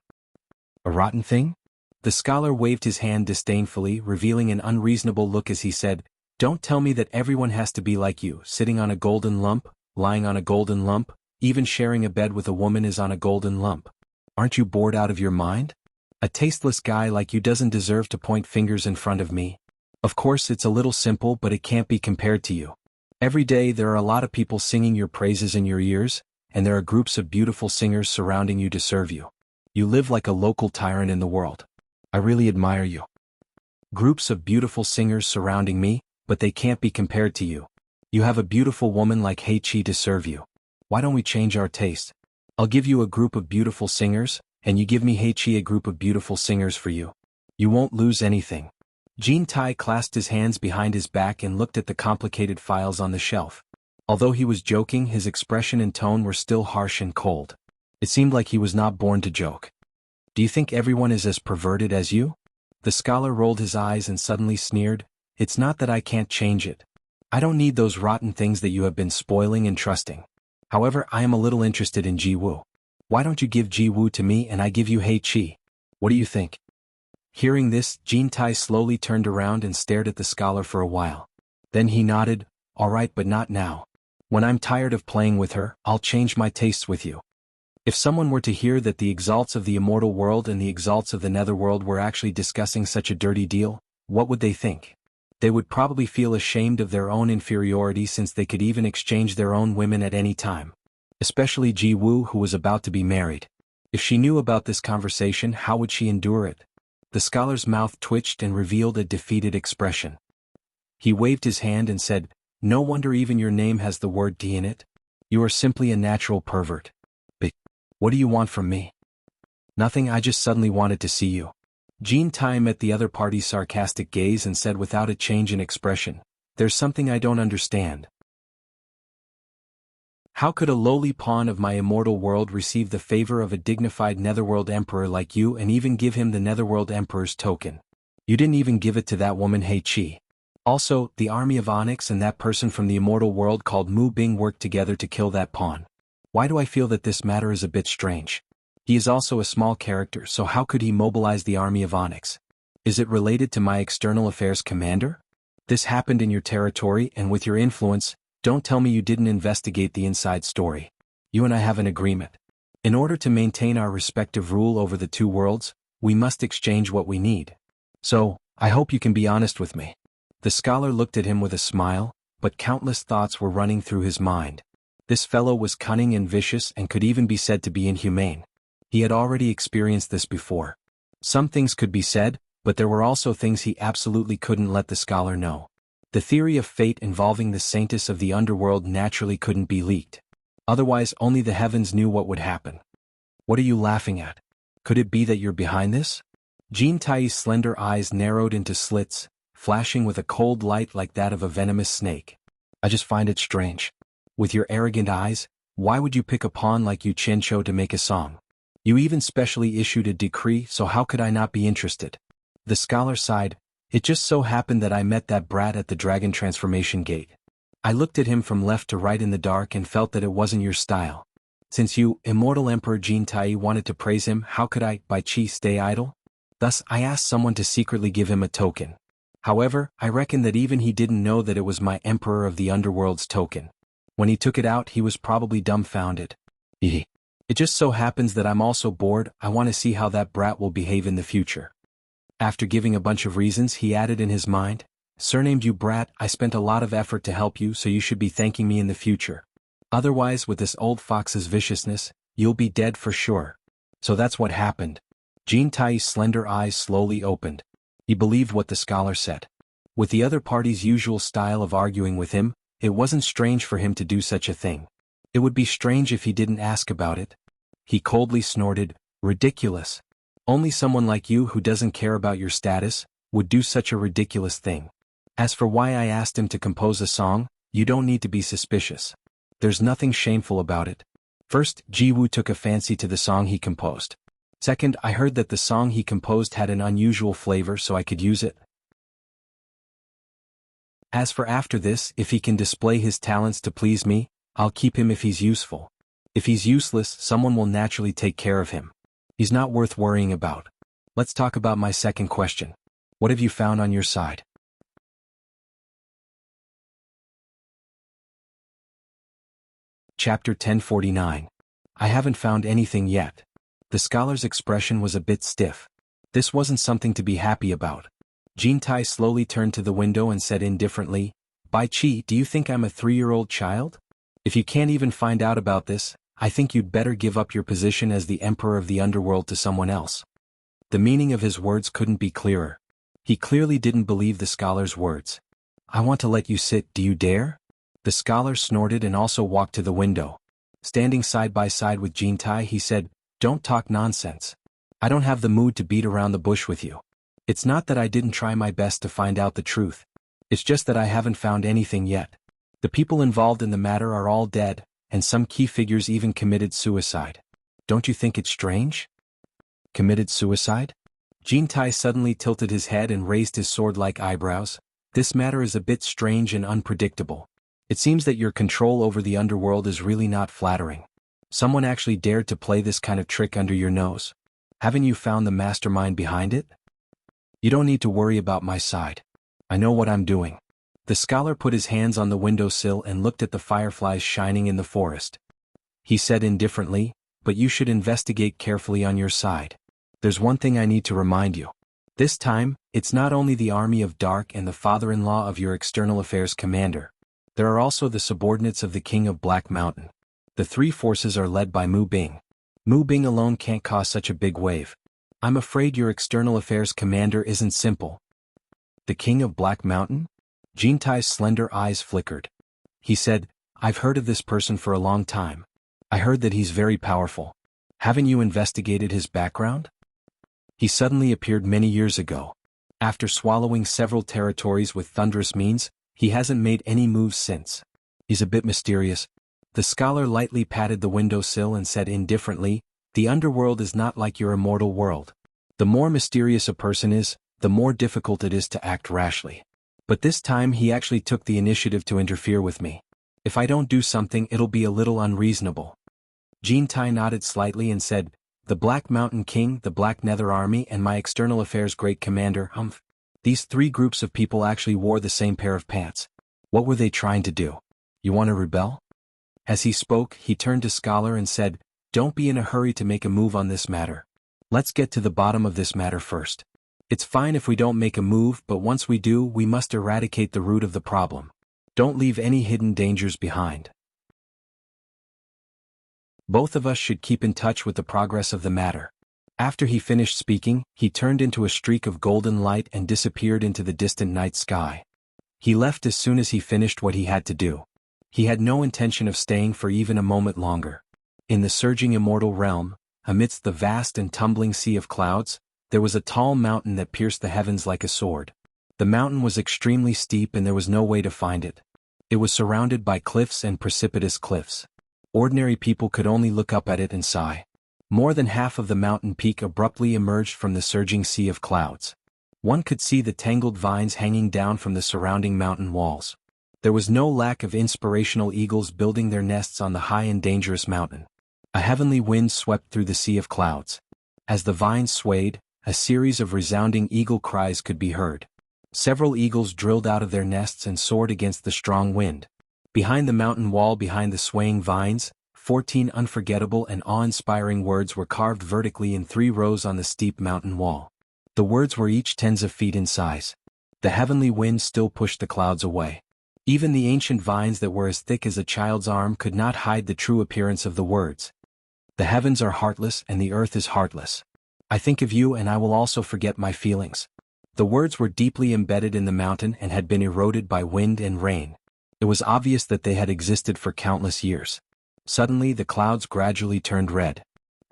"A rotten thing?" The scholar waved his hand disdainfully, revealing an unreasonable look as he said, "Don't tell me that everyone has to be like you, sitting on a golden lump, lying on a golden lump, even sharing a bed with a woman is on a golden lump. Aren't you bored out of your mind? A tasteless guy like you doesn't deserve to point fingers in front of me. Of course it's a little simple, but it can't be compared to you. Every day there are a lot of people singing your praises in your ears, and there are groups of beautiful singers surrounding you to serve you. You live like a local tyrant in the world. I really admire you. Groups of beautiful singers surrounding me, but they can't be compared to you. You have a beautiful woman like Hei Qi to serve you. Why don't we change our taste? I'll give you a group of beautiful singers, and you give me Hei Qi a group of beautiful singers for you. You won't lose anything." Jin Tai clasped his hands behind his back and looked at the complicated files on the shelf. Although he was joking, his expression and tone were still harsh and cold. It seemed like he was not born to joke. "Do you think everyone is as perverted as you?" The scholar rolled his eyes and suddenly sneered, "It's not that I can't change it. I don't need those rotten things that you have been spoiling and trusting. However, I am a little interested in Jiwu. Why don't you give Jiwu to me and I give you Hei Qi? What do you think?" Hearing this, Jin Tai slowly turned around and stared at the scholar for a while. Then he nodded, "All right, but not now. When I'm tired of playing with her, I'll change my tastes with you." If someone were to hear that the exalts of the immortal world and the exalts of the netherworld were actually discussing such a dirty deal, what would they think? They would probably feel ashamed of their own inferiority since they could even exchange their own women at any time. Especially Ji Wu, who was about to be married. If she knew about this conversation, how would she endure it? The scholar's mouth twitched and revealed a defeated expression. He waved his hand and said, "No wonder even your name has the word D in it. You are simply a natural pervert. But what do you want from me?" "Nothing, I just suddenly wanted to see you." Jin Tai met the other party's sarcastic gaze and said without a change in expression, "There's something I don't understand. How could a lowly pawn of my immortal world receive the favor of a dignified netherworld emperor like you and even give him the netherworld emperor's token? You didn't even give it to that woman Hei Qi. Also, the army of Onyx and that person from the immortal world called Mu Bing worked together to kill that pawn. Why do I feel that this matter is a bit strange? He is also a small character, so how could he mobilize the army of Onyx? Is it related to my external affairs commander? This happened in your territory and with your influence. Don't tell me you didn't investigate the inside story. You and I have an agreement. In order to maintain our respective rule over the two worlds, we must exchange what we need. So, I hope you can be honest with me." The scholar looked at him with a smile, but countless thoughts were running through his mind. This fellow was cunning and vicious and could even be said to be inhumane. He had already experienced this before. Some things could be said, but there were also things he absolutely couldn't let the scholar know. The theory of fate involving the saintess of the underworld naturally couldn't be leaked. Otherwise only the heavens knew what would happen. "What are you laughing at? Could it be that you're behind this?" Jin Tai's slender eyes narrowed into slits, flashing with a cold light like that of a venomous snake. "I just find it strange. With your arrogant eyes, why would you pick a pawn like Yu Qianqiu to make a song? You even specially issued a decree, so how could I not be interested?" The scholar sighed. "It just so happened that I met that brat at the dragon transformation gate. I looked at him from left to right in the dark and felt that it wasn't your style. Since you, immortal Emperor Jin Tai, wanted to praise him, how could I, by Qi, stay idle? Thus, I asked someone to secretly give him a token. However, I reckon that even he didn't know that it was my Emperor of the Underworld's token. When he took it out, he was probably dumbfounded. It just so happens that I'm also bored. I want to see how that brat will behave in the future." After giving a bunch of reasons, he added in his mind, "Surnamed you brat, I spent a lot of effort to help you, so you should be thanking me in the future. Otherwise, with this old fox's viciousness, you'll be dead for sure." So that's what happened. Jin Tai's slender eyes slowly opened. He believed what the scholar said. With the other party's usual style of arguing with him, it wasn't strange for him to do such a thing. It would be strange if he didn't ask about it. He coldly snorted, "Ridiculous. Only someone like you who doesn't care about your status would do such a ridiculous thing. As for why I asked him to compose a song, you don't need to be suspicious. There's nothing shameful about it. First, Jiwu took a fancy to the song he composed. Second, I heard that the song he composed had an unusual flavor, so I could use it. As for after this, if he can display his talents to please me, I'll keep him if he's useful. If he's useless, someone will naturally take care of him. He's not worth worrying about. Let's talk about my second question. What have you found on your side? Chapter 1049. I haven't found anything yet. The scholar's expression was a bit stiff. This wasn't something to be happy about. Jintai slowly turned to the window and said indifferently, "Bai Chi, do you think I'm a 3-year-old child? If you can't even find out about this, I think you'd better give up your position as the emperor of the underworld to someone else." The meaning of his words couldn't be clearer. He clearly didn't believe the scholar's words. "I want to let you sit, do you dare?" The scholar snorted and also walked to the window. Standing side by side with Jintai, he said, "Don't talk nonsense. I don't have the mood to beat around the bush with you. It's not that I didn't try my best to find out the truth. It's just that I haven't found anything yet. The people involved in the matter are all dead, and some key figures even committed suicide. Don't you think it's strange?" Committed suicide? Jintai suddenly tilted his head and raised his sword-like eyebrows. "This matter is a bit strange and unpredictable. It seems that your control over the underworld is really not flattering. Someone actually dared to play this kind of trick under your nose. Haven't you found the mastermind behind it? You don't need to worry about my side. I know what I'm doing." The scholar put his hands on the windowsill and looked at the fireflies shining in the forest. He said indifferently, "But you should investigate carefully on your side. There's one thing I need to remind you. This time, it's not only the army of Dark and the father-in-law of your external affairs commander. There are also the subordinates of the king of Black Mountain. The 3 forces are led by Mu Bing. Mu Bing alone can't cause such a big wave. I'm afraid your external affairs commander isn't simple." "The king of Black Mountain?" Jintai's slender eyes flickered. He said, "I've heard of this person for a long time. I heard that he's very powerful. Haven't you investigated his background? He suddenly appeared many years ago. After swallowing several territories with thunderous means, he hasn't made any moves since. He's a bit mysterious." The scholar lightly patted the windowsill and said indifferently, "The underworld is not like your immortal world. The more mysterious a person is, the more difficult it is to act rashly. But this time he actually took the initiative to interfere with me. If I don't do something, it'll be a little unreasonable." Jintai nodded slightly and said, "The Black Mountain King, the Black Nether Army, and my external affairs great commander, These 3 groups of people actually wore the same pair of pants. What were they trying to do? You want to rebel?" As he spoke, he turned to Scholar and said, "Don't be in a hurry to make a move on this matter. Let's get to the bottom of this matter first. It's fine if we don't make a move, but once we do, we must eradicate the root of the problem. Don't leave any hidden dangers behind. Both of us should keep in touch with the progress of the matter." After he finished speaking, he turned into a streak of golden light and disappeared into the distant night sky. He left as soon as he finished what he had to do. He had no intention of staying for even a moment longer. In the surging immortal realm, amidst the vast and tumbling sea of clouds, there was a tall mountain that pierced the heavens like a sword. The mountain was extremely steep and there was no way to find it. It was surrounded by cliffs and precipitous cliffs. Ordinary people could only look up at it and sigh. More than half of the mountain peak abruptly emerged from the surging sea of clouds. One could see the tangled vines hanging down from the surrounding mountain walls. There was no lack of inspirational eagles building their nests on the high and dangerous mountain. A heavenly wind swept through the sea of clouds. As the vines swayed, a series of resounding eagle cries could be heard. Several eagles drilled out of their nests and soared against the strong wind. Behind the mountain wall, behind the swaying vines, 14 unforgettable and awe-inspiring words were carved vertically in 3 rows on the steep mountain wall. The words were each tens of feet in size. The heavenly wind still pushed the clouds away. Even the ancient vines that were as thick as a child's arm could not hide the true appearance of the words. "The heavens are heartless and the earth is heartless. I think of you and I will also forget my feelings." The words were deeply embedded in the mountain and had been eroded by wind and rain. It was obvious that they had existed for countless years. Suddenly the clouds gradually turned red.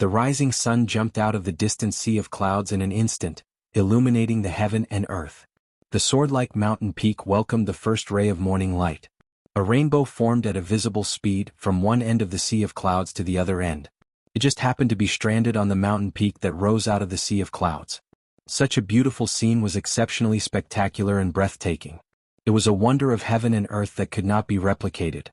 The rising sun jumped out of the distant sea of clouds in an instant, illuminating the heaven and earth. The sword-like mountain peak welcomed the first ray of morning light. A rainbow formed at a visible speed from one end of the sea of clouds to the other end. It just happened to be stranded on the mountain peak that rose out of the sea of clouds. Such a beautiful scene was exceptionally spectacular and breathtaking. It was a wonder of heaven and earth that could not be replicated.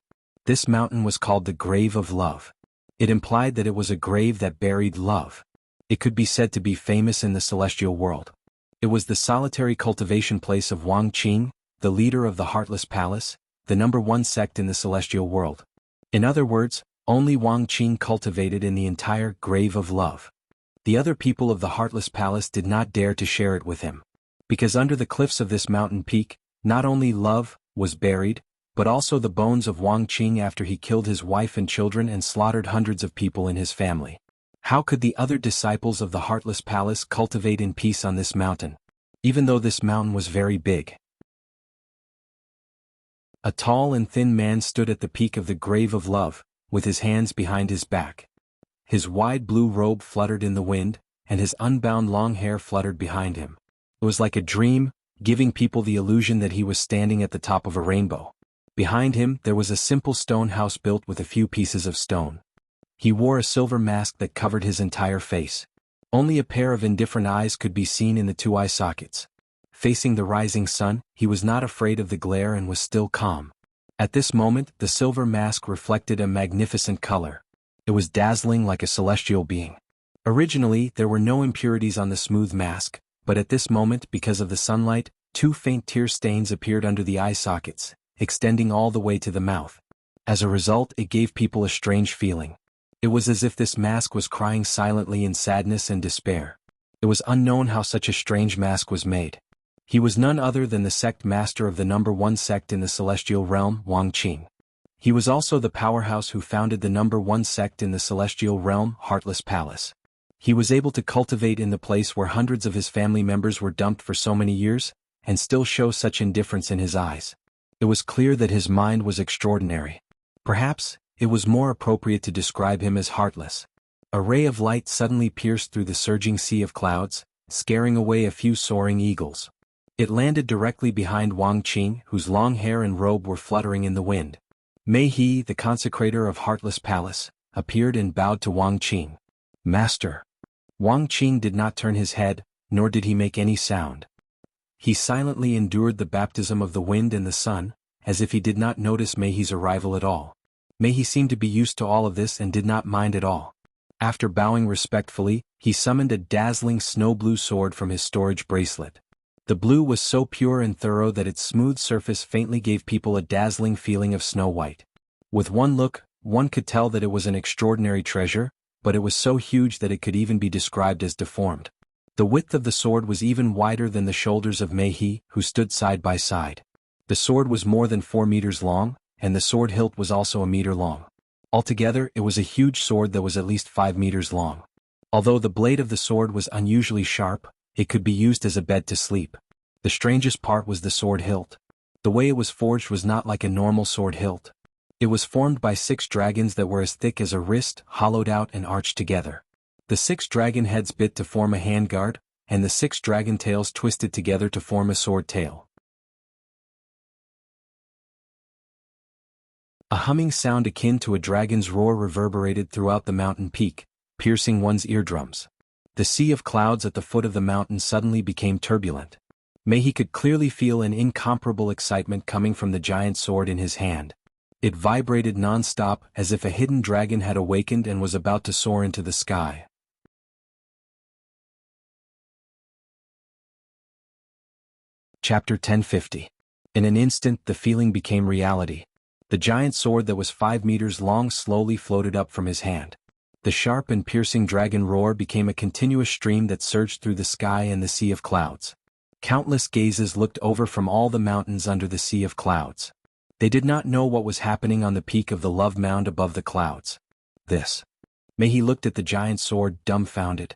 This mountain was called the Grave of Love. It implied that it was a grave that buried love. It could be said to be famous in the celestial world. It was the solitary cultivation place of Wang Qing, the leader of the Heartless Palace, the #1 sect in the celestial world. In other words, only Wang Qing cultivated in the entire Grave of Love. The other people of the Heartless Palace did not dare to share it with him. Because under the cliffs of this mountain peak, not only love was buried, but also the bones of Wang Qing after he killed his wife and children and slaughtered hundreds of people in his family. How could the other disciples of the Heartless Palace cultivate in peace on this mountain, even though this mountain was very big? A tall and thin man stood at the peak of the Grave of Love, with his hands behind his back. His wide blue robe fluttered in the wind, and his unbound long hair fluttered behind him. It was like a dream, giving people the illusion that he was standing at the top of a rainbow. Behind him there was a simple stone house built with a few pieces of stone. He wore a silver mask that covered his entire face. Only a pair of indifferent eyes could be seen in the two eye sockets. Facing the rising sun, he was not afraid of the glare and was still calm. At this moment, the silver mask reflected a magnificent color. It was dazzling like a celestial being. Originally, there were no impurities on the smooth mask, but at this moment, because of the sunlight, two faint tear stains appeared under the eye sockets, extending all the way to the mouth. As a result, it gave people a strange feeling. It was as if this mask was crying silently in sadness and despair. It was unknown how such a strange mask was made. He was none other than the sect master of the #1 sect in the celestial realm, Wang Qing. He was also the powerhouse who founded the #1 sect in the celestial realm, Heartless Palace. He was able to cultivate in the place where hundreds of his family members were dumped for so many years, and still show such indifference in his eyes. It was clear that his mind was extraordinary. Perhaps, it was more appropriate to describe him as heartless. A ray of light suddenly pierced through the surging sea of clouds, scaring away a few soaring eagles. It landed directly behind Wang Qing, whose long hair and robe were fluttering in the wind. Mei He, the consecrator of Heartless Palace, appeared and bowed to Wang Qing. "Master." Wang Qing did not turn his head, nor did he make any sound. He silently endured the baptism of the wind and the sun, as if he did not notice Mei He's arrival at all. Mei He seemed to be used to all of this and did not mind at all. After bowing respectfully, he summoned a dazzling snow-blue sword from his storage bracelet. The blue was so pure and thorough that its smooth surface faintly gave people a dazzling feeling of snow white. With one look, one could tell that it was an extraordinary treasure, but it was so huge that it could even be described as deformed. The width of the sword was even wider than the shoulders of Mei He, who stood side by side. The sword was more than 4 meters long, and the sword hilt was also a meter long. Altogether, it was a huge sword that was at least 5 meters long. Although the blade of the sword was unusually sharp, it could be used as a bed to sleep. The strangest part was the sword hilt. The way it was forged was not like a normal sword hilt. It was formed by 6 dragons that were as thick as a wrist, hollowed out and arched together. The 6 dragon heads bit to form a handguard, and the 6 dragon tails twisted together to form a sword tail. A humming sound akin to a dragon's roar reverberated throughout the mountain peak, piercing one's eardrums. The sea of clouds at the foot of the mountain suddenly became turbulent. Mei He could clearly feel an incomparable excitement coming from the giant sword in his hand. It vibrated non-stop as if a hidden dragon had awakened and was about to soar into the sky. Chapter 1050. In an instant the feeling became reality. The giant sword that was 5 meters long slowly floated up from his hand. The sharp and piercing dragon roar became a continuous stream that surged through the sky and the sea of clouds. Countless gazes looked over from all the mountains under the sea of clouds. They did not know what was happening on the peak of the love mound above the clouds. This. Mei He looked at the giant sword, dumbfounded.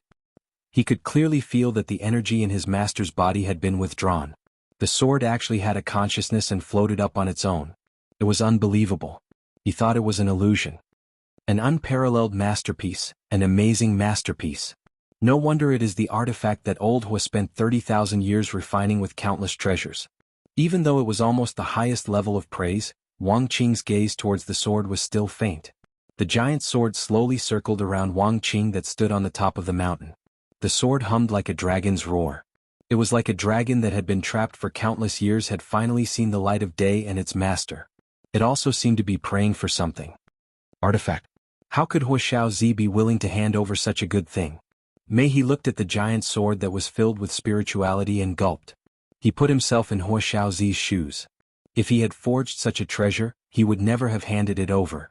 He could clearly feel that the energy in his master's body had been withdrawn. The sword actually had a consciousness and floated up on its own. It was unbelievable. He thought it was an illusion. An unparalleled masterpiece, an amazing masterpiece. No wonder it is the artifact that old Hua spent 30,000 years refining with countless treasures. Even though it was almost the highest level of praise, Wang Qing's gaze towards the sword was still faint. The giant sword slowly circled around Wang Qing that stood on the top of the mountain. The sword hummed like a dragon's roar. It was like a dragon that had been trapped for countless years had finally seen the light of day and its master. It also seemed to be praying for something. Artifact. How could Hua Xiaozi be willing to hand over such a good thing? He looked at the giant sword that was filled with spirituality and gulped. He put himself in Hua Xiaozi's shoes. If he had forged such a treasure, he would never have handed it over.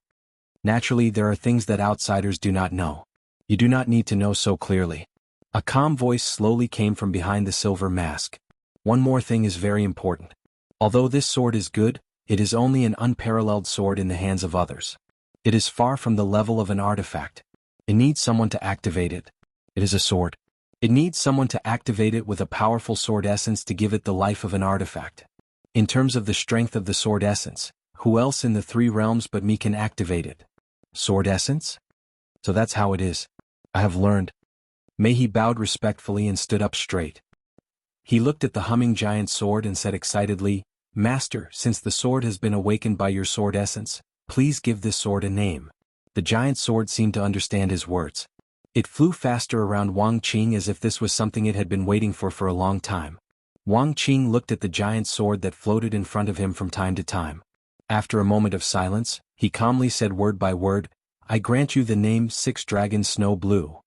Naturally, there are things that outsiders do not know. You do not need to know so clearly. A calm voice slowly came from behind the silver mask. One more thing is very important. Although this sword is good, it is only an unparalleled sword in the hands of others. It is far from the level of an artifact. It needs someone to activate it. It is a sword. It needs someone to activate it with a powerful sword essence to give it the life of an artifact. In terms of the strength of the sword essence, who else in the three realms but me can activate it? Sword essence? So that's how it is. I have learned. He bowed respectfully and stood up straight. He looked at the humming giant sword and said excitedly, "Master, since the sword has been awakened by your sword essence, please give this sword a name." The giant sword seemed to understand his words. It flew faster around Wang Qing as if this was something it had been waiting for a long time. Wang Qing looked at the giant sword that floated in front of him from time to time. After a moment of silence, he calmly said word by word, "I grant you the name Six Dragons Snow Blue."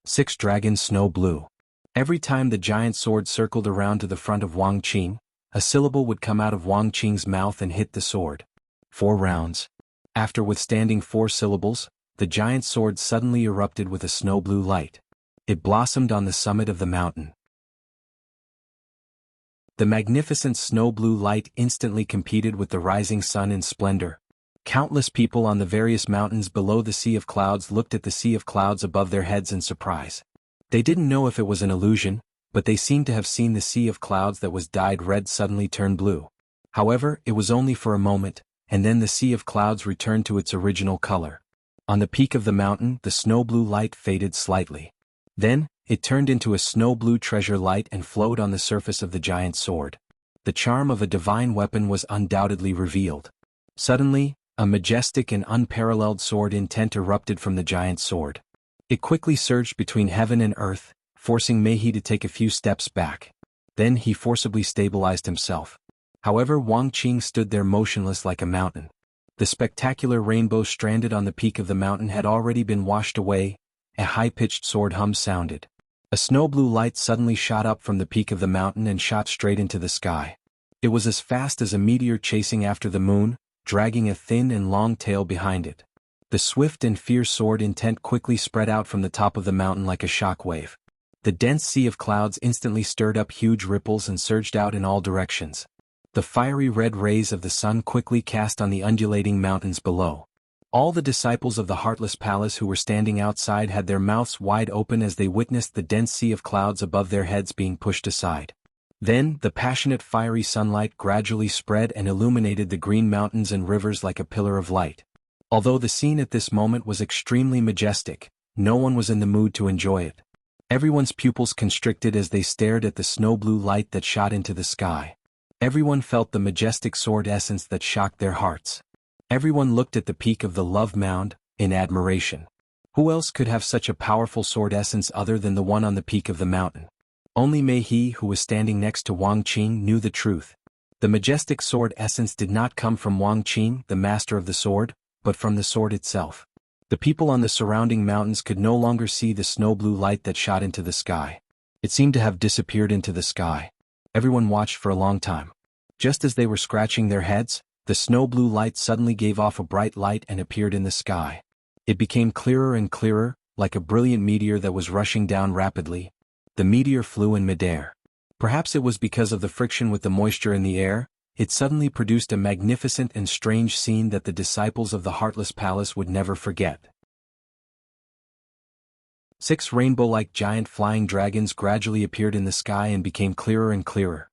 Six Dragons Snow Blue. Every time the giant sword circled around to the front of Wang Qing, a syllable would come out of Wang Qing's mouth and hit the sword. 4 rounds. After withstanding 4 syllables, the giant sword suddenly erupted with a snow blue light. It blossomed on the summit of the mountain. The magnificent snow blue light instantly competed with the rising sun in splendor. Countless people on the various mountains below the sea of clouds looked at the sea of clouds above their heads in surprise. They didn't know if it was an illusion, but they seemed to have seen the sea of clouds that was dyed red suddenly turn blue. However, it was only for a moment, and then the sea of clouds returned to its original color. On the peak of the mountain, the snow blue light faded slightly. Then, it turned into a snow blue treasure light and flowed on the surface of the giant sword. The charm of a divine weapon was undoubtedly revealed. Suddenly, a majestic and unparalleled sword intent erupted from the giant sword. It quickly surged between heaven and earth, forcing Mei to take a few steps back. Then he forcibly stabilized himself. However, Wang Qing stood there motionless like a mountain. The spectacular rainbow stranded on the peak of the mountain had already been washed away. A high-pitched sword hum sounded. A snow blue light suddenly shot up from the peak of the mountain and shot straight into the sky. It was as fast as a meteor chasing after the moon, dragging a thin and long tail behind it. The swift and fierce sword intent quickly spread out from the top of the mountain like a shock wave. The dense sea of clouds instantly stirred up huge ripples and surged out in all directions. The fiery red rays of the sun quickly cast on the undulating mountains below. All the disciples of the Heartless Palace who were standing outside had their mouths wide open as they witnessed the dense sea of clouds above their heads being pushed aside. Then, the passionate fiery sunlight gradually spread and illuminated the green mountains and rivers like a pillar of light. Although the scene at this moment was extremely majestic, no one was in the mood to enjoy it. Everyone's pupils constricted as they stared at the snow blue light that shot into the sky. Everyone felt the majestic sword essence that shocked their hearts. Everyone looked at the peak of the Love Mound, in admiration. Who else could have such a powerful sword essence other than the one on the peak of the mountain? Only Mei, who was standing next to Wang Qing, knew the truth. The majestic sword essence did not come from Wang Qing, the master of the sword, but from the sword itself. The people on the surrounding mountains could no longer see the snow blue light that shot into the sky. It seemed to have disappeared into the sky. Everyone watched for a long time. Just as they were scratching their heads, the snow blue light suddenly gave off a bright light and appeared in the sky. It became clearer and clearer, like a brilliant meteor that was rushing down rapidly. The meteor flew in midair. Perhaps it was because of the friction with the moisture in the air, it suddenly produced a magnificent and strange scene that the disciples of the Heartless Palace would never forget. 6 rainbow-like giant flying dragons gradually appeared in the sky and became clearer and clearer.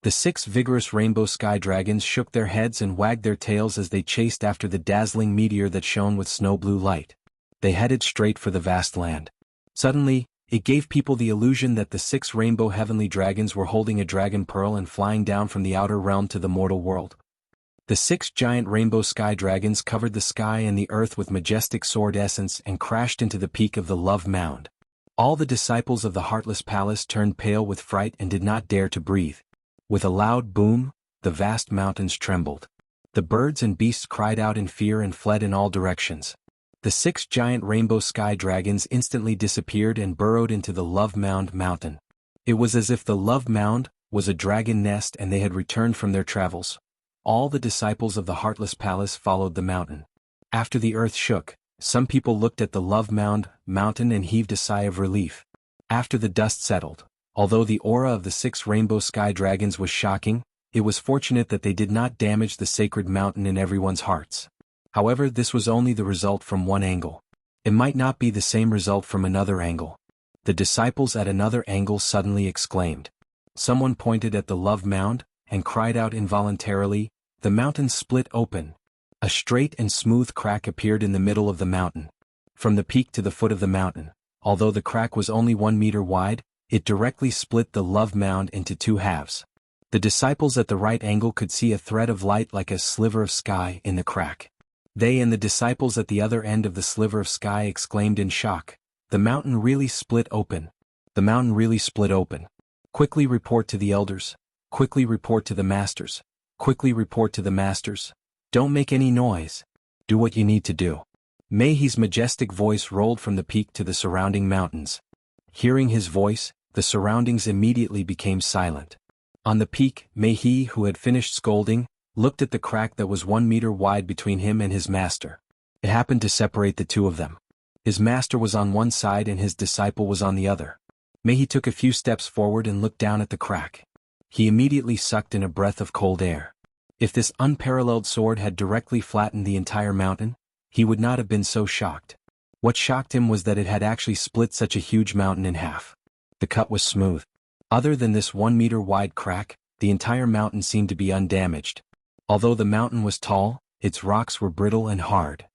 The 6 vigorous rainbow sky dragons shook their heads and wagged their tails as they chased after the dazzling meteor that shone with snow-blue light. They headed straight for the vast land. Suddenly, it gave people the illusion that the 6 rainbow heavenly dragons were holding a dragon pearl and flying down from the outer realm to the mortal world. The 6 giant rainbow sky dragons covered the sky and the earth with majestic sword essence and crashed into the peak of the Love Mound. All the disciples of the Heartless Palace turned pale with fright and did not dare to breathe. With a loud boom, the vast mountains trembled. The birds and beasts cried out in fear and fled in all directions. The 6 giant rainbow sky dragons instantly disappeared and burrowed into the Love Mound mountain. It was as if the Love Mound was a dragon nest and they had returned from their travels. All the disciples of the Heartless Palace followed the mountain. After the earth shook, some people looked at the Love Mound mountain and heaved a sigh of relief. After the dust settled, although the aura of the 6 rainbow sky dragons was shocking, it was fortunate that they did not damage the sacred mountain in everyone's hearts. However, this was only the result from one angle. It might not be the same result from another angle. The disciples at another angle suddenly exclaimed. Someone pointed at the Love Mound and cried out involuntarily. The mountain split open. A straight and smooth crack appeared in the middle of the mountain. From the peak to the foot of the mountain, although the crack was only 1 meter wide, it directly split the Love Mound into 2 halves. The disciples at the right angle could see a thread of light like a sliver of sky in the crack. They and the disciples at the other end of the sliver of sky exclaimed in shock. The mountain really split open. The mountain really split open. Quickly report to the elders. Quickly report to the masters. Quickly report to the masters. Don't make any noise. Do what you need to do. Meihi's majestic voice rolled from the peak to the surrounding mountains. Hearing his voice, the surroundings immediately became silent. On the peak, Meihi, who had finished scolding, looked at the crack that was 1 meter wide between him and his master. It happened to separate the two of them. His master was on one side and his disciple was on the other. Meihi took a few steps forward and looked down at the crack. He immediately sucked in a breath of cold air. If this unparalleled sword had directly flattened the entire mountain, he would not have been so shocked. What shocked him was that it had actually split such a huge mountain in half. The cut was smooth. Other than this 1 meter wide crack, the entire mountain seemed to be undamaged. Although the mountain was tall, its rocks were brittle and hard.